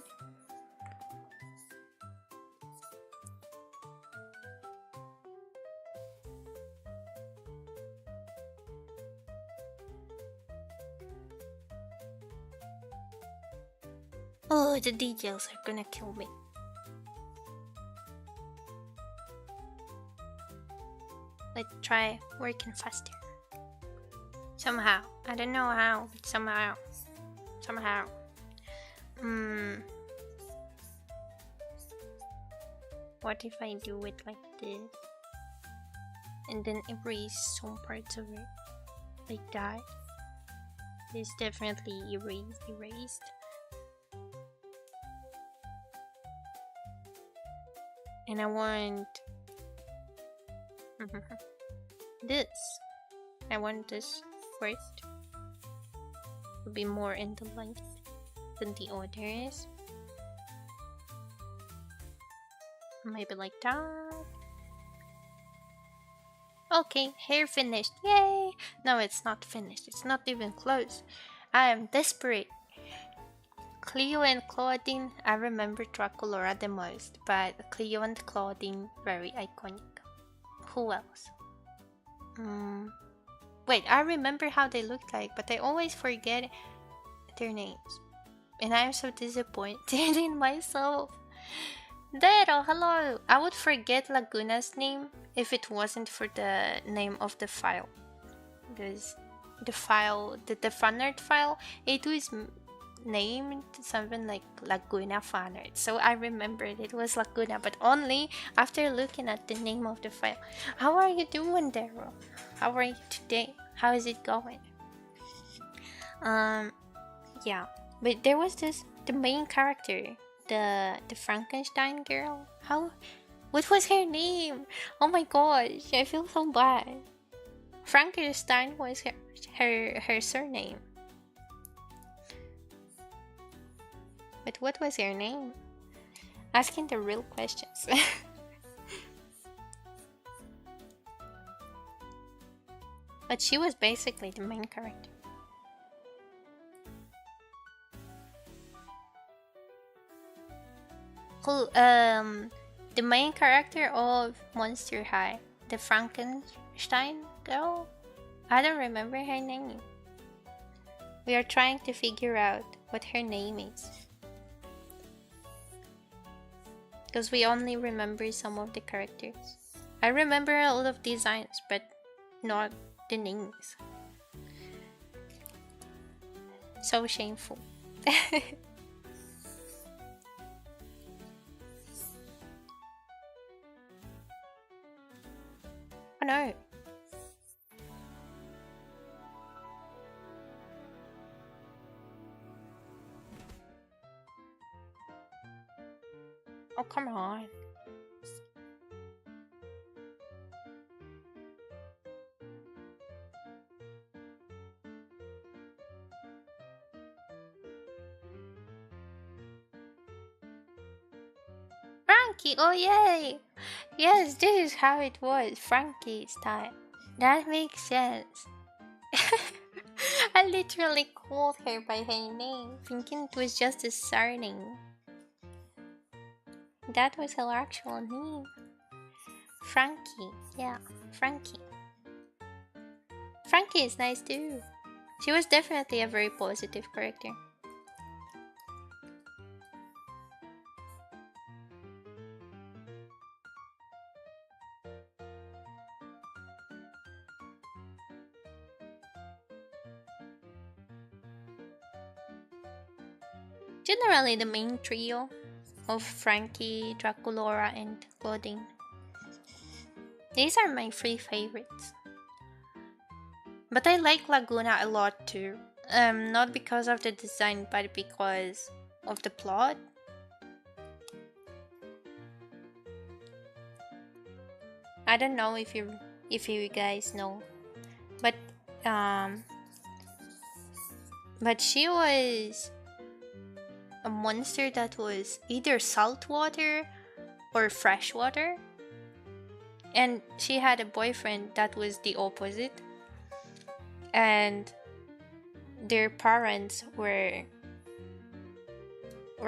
Oh, the details are gonna kill me. Let's try working faster. Somehow. I don't know how, but somehow. Somehow. What if I do it like this? And then erase some parts of it. Like that. This definitely erased. And I want this. I want this first to be more in the light than the others. Maybe like that. Okay, hair finished. Yay! No, it's not finished. It's not even close. I am desperate. Cleo and Claudine, I remember Draculaura the most, but Cleo and Claudine, very iconic. Who else? Wait, I remember how they looked like, but I always forget their names. And I am so disappointed in myself. Dero, hello! I would forget Laguna's name if it wasn't for the name of the file. Because the file, the fanart file, it was named something like Laguna fanart. So I remembered it was Laguna, but only after looking at the name of the file. How are you doing, Dero? How are you today? How is it going? Yeah, but there was the main character, the Frankenstein girl. How? What was her name? Oh my gosh, I feel so bad. Frankenstein was her surname. But what was her name? Asking the real questions. But she was basically the main character. Who, the main character of Monster High, the Frankenstein girl? I don't remember her name. We are trying to figure out what her name is. Because we only remember some of the characters. I remember a lot of designs, but not the names. So shameful. Oh no. Oh, come on. Frankie! Oh, yay! Yes, this is how it was. Frankie's time. That makes sense. I literally called her by her name, thinking it was just a surname. That was her actual name. Frankie. Yeah, Frankie. Frankie is nice too. She was definitely a very positive character. Generally, the main trio of Frankie, Draculaura, and Claudine. These are my three favorites. But I like Laguna a lot too. Not because of the design, but because of the plot. I don't know if you guys know, but she was a monster that was either saltwater or freshwater, and she had a boyfriend that was the opposite, and their parents were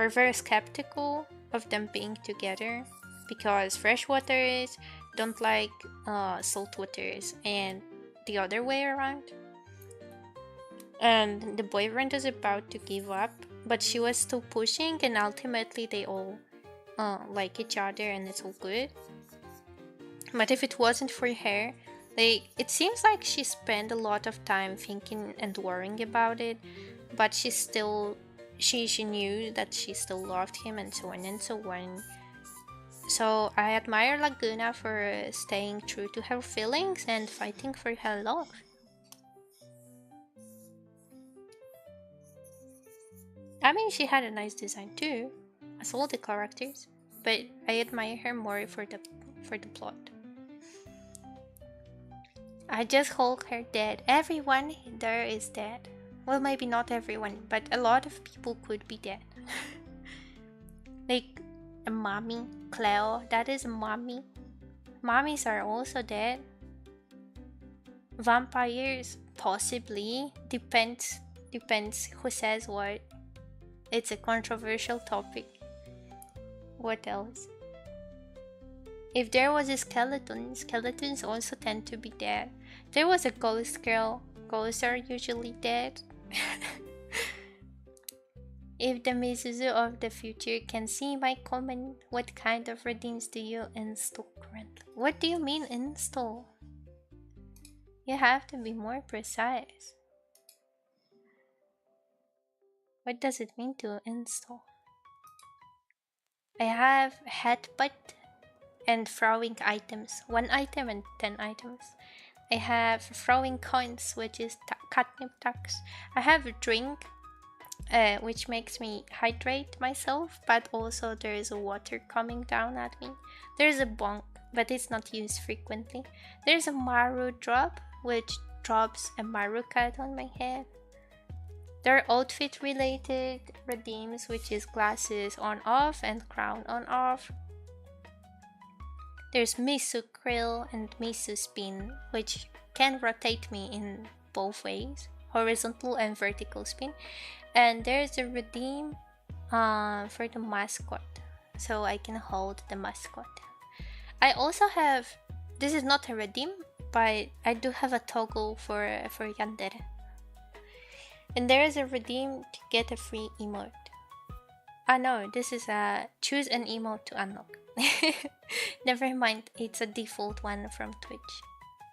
very skeptical of them being together because freshwaters don't like saltwaters and the other way around. And the boyfriend is about to give up, but she was still pushing, and ultimately they all like each other and it's all good. But if it wasn't for her, it seems like she spent a lot of time thinking and worrying about it, but she knew that she still loved him, and so on and so on. So I admire Laguna for staying true to her feelings and fighting for her love. I mean, she had a nice design too, as all the characters, but I admire her more for the plot. I just hold her dead. Everyone there is dead. Well, maybe not everyone, but a lot of people could be dead. Like a mommy, Cleo, that is a mommy. Mommies are also dead. Vampires, possibly. Depends who says what. It's a controversial topic. What else? If there was a skeleton, skeletons also tend to be dead. There was a ghost girl. Ghosts are usually dead. If the Mizuzu of the future can see my comment, what kind of redeems do you install currently? What do you mean install? You have to be more precise. What does it mean to install? I have headbutt and throwing items. 1 item and 10 items. I have throwing coins, which is catnip tax. I have a drink, which makes me hydrate myself, but also there is water coming down at me. There's a bonk, but it's not used frequently. There's a maru drop, which drops a maru cut on my head. There are outfit related redeems, which is glasses on off and crown on off. There's misu krill and misu spin, which can rotate me in both ways, horizontal and vertical spin. And there's a redeem for the mascot, so I can hold the mascot. I also have, this is not a redeem, but I do have a toggle for yandere. And there is a redeem to get a free emote. No, this is a choose an emote to unlock. Never mind, it's a default one from Twitch.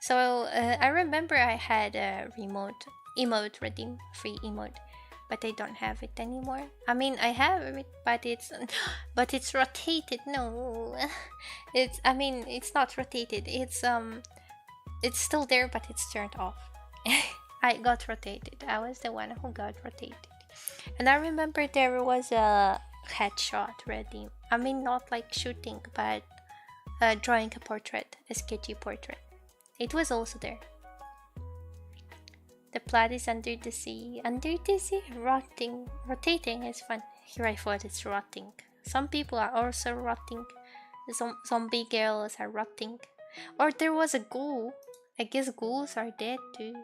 So I remember I had a emote redeem, free emote, but I don't have it anymore. I mean, I have it, but it's rotated. No, it's not rotated. It's still there, but it's turned off. I got rotated. I was the one who got rotated. And I remember there was a headshot redeem. I mean, not like shooting, but drawing a portrait, a sketchy portrait. It was also there. The plot is under the sea. Under the sea? Rotating is fun. Here I thought it's rotting. Some people are also rotting. Some zombie girls are rotting. Or there was a ghoul. I guess ghouls are dead too.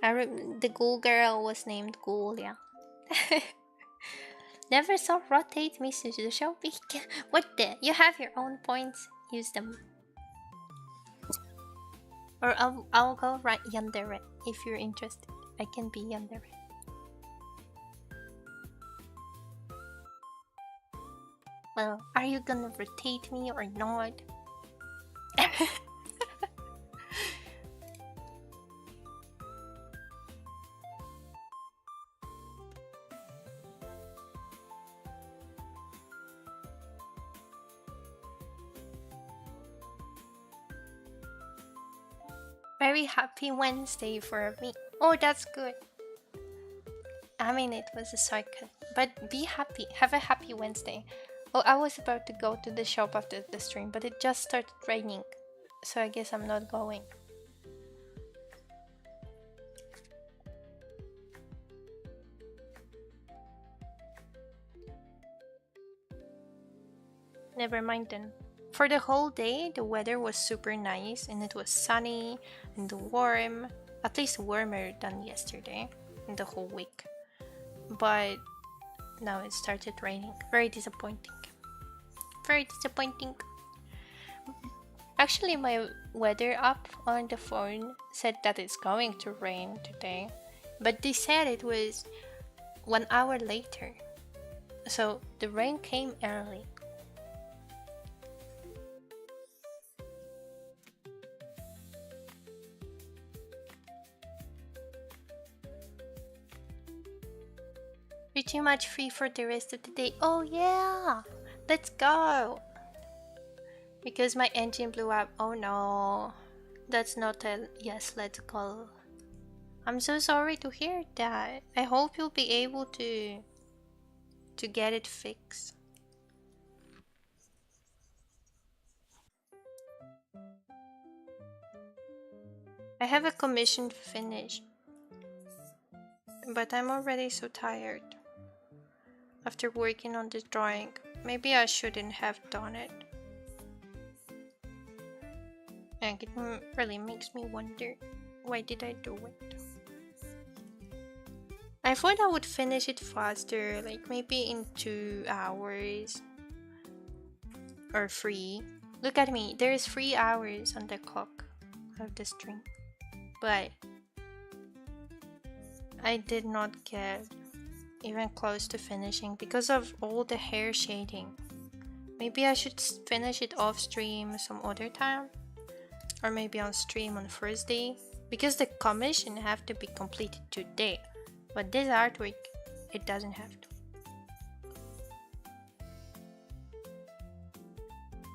The ghoul girl was named Ghoulia. Never saw rotate me to the show. What the? You have your own points. Use them. Or I'll go right yandere if you're interested. I can be yandere. Well, are you gonna rotate me or not? Very happy Wednesday for me. Oh, that's good. I mean, it was a cycle, but be happy. Have a happy Wednesday. Oh, I was about to go to the shop after the stream, but it just started raining, so I guess I'm not going. Never mind then. For the whole day, the weather was super nice and it was sunny and warm, at least warmer than yesterday in the whole week. But now it started raining. Very disappointing. Very disappointing. Actually, my weather app on the phone said that it's going to rain today, but they said it was 1 hour later. So the rain came early. Pretty much free for the rest of the day. Oh yeah! Let's go! Because my engine blew up. Oh no. That's not a yes, let's go. I'm so sorry to hear that. I hope you'll be able to get it fixed. I have a commission to finish, but I'm already so tired. After working on this drawing, maybe I shouldn't have done it. And it really makes me wonder, why did I do it? I thought I would finish it faster, like maybe in 2 hours. Or 3. Look at me, there's 3 hours on the clock of the stream. But I did not get even close to finishing because of all the hair shading. Maybe I should finish it off stream some other time, or maybe on stream on Thursday, because the commission have to be completed today, but this artwork, it doesn't have to.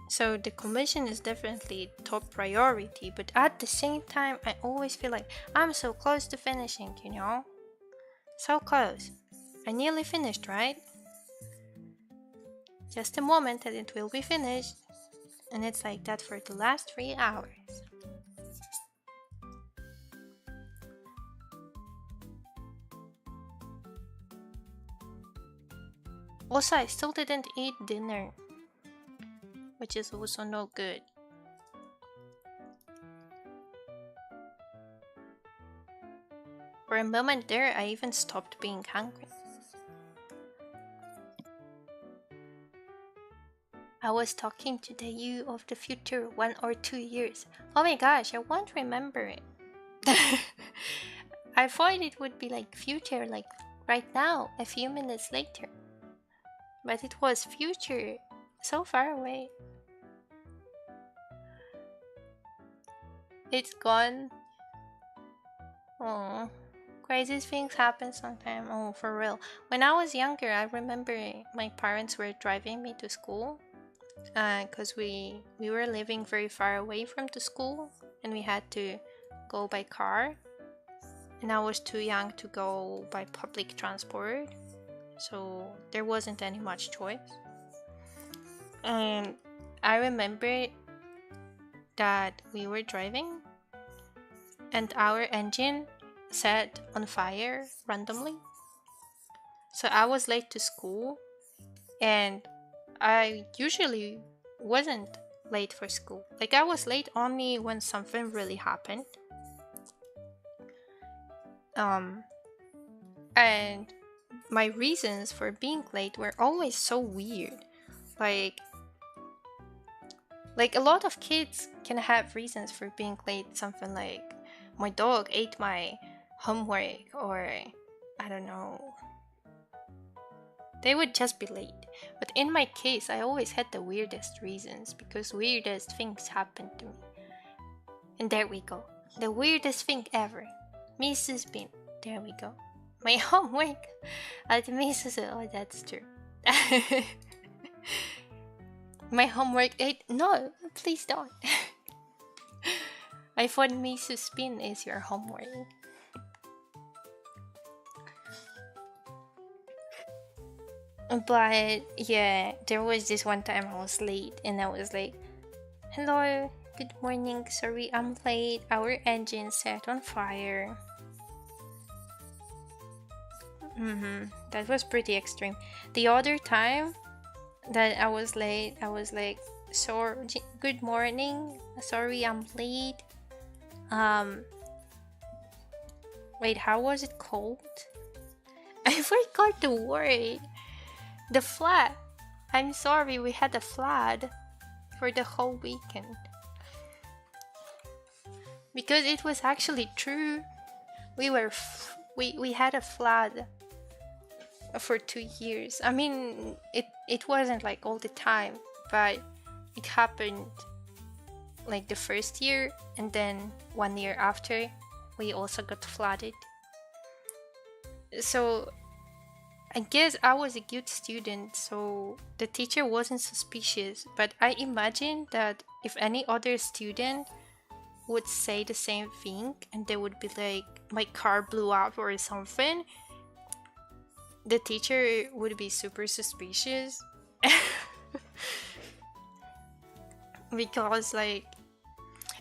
So the commission is definitely top priority, but at the same time I always feel like I'm so close to finishing, you know? So close. I nearly finished, right? Just a moment and it will be finished. And it's like that for the last 3 hours. Also, I still didn't eat dinner, which is also no good. For a moment there, I even stopped being hungry. I was talking to the you of the future 1 or 2 years. Oh my gosh, I won't remember it. I thought it would be like future, like right now, a few minutes later. But it was future, so far away. It's gone. Oh, crazy things happen sometimes. Oh, for real. When I was younger, I remember my parents were driving me to school because we were living very far away from the school and we had to go by car. And I was too young to go by public transport, so there wasn't any much choice. And I remember that we were driving and our engine set on fire randomly. So I was late to school and I usually wasn't late for school. Like I was late only when something really happened. And my reasons for being late were always so weird. Like a lot of kids can have reasons for being late, something like my dog ate my homework, or I don't know. They would just be late. But in my case, I always had the weirdest reasons because weirdest things happened to me. And there we go. The weirdest thing ever. Mrs. Bean. There we go. My homework at Mrs. Oh, that's true. My homework ate. No, please don't. I thought Mrs. Spin is your homework. But yeah, there was this one time I was late and I was like, hello, good morning, sorry I'm late. Our engine set on fire. That was pretty extreme. The other time that I was late, I was like, so good morning, sorry I'm late. Wait, how was it called? I forgot the word. The flood. I'm sorry, we had a flood for the whole weekend. Because it was actually true. We had a flood for 2 years. I mean, it wasn't like all the time, but it happened like the first year, and then 1 year after, we also got flooded. So I guess I was a good student, so the teacher wasn't suspicious. But I imagine that if any other student would say the same thing and they would be like, my car blew up or something, the teacher would be super suspicious. Because like,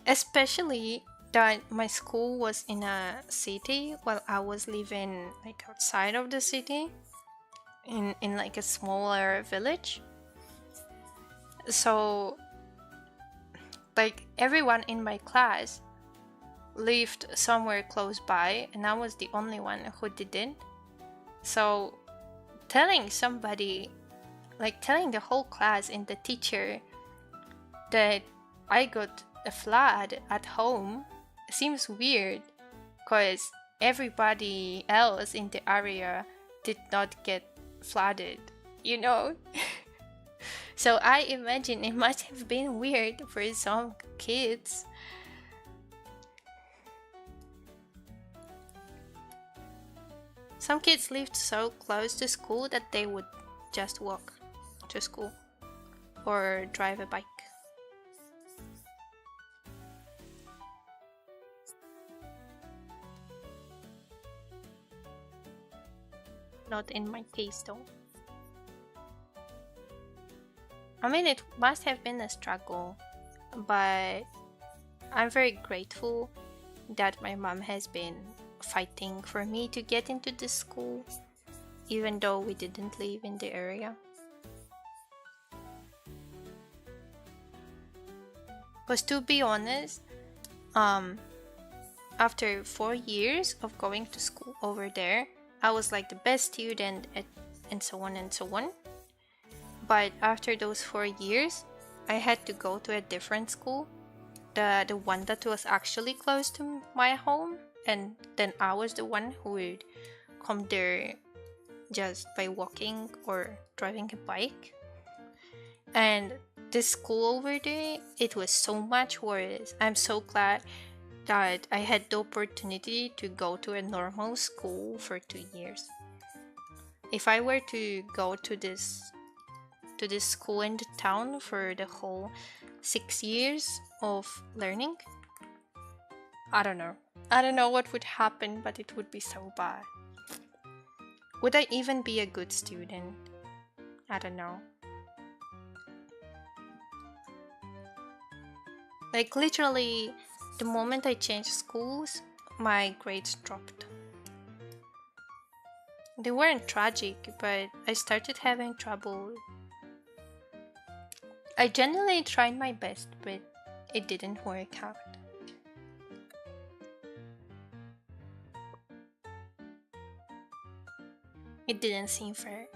especially that my school was in a city while I was living like outside of the city in like a smaller village. So like everyone in my class lived somewhere close by and I was the only one who didn't. So telling somebody, like telling the whole class and the teacher that I got a flood at home seems weird because everybody else in the area did not get flooded, you know? So I imagine it must have been weird for some kids. Some kids lived so close to school that they would just walk to school or drive a bike. Not in my case though. I mean, it must have been a struggle, but I'm very grateful that my mom has been fighting for me to get into this school, even though we didn't live in the area. Because to be honest, um, after 4 years of going to school over there, I was like the best student and so on and so on. But after those 4 years, I had to go to a different school, the one that was actually close to my home, and then I was the one who would come there just by walking or driving a bike. And this school over there, it was so much worse. I'm so glad that I had the opportunity to go to a normal school for 2 years. If I were to go to this school in the town for the whole 6 years of learning, I don't know. I don't know what would happen, but it would be so bad. Would I even be a good student? I don't know. Like literally, the moment I changed schools, my grades dropped. They weren't tragic, but I started having trouble. I genuinely tried my best, but it didn't work out. It didn't seem fair.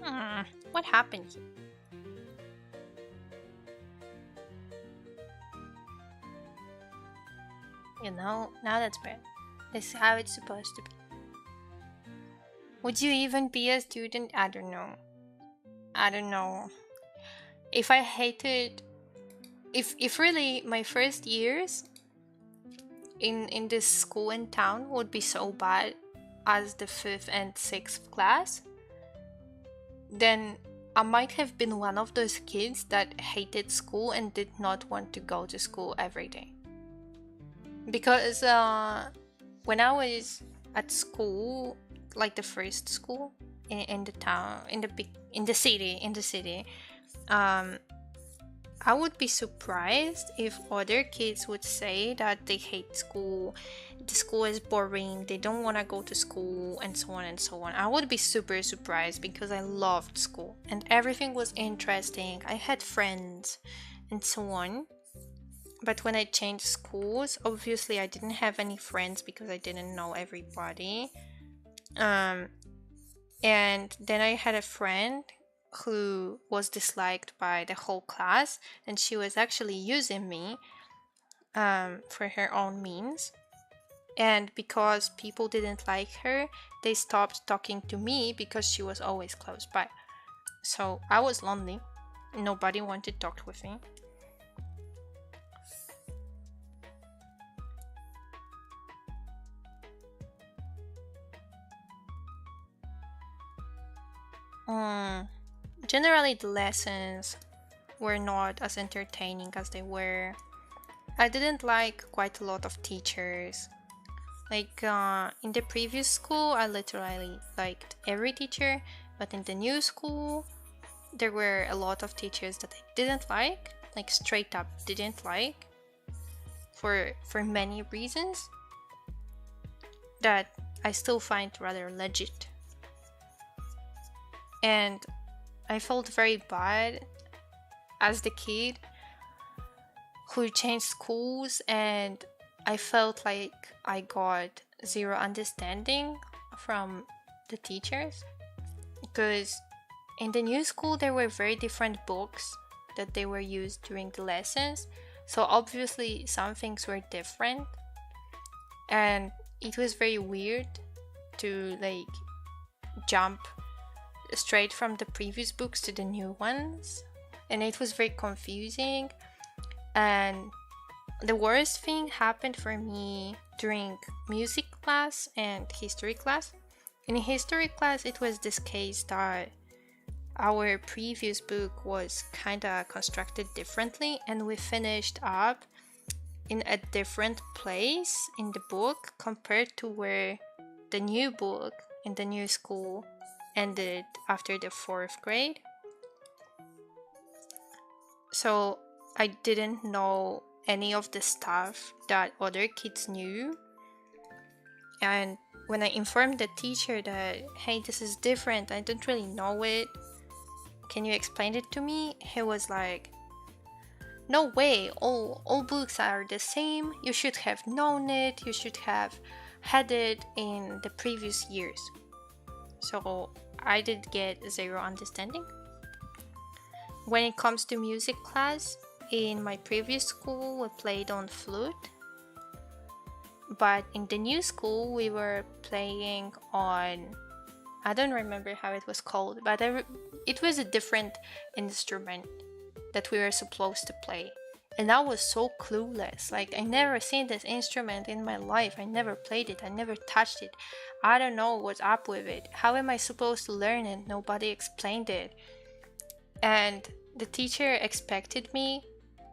Mm. What happened here? Now that's bad. This is how it's supposed to be. Would you even be a student? I don't know. I don't know. If I hated, if really my first years in this school in town would be so bad as the 5th and 6th class, then I might have been one of those kids that hated school and did not want to go to school every day. Because when I was at school, like the first school in the town, in the city, I would be surprised if other kids would say that they hate school, the school is boring, they don't want to go to school, and so on and so on. I would be super surprised because I loved school and everything was interesting. I had friends and so on. But when I changed schools, obviously I didn't have any friends because I didn't know everybody. And then I had a friend who was disliked by the whole class, and she was actually using me for her own means. And because people didn't like her, they stopped talking to me because she was always close by. So I was lonely. Nobody wanted to talk with me. Generally, the lessons were not as entertaining as they were. I didn't like quite a lot of teachers. Like in the previous school, I literally liked every teacher, but in the new school, there were a lot of teachers that I didn't like straight up didn't like, for many reasons that I still find rather legit. And I felt very bad as the kid who changed schools, and I felt like I got zero understanding from the teachers, because in the new school there were very different books that they were used during the lessons, so obviously some things were different, and it was very weird to like jump straight from the previous books to the new ones, and it was very confusing. And the worst thing happened for me during music class and history class. In history class, it was this case that our previous book was kind of constructed differently, and we finished up in a different place in the book compared to where the new book in the new school ended after the 4th grade. So I didn't know any of the stuff that other kids knew. And when I informed the teacher that, hey, this is different, I don't really know it, can you explain it to me? He was like, no way, all books are the same, you should have known it, you should have had it in the previous years. So I did get zero understanding. When it comes to music class, in my previous school we played on flute, but in the new school we were playing on, I don't remember how it was called, but it was a different instrument that we were supposed to play. And I was so clueless, like I never seen this instrument in my life, I never played it, I never touched it, I don't know what's up with it, how am I supposed to learn it, nobody explained it. And the teacher expected me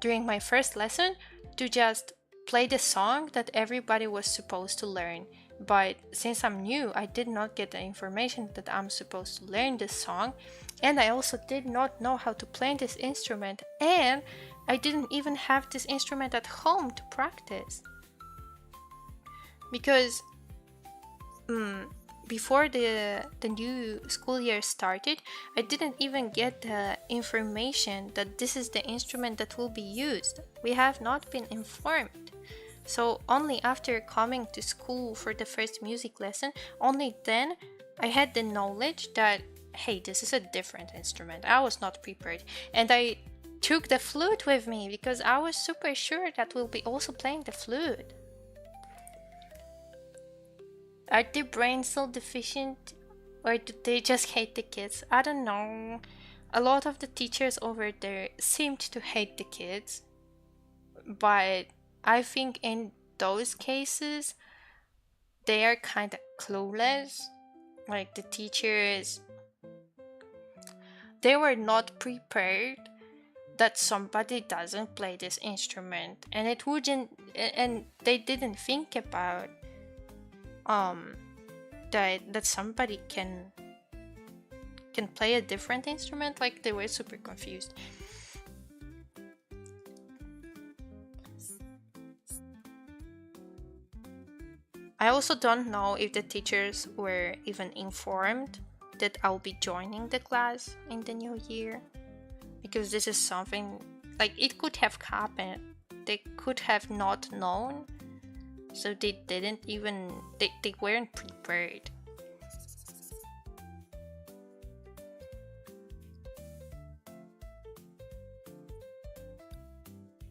during my first lesson to just play the song that everybody was supposed to learn. But since I'm new, I did not get the information that I'm supposed to learn this song, and I also did not know how to play this instrument, and I didn't even have this instrument at home to practice. Because before the new school year started, I didn't even get the information that this is the instrument that will be used. We have not been informed. So only after coming to school for the first music lesson, only then I had the knowledge that, hey, this is a different instrument. I was not prepared. And I took the flute with me because I was super sure that we'll be also playing the flute. Are their brains still deficient, or do they just hate the kids? I don't know. A lot of the teachers over there seemed to hate the kids, but I think in those cases they are kind of clueless. Like the teachers, they were not prepared that somebody doesn't play this instrument, and it wouldn't, and they didn't think about that somebody can play a different instrument. Like they were super confused. I also don't know if the teachers were even informed that I'll be joining the class in the new year, because this is something like it could have happened. They could have not known. So they didn't even, they weren't prepared.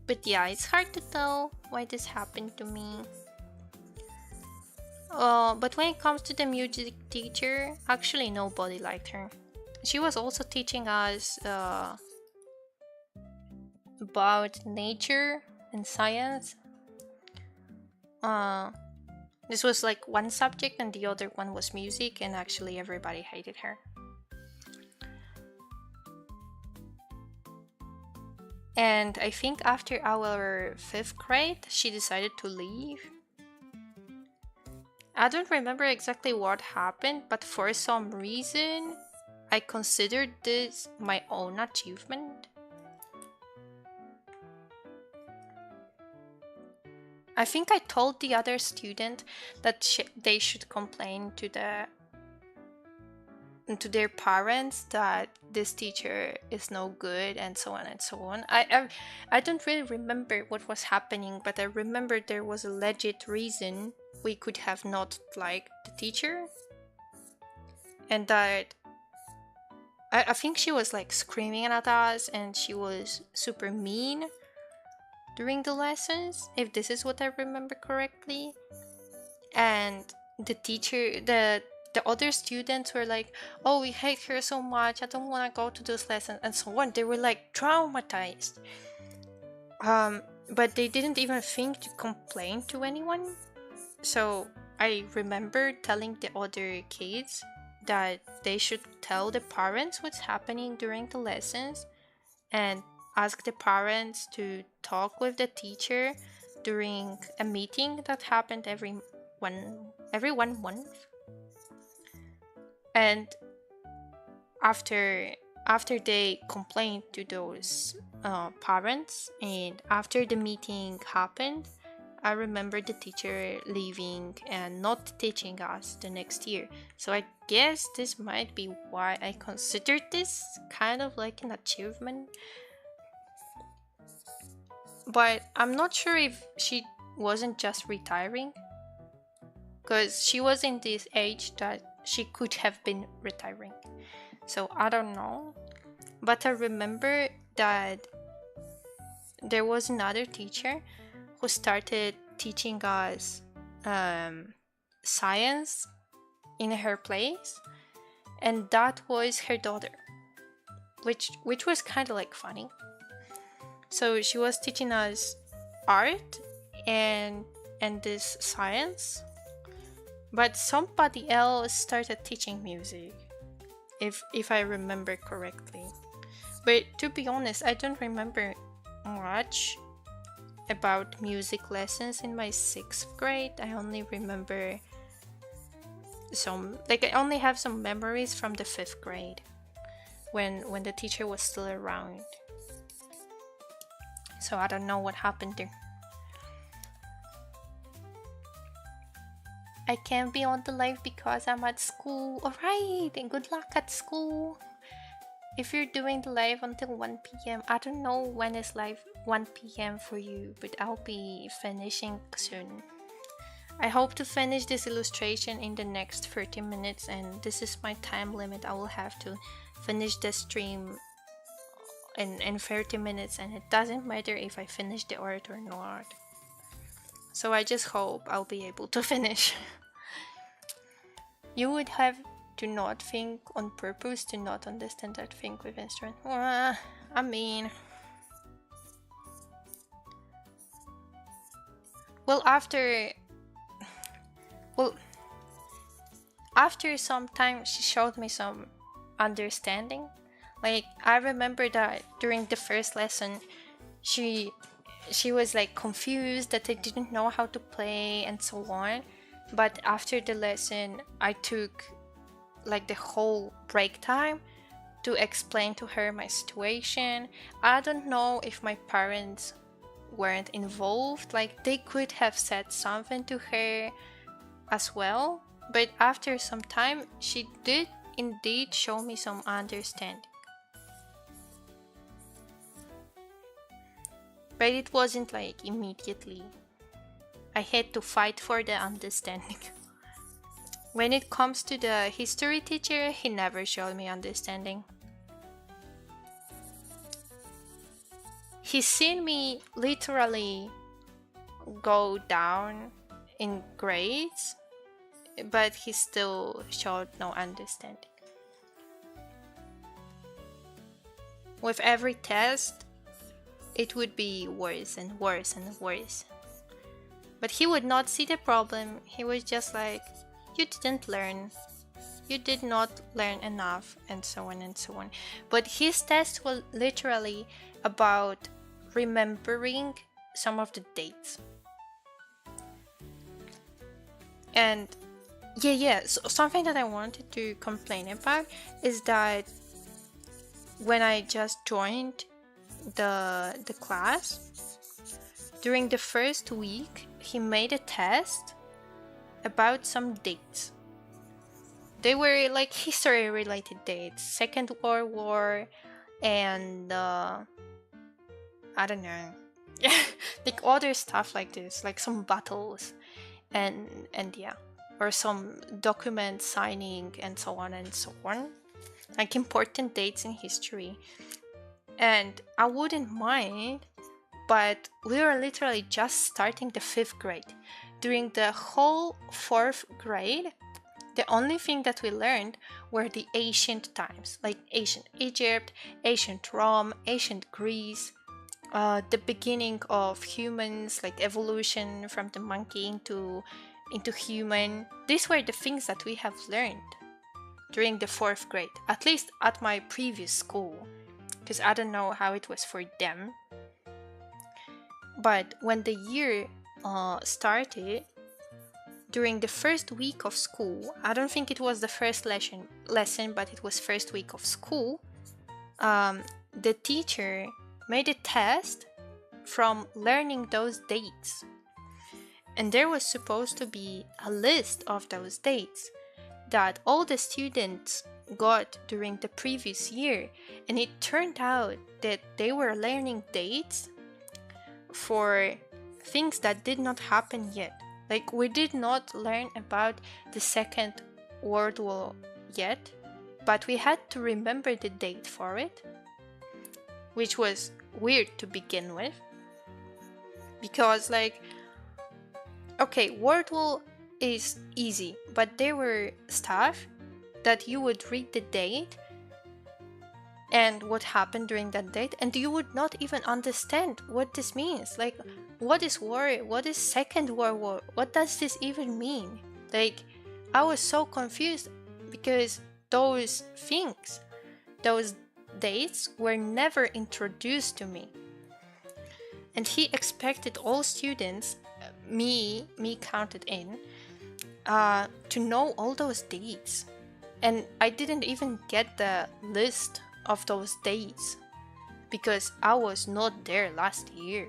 But yeah, it's hard to tell why this happened to me. But when it comes to the music teacher, actually nobody liked her. She was also teaching us about nature and science. This was like one subject and the other one was music, and actually everybody hated her. And I think after our 5th grade, she decided to leave. I don't remember exactly what happened, but for some reason, I considered this my own achievement. I think I told the other student that they should complain to their parents that this teacher is no good, and so on and so on. I don't really remember what was happening, but I remember there was a legit reason we could have not liked the teacher, and that I think she was like screaming at us, and she was super mean during the lessons, if this is what I remember correctly. And the teacher, the other students were like, oh, we hate her so much, I don't want to go to those lessons, and so on. They were like traumatized. But they didn't even think to complain to anyone. So I remember telling the other kids that they should tell the parents what's happening during the lessons, and ask the parents to talk with the teacher during a meeting that happened every 1 month. And after they complained to those parents, and after the meeting happened, I remember the teacher leaving and not teaching us the next year. So I guess this might be why I considered this kind of like an achievement. But I'm not sure if she wasn't just retiring, because she was in this age that she could have been retiring. So I don't know. But I remember that there was another teacher who started teaching us science in her place, and that was her daughter, which was kind of like funny. So she was teaching us art and this science, but somebody else started teaching music, if I remember correctly. But to be honest, I don't remember much about music lessons in my 6th grade. I only remember I only have some memories from the 5th grade when the teacher was still around. So I don't know what happened there. I can't be on the live because I'm at school. Alright, and good luck at school. If you're doing the live until 1 p.m, I don't know when is live 1 p.m. for you, but I'll be finishing soon. I hope to finish this illustration in the next 30 minutes, and this is my time limit. I will have to finish the stream in 30 minutes, and it doesn't matter if I finish the art or not. So I just hope I'll be able to finish. You would have to not think on purpose to not understand that thing with instrument. I mean, well, after some time she showed me some understanding. Like, I remember that during the first lesson she was like confused that I didn't know how to play and so on. But after the lesson, I took like the whole break time to explain to her my situation. I don't know if my parents weren't involved, like they could have said something to her as well, but after some time she did indeed show me some understanding. But it wasn't like immediately. I had to fight for the understanding. When it comes to the history teacher, he never showed me understanding. He's seen me literally go down in grades, but he still showed no understanding. With every test, it would be worse and worse and worse. But he would not see the problem. He was just like, you didn't learn. You did not learn enough, and so on and so on. But his tests were literally about remembering some of the dates. And so something that I wanted to complain about is that when I just joined the class, during the first week he made a test about some dates. They were like history related dates, Second World War, and I don't know, like other stuff like this, like some battles, and yeah, or some document signing and so on and so on, like important dates in history. And I wouldn't mind, but we were literally just starting the 5th grade. During the whole 4th grade, the only thing that we learned were the ancient times, like ancient Egypt, ancient Rome, ancient Greece, the beginning of humans, like evolution from the monkey into human. These were the things that we have learned during the 4th grade, at least at my previous school, because I don't know how it was for them. But when the year started, during the first week of school, I don't think it was the first lesson, but it was first week of school, the teacher made a test from learning those dates. And there was supposed to be a list of those dates that all the students got during the previous year. And it turned out that they were learning dates for things that did not happen yet. Like, we did not learn about the Second World War yet, but we had to remember the date for it, which was weird to begin with. Because, like, okay, World War is easy, but there were stuff that you would read the date and what happened during that date, and you would not even understand what this means. Like, what is war? What is Second World War? What does this even mean? Like, I was so confused because those things, those dates were never introduced to me. And he expected all students, me counted in, to know all those dates. And I didn't even get the list of those dates because I was not there last year.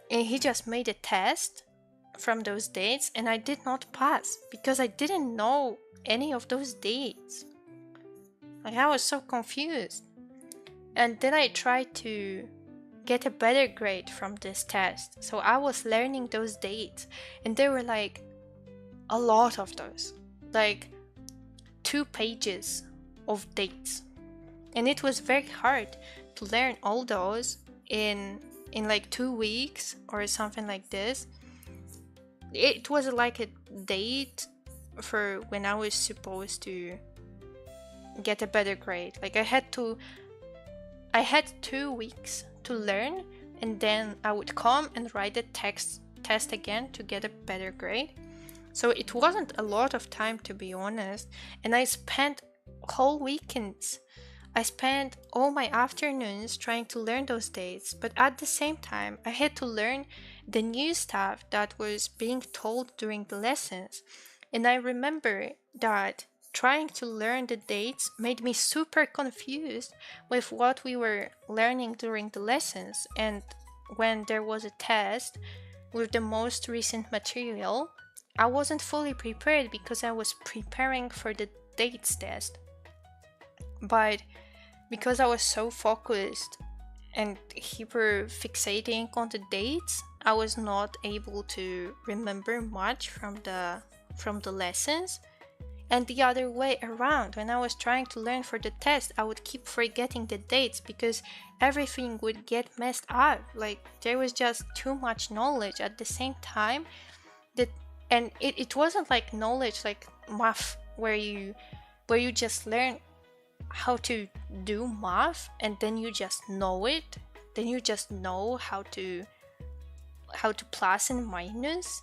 And he just made a test from those dates, and I did not pass because I didn't know any of those dates. Like, I was so confused. And then I tried to get a better grade from this test. So I was learning those dates, and there were like a lot of those, like 2 pages of dates. And it was very hard to learn all those in like 2 weeks or something like this. It was like a date for when I was supposed to get a better grade. Like, I had 2 weeks to learn, and then I would come and write the test again to get a better grade. So it wasn't a lot of time, to be honest. And I spent whole weekends. I spent all my afternoons trying to learn those dates, but at the same time, I had to learn the new stuff that was being told during the lessons. And I remember that trying to learn the dates made me super confused with what we were learning during the lessons. And when there was a test with the most recent material, I wasn't fully prepared because I was preparing for the dates test. But because I was so focused and hyper fixating on the dates, I was not able to remember much from the lessons. And the other way around, when I was trying to learn for the test, I would keep forgetting the dates because everything would get messed up. Like, there was just too much knowledge at the same time. And it wasn't like knowledge like math where you just learn how to do math and then you just know it. Then you just know how to plus and minus.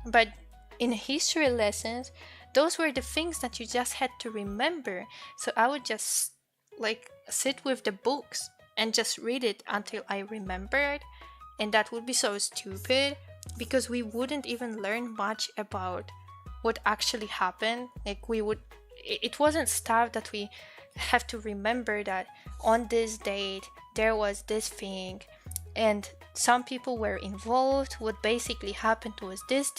But in history lessons, those were the things that you just had to remember. So I would just like sit with the books and just read it until I remembered. And that would be so stupid because we wouldn't even learn much about what actually happened. Like, it wasn't stuff that we have to remember that on this date there was this thing and some people were involved. What basically happened was this,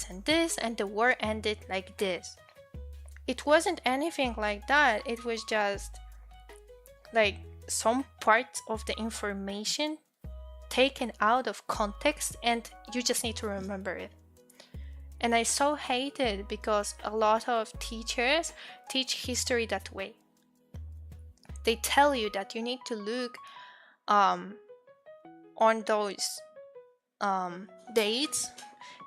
and this, and the war ended like this. It wasn't anything like that. It was just like some parts of the information taken out of context, and you just need to remember it. And I so hate it because a lot of teachers teach history that way. They tell you that you need to look on those dates,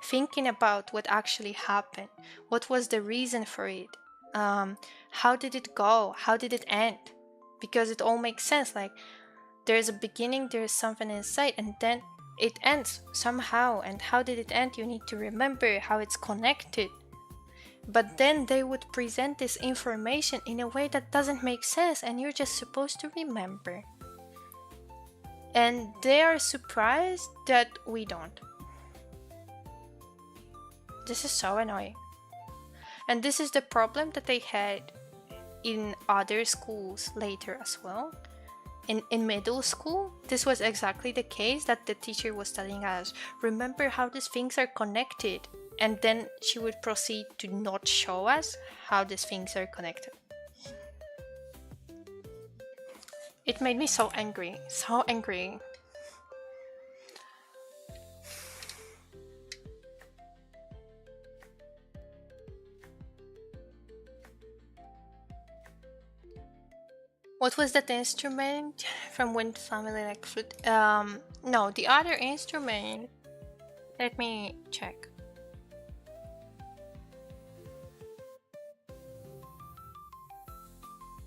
thinking about what actually happened, what was the reason for it, how did it go, how did it end, because it all makes sense. Like, there's a beginning, there's something inside, and then it ends somehow. And how did it end? You need to remember how it's connected. But then they would present this information in a way that doesn't make sense, and you're just supposed to remember. And they are surprised that we don't. This is so annoying. And this is the problem that they had in other schools later as well. In middle school, this was exactly the case, that the teacher was telling us, remember how these things are connected. And then she would proceed to not show us how these things are connected. It made me so angry, so angry. What was that instrument from Wind Family, like flute? No, the other instrument. Let me check.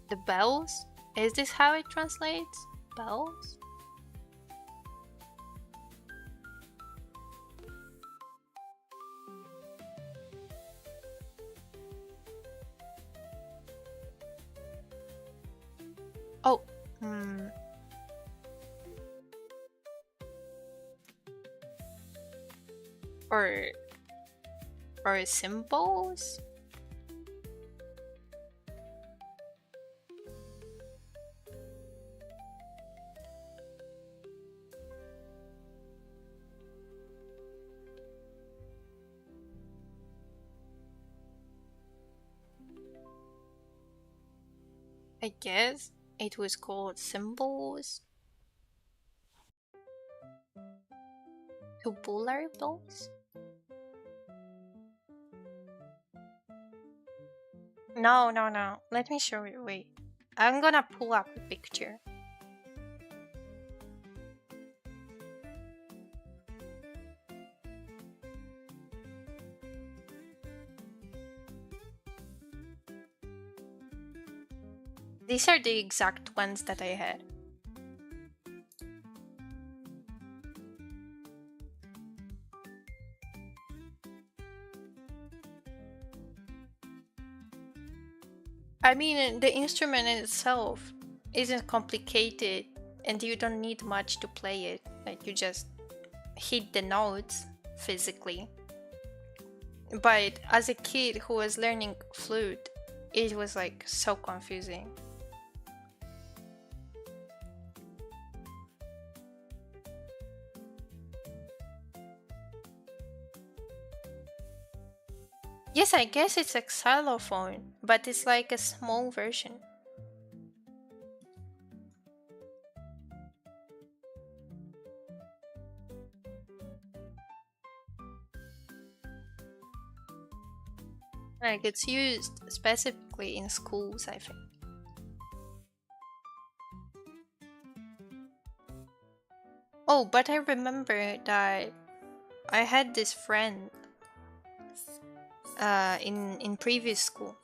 The bells? Is this how it translates? Bells? Oh, or symbols? I guess it was called symbols. Tubular bells? No. Let me show you. Wait. I'm gonna pull up a picture. These are the exact ones that I had. I mean, the instrument in itself isn't complicated, and you don't need much to play it. Like, you just hit the notes physically. But as a kid who was learning flute, it was like so confusing. Yes, I guess it's a xylophone, but it's like a small version. Like, it's used specifically in schools, I think. Oh, but I remember that I had this friend in previous school,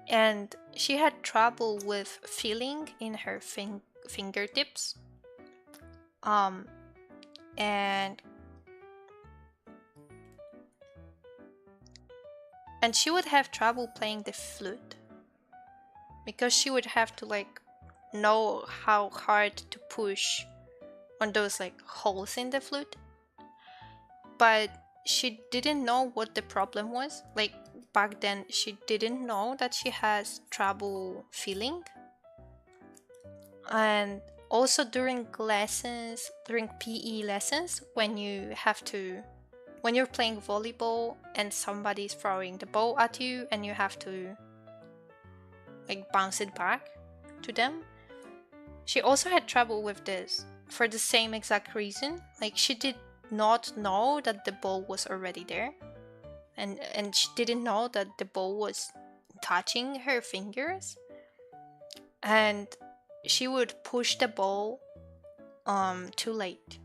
and she had trouble with feeling in her fingertips, and she would have trouble playing the flute because she would have to like know how hard to push on those like holes in the flute, but she didn't know what the problem was. Like, back then she didn't know that she has trouble feeling, and Also during lessons, during PE lessons, when you're playing volleyball and somebody's throwing the ball at you and you have to like bounce it back to them. She also had trouble with this for the same exact reason. Like she did not know that the ball was already there. And she didn't know that the ball was touching her fingers. And she would push the ball too late.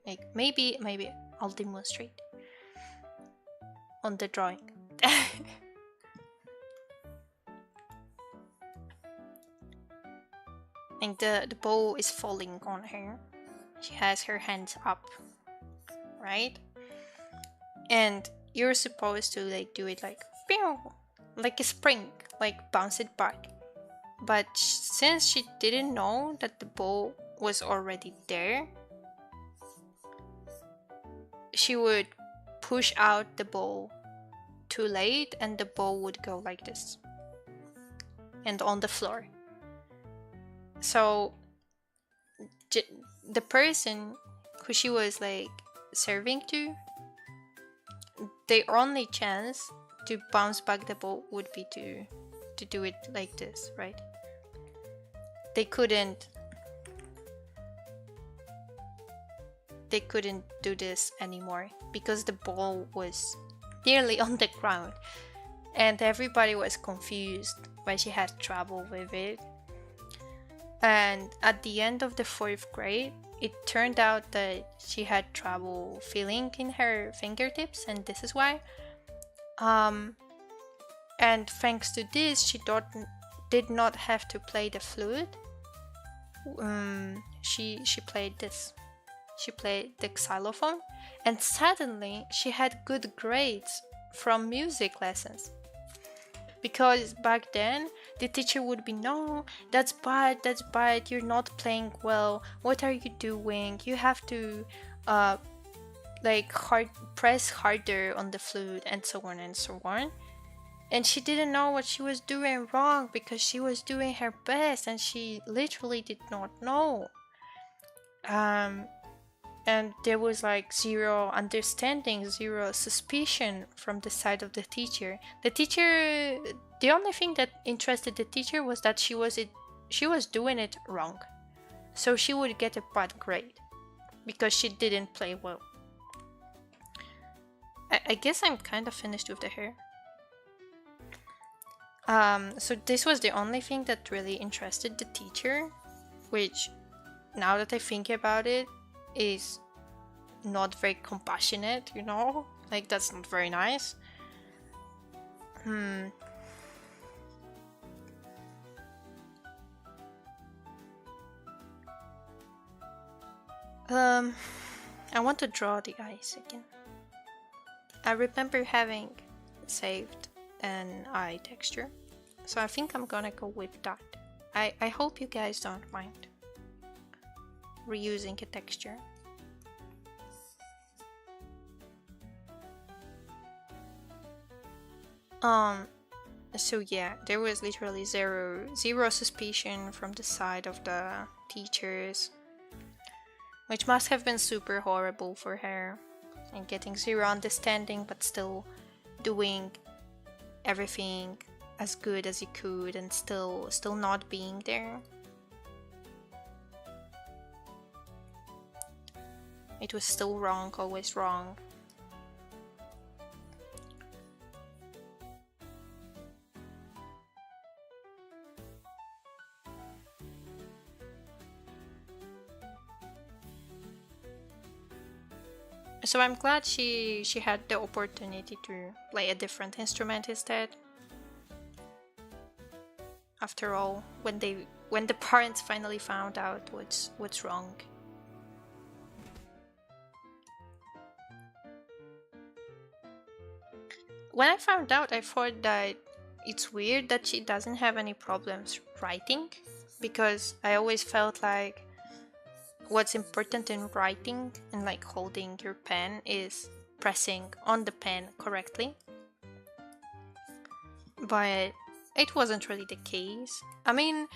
Like maybe I'll demonstrate on the drawing. And the ball is falling on her. She has her hands up, right? And you're supposed to like do it like pew, like a spring, like bounce it back. But since she didn't know that the ball was already there, she would push out the ball too late and the ball would go like this and on the floor. So the person who she was like serving to, their only chance to bounce back the ball would be to do it like this, right? They couldn't do this anymore because the ball was nearly on the ground and everybody was confused why she had trouble with it. And at the end of the 4th grade, it turned out that she had trouble feeling in her fingertips, and this is why. And thanks to this, she did not have to play the flute. She played this. She played the xylophone, and suddenly she had good grades from music lessons. Because back then, the teacher would be, no, that's bad, you're not playing well, what are you doing? You have to press harder on the flute, and so on and so on. And she didn't know what she was doing wrong because she was doing her best and she literally did not know. And there was like zero understanding, zero suspicion from the side of the teacher. The only thing that interested the teacher was that she was doing it wrong. So she would get a bad grade because she didn't play well. I guess I'm kind of finished with the hair. So this was the only thing that really interested the teacher, which now that I think about it, is not very compassionate, you know? Like, that's not very nice. I want to draw the eyes again. I remember having saved an eye texture, so I think I'm gonna go with that. I hope you guys don't mind reusing a texture. So yeah, there was literally zero suspicion from the side of the teachers, which must have been super horrible for her, and getting zero understanding but still doing everything as good as you could and still not being there. It was still wrong, always wrong. So I'm glad she had the opportunity to play a different instrument instead. After all, when the parents finally found out what's wrong. When I found out, I thought that it's weird that she doesn't have any problems writing, because I always felt like what's important in writing and like holding your pen is pressing on the pen correctly. But it wasn't really the case. I mean,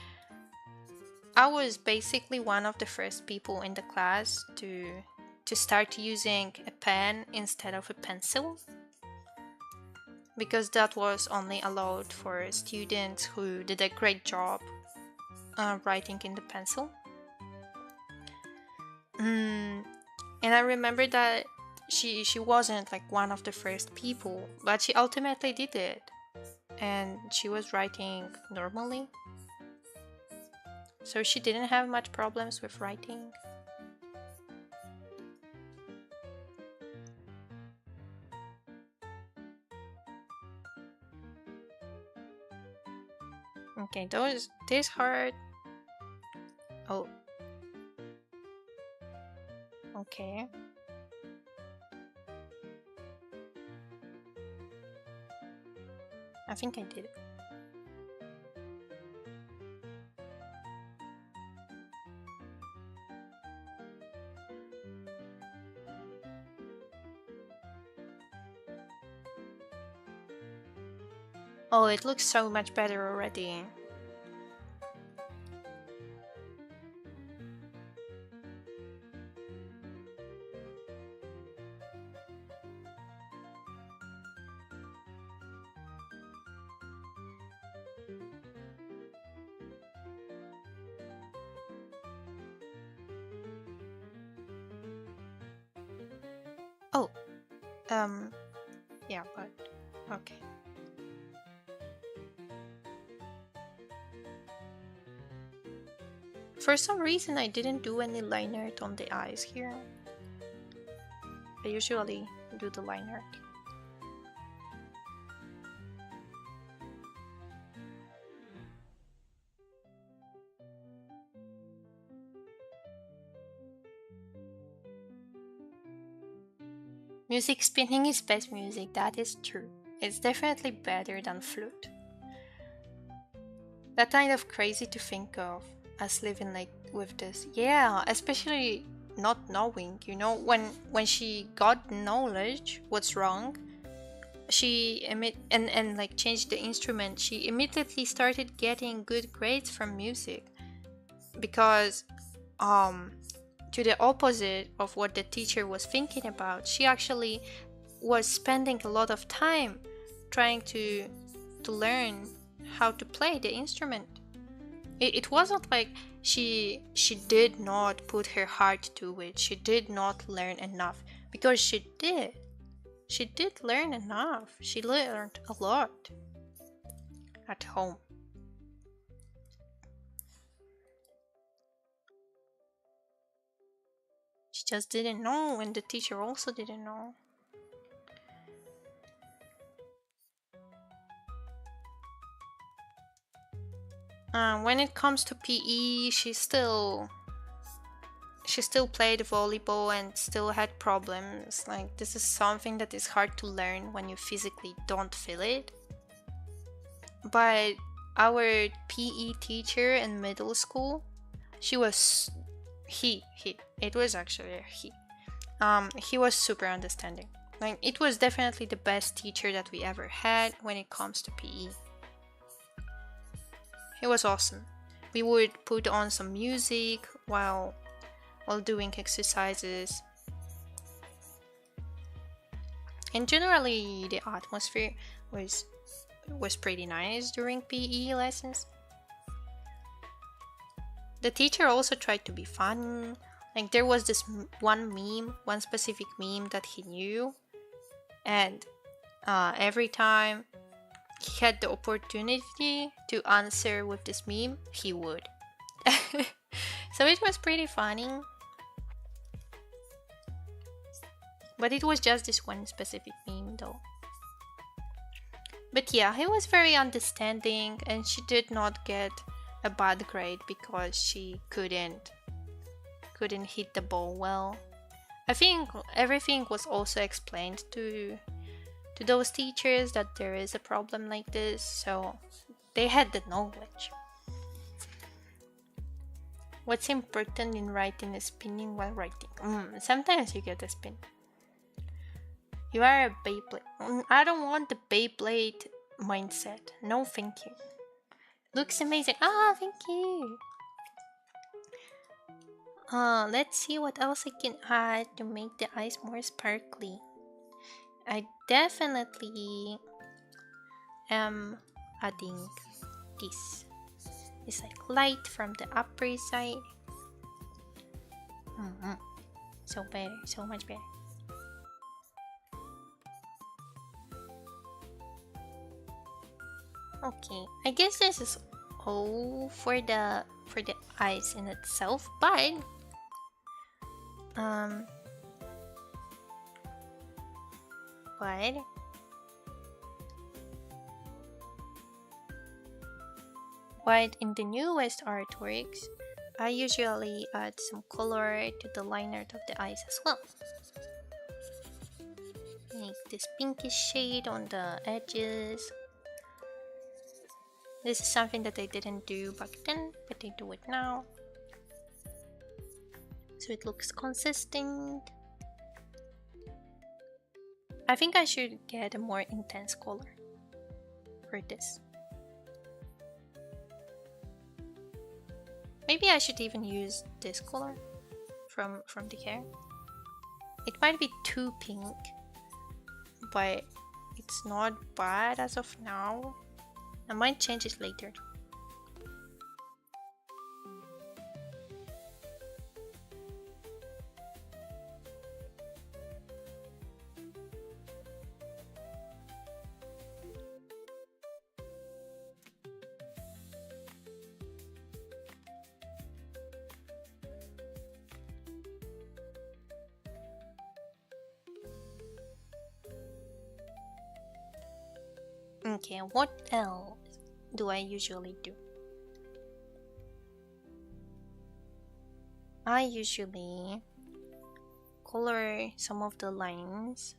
I was basically one of the first people in the class to start using a pen instead of a pencil, because that was only allowed for students who did a great job writing in the pencil. And I remember that she wasn't like one of the first people, but she ultimately did it, and she was writing normally, so she didn't have much problems with writing. Okay, this hard. Oh, okay. I think I did it. Oh, it looks so much better already. Oh, um, yeah, but okay. For some reason, I didn't do any line art on the eyes here. I usually do the line art. Music spinning is best music, that is true. It's definitely better than flute. That kind of crazy to think of us living like with this. Yeah, especially not knowing, when she got knowledge what's wrong, she and like changed the instrument, she immediately started getting good grades from music, because um to the opposite of what the teacher was thinking about, she actually was spending a lot of time trying to learn how to play the instrument. It wasn't like she did not put her heart to it, she did not learn enough, because she did learn enough, she learned a lot at home. She just didn't know, and the teacher also didn't know. When it comes to PE, she still played volleyball and still had problems. Like, this is something that is hard to learn when you physically don't feel it. But our PE teacher in middle school, she was it was actually a he was super understanding. Like, it was definitely the best teacher that we ever had when it comes to PE. He was awesome. We would put on some music while doing exercises. And generally the atmosphere was pretty nice during PE lessons. The teacher also tried to be fun. Like, there was this one specific meme that he knew, and every time he had the opportunity to answer with this meme, he would. So it was pretty funny. But it was just this one specific meme though. But yeah, he was very understanding, and she did not get a bad grade because she couldn't hit the ball well. I think everything was also explained to those teachers that there is a problem like this, so they had the knowledge. What's important in writing is spinning while writing. Sometimes you get a spin. You are a Beyblade. I don't want the Beyblade mindset. No, thank you. Looks amazing. Ah, thank you. Let's see what else I can add to make the eyes more sparkly. I definitely am adding this. It's like light from the upper side. So better, so much better. Okay, I guess this is all for the eyes in itself, um, but in the newest artworks, I usually add some color to the liner of the eyes as well. Make this pinkish shade on the edges. This is something that I didn't do back then, but I do it now. So it looks consistent. I think I should get a more intense color for this. Maybe I should even use this color from the hair. It might be too pink, but it's not bad as of now. I might change it later. Okay, what else do I usually do? I usually color some of the lines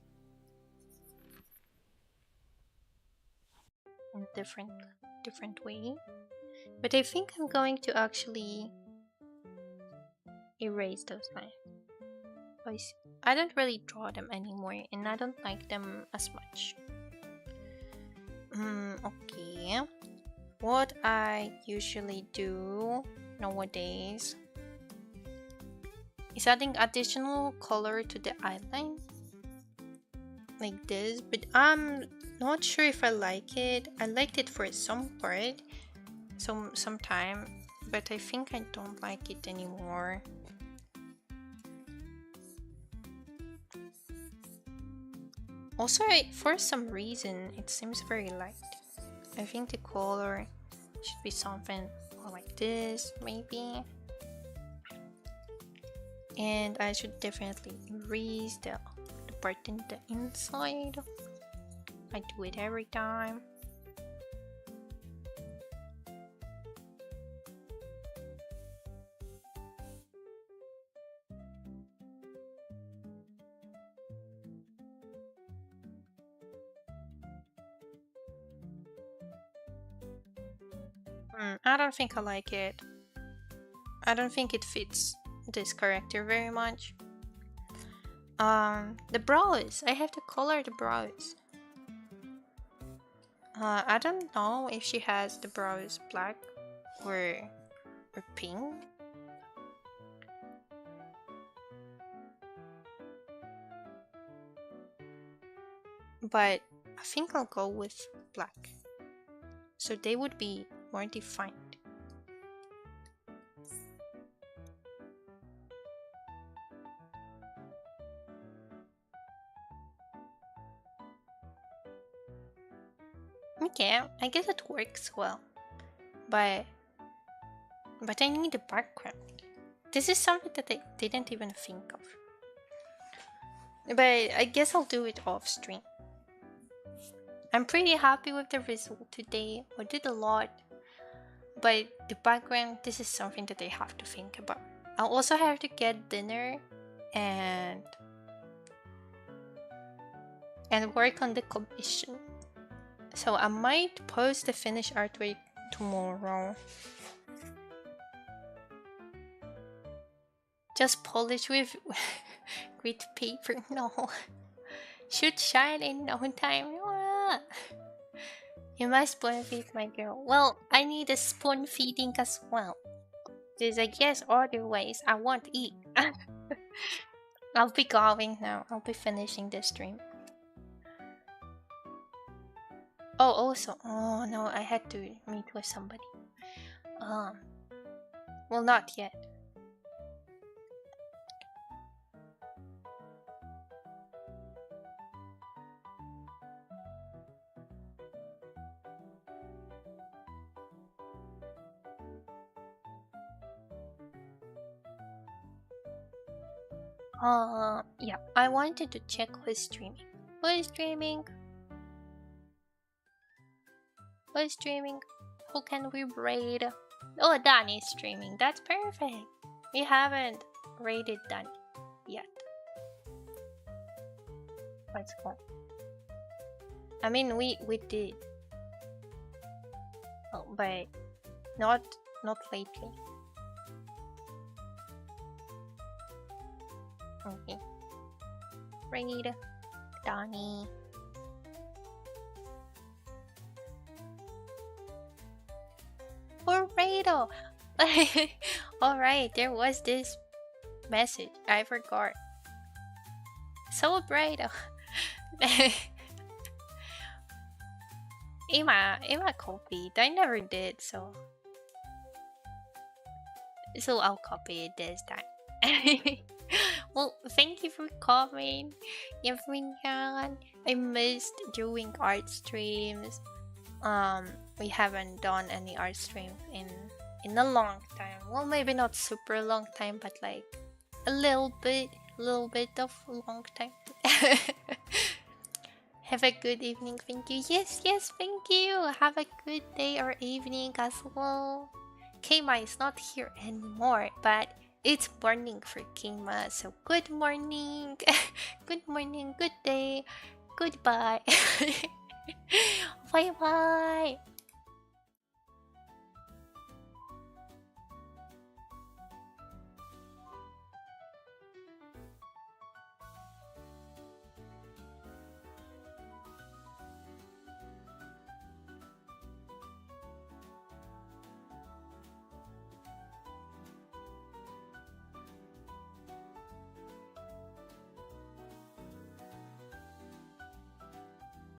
in different way, but I think I'm going to actually erase those lines because I don't really draw them anymore and I don't like them as much. Okay, what I usually do nowadays is adding additional color to the eyeline like this, but I'm not sure if I like it. I liked it for some part, some time, but I think I don't like it anymore. Also, for some reason, it seems very light. I think the color should be something more like this, maybe. And I should definitely erase the part in the inside. I do it every time. I don't think I like it. I don't think it fits this character very much. The brows. I have to color the brows. I don't know if she has the brows black or pink. But I think I'll go with black. So they would be more defined. Okay, I guess it works well. But I need a background. This is something that I didn't even think of. But I guess I'll do it off stream. I'm pretty happy with the result today. I did a lot. But the background, this is something that I have to think about. I'll also have to get dinner and work on the commission. So I might post the finished artwork tomorrow. Just polish with grit paper. No. Should shine in no time. You must spoon feed my girl. Well, I need a spoon feeding as well. She's like, yes, otherwise I won't eat. I'll be going now. I'll be finishing the stream. Oh, also, oh no, I had to meet with somebody. Well, not yet. Yeah, I wanted to check who's streaming. Who's streaming? Who's streaming? Who can we raid? Oh, Danny's streaming. That's perfect. We haven't raided Danny yet. Let's go. I mean, we did. Oh, but not lately. Okay. Raid Danny. For Rado. Alright, there was this message. I forgot. So Rado. Emma copied. I never did, so I'll copy it this time. Well, thank you for coming, everyone. I missed doing art streams. We haven't done any art streams in a long time. Well, maybe not super long time, but like a little bit of a long time. Have a good evening. Thank you. Yes, thank you. Have a good day or evening as well. Kema is not here anymore, but it's morning for Kema. So good morning. Good morning, good day, goodbye. Bye bye.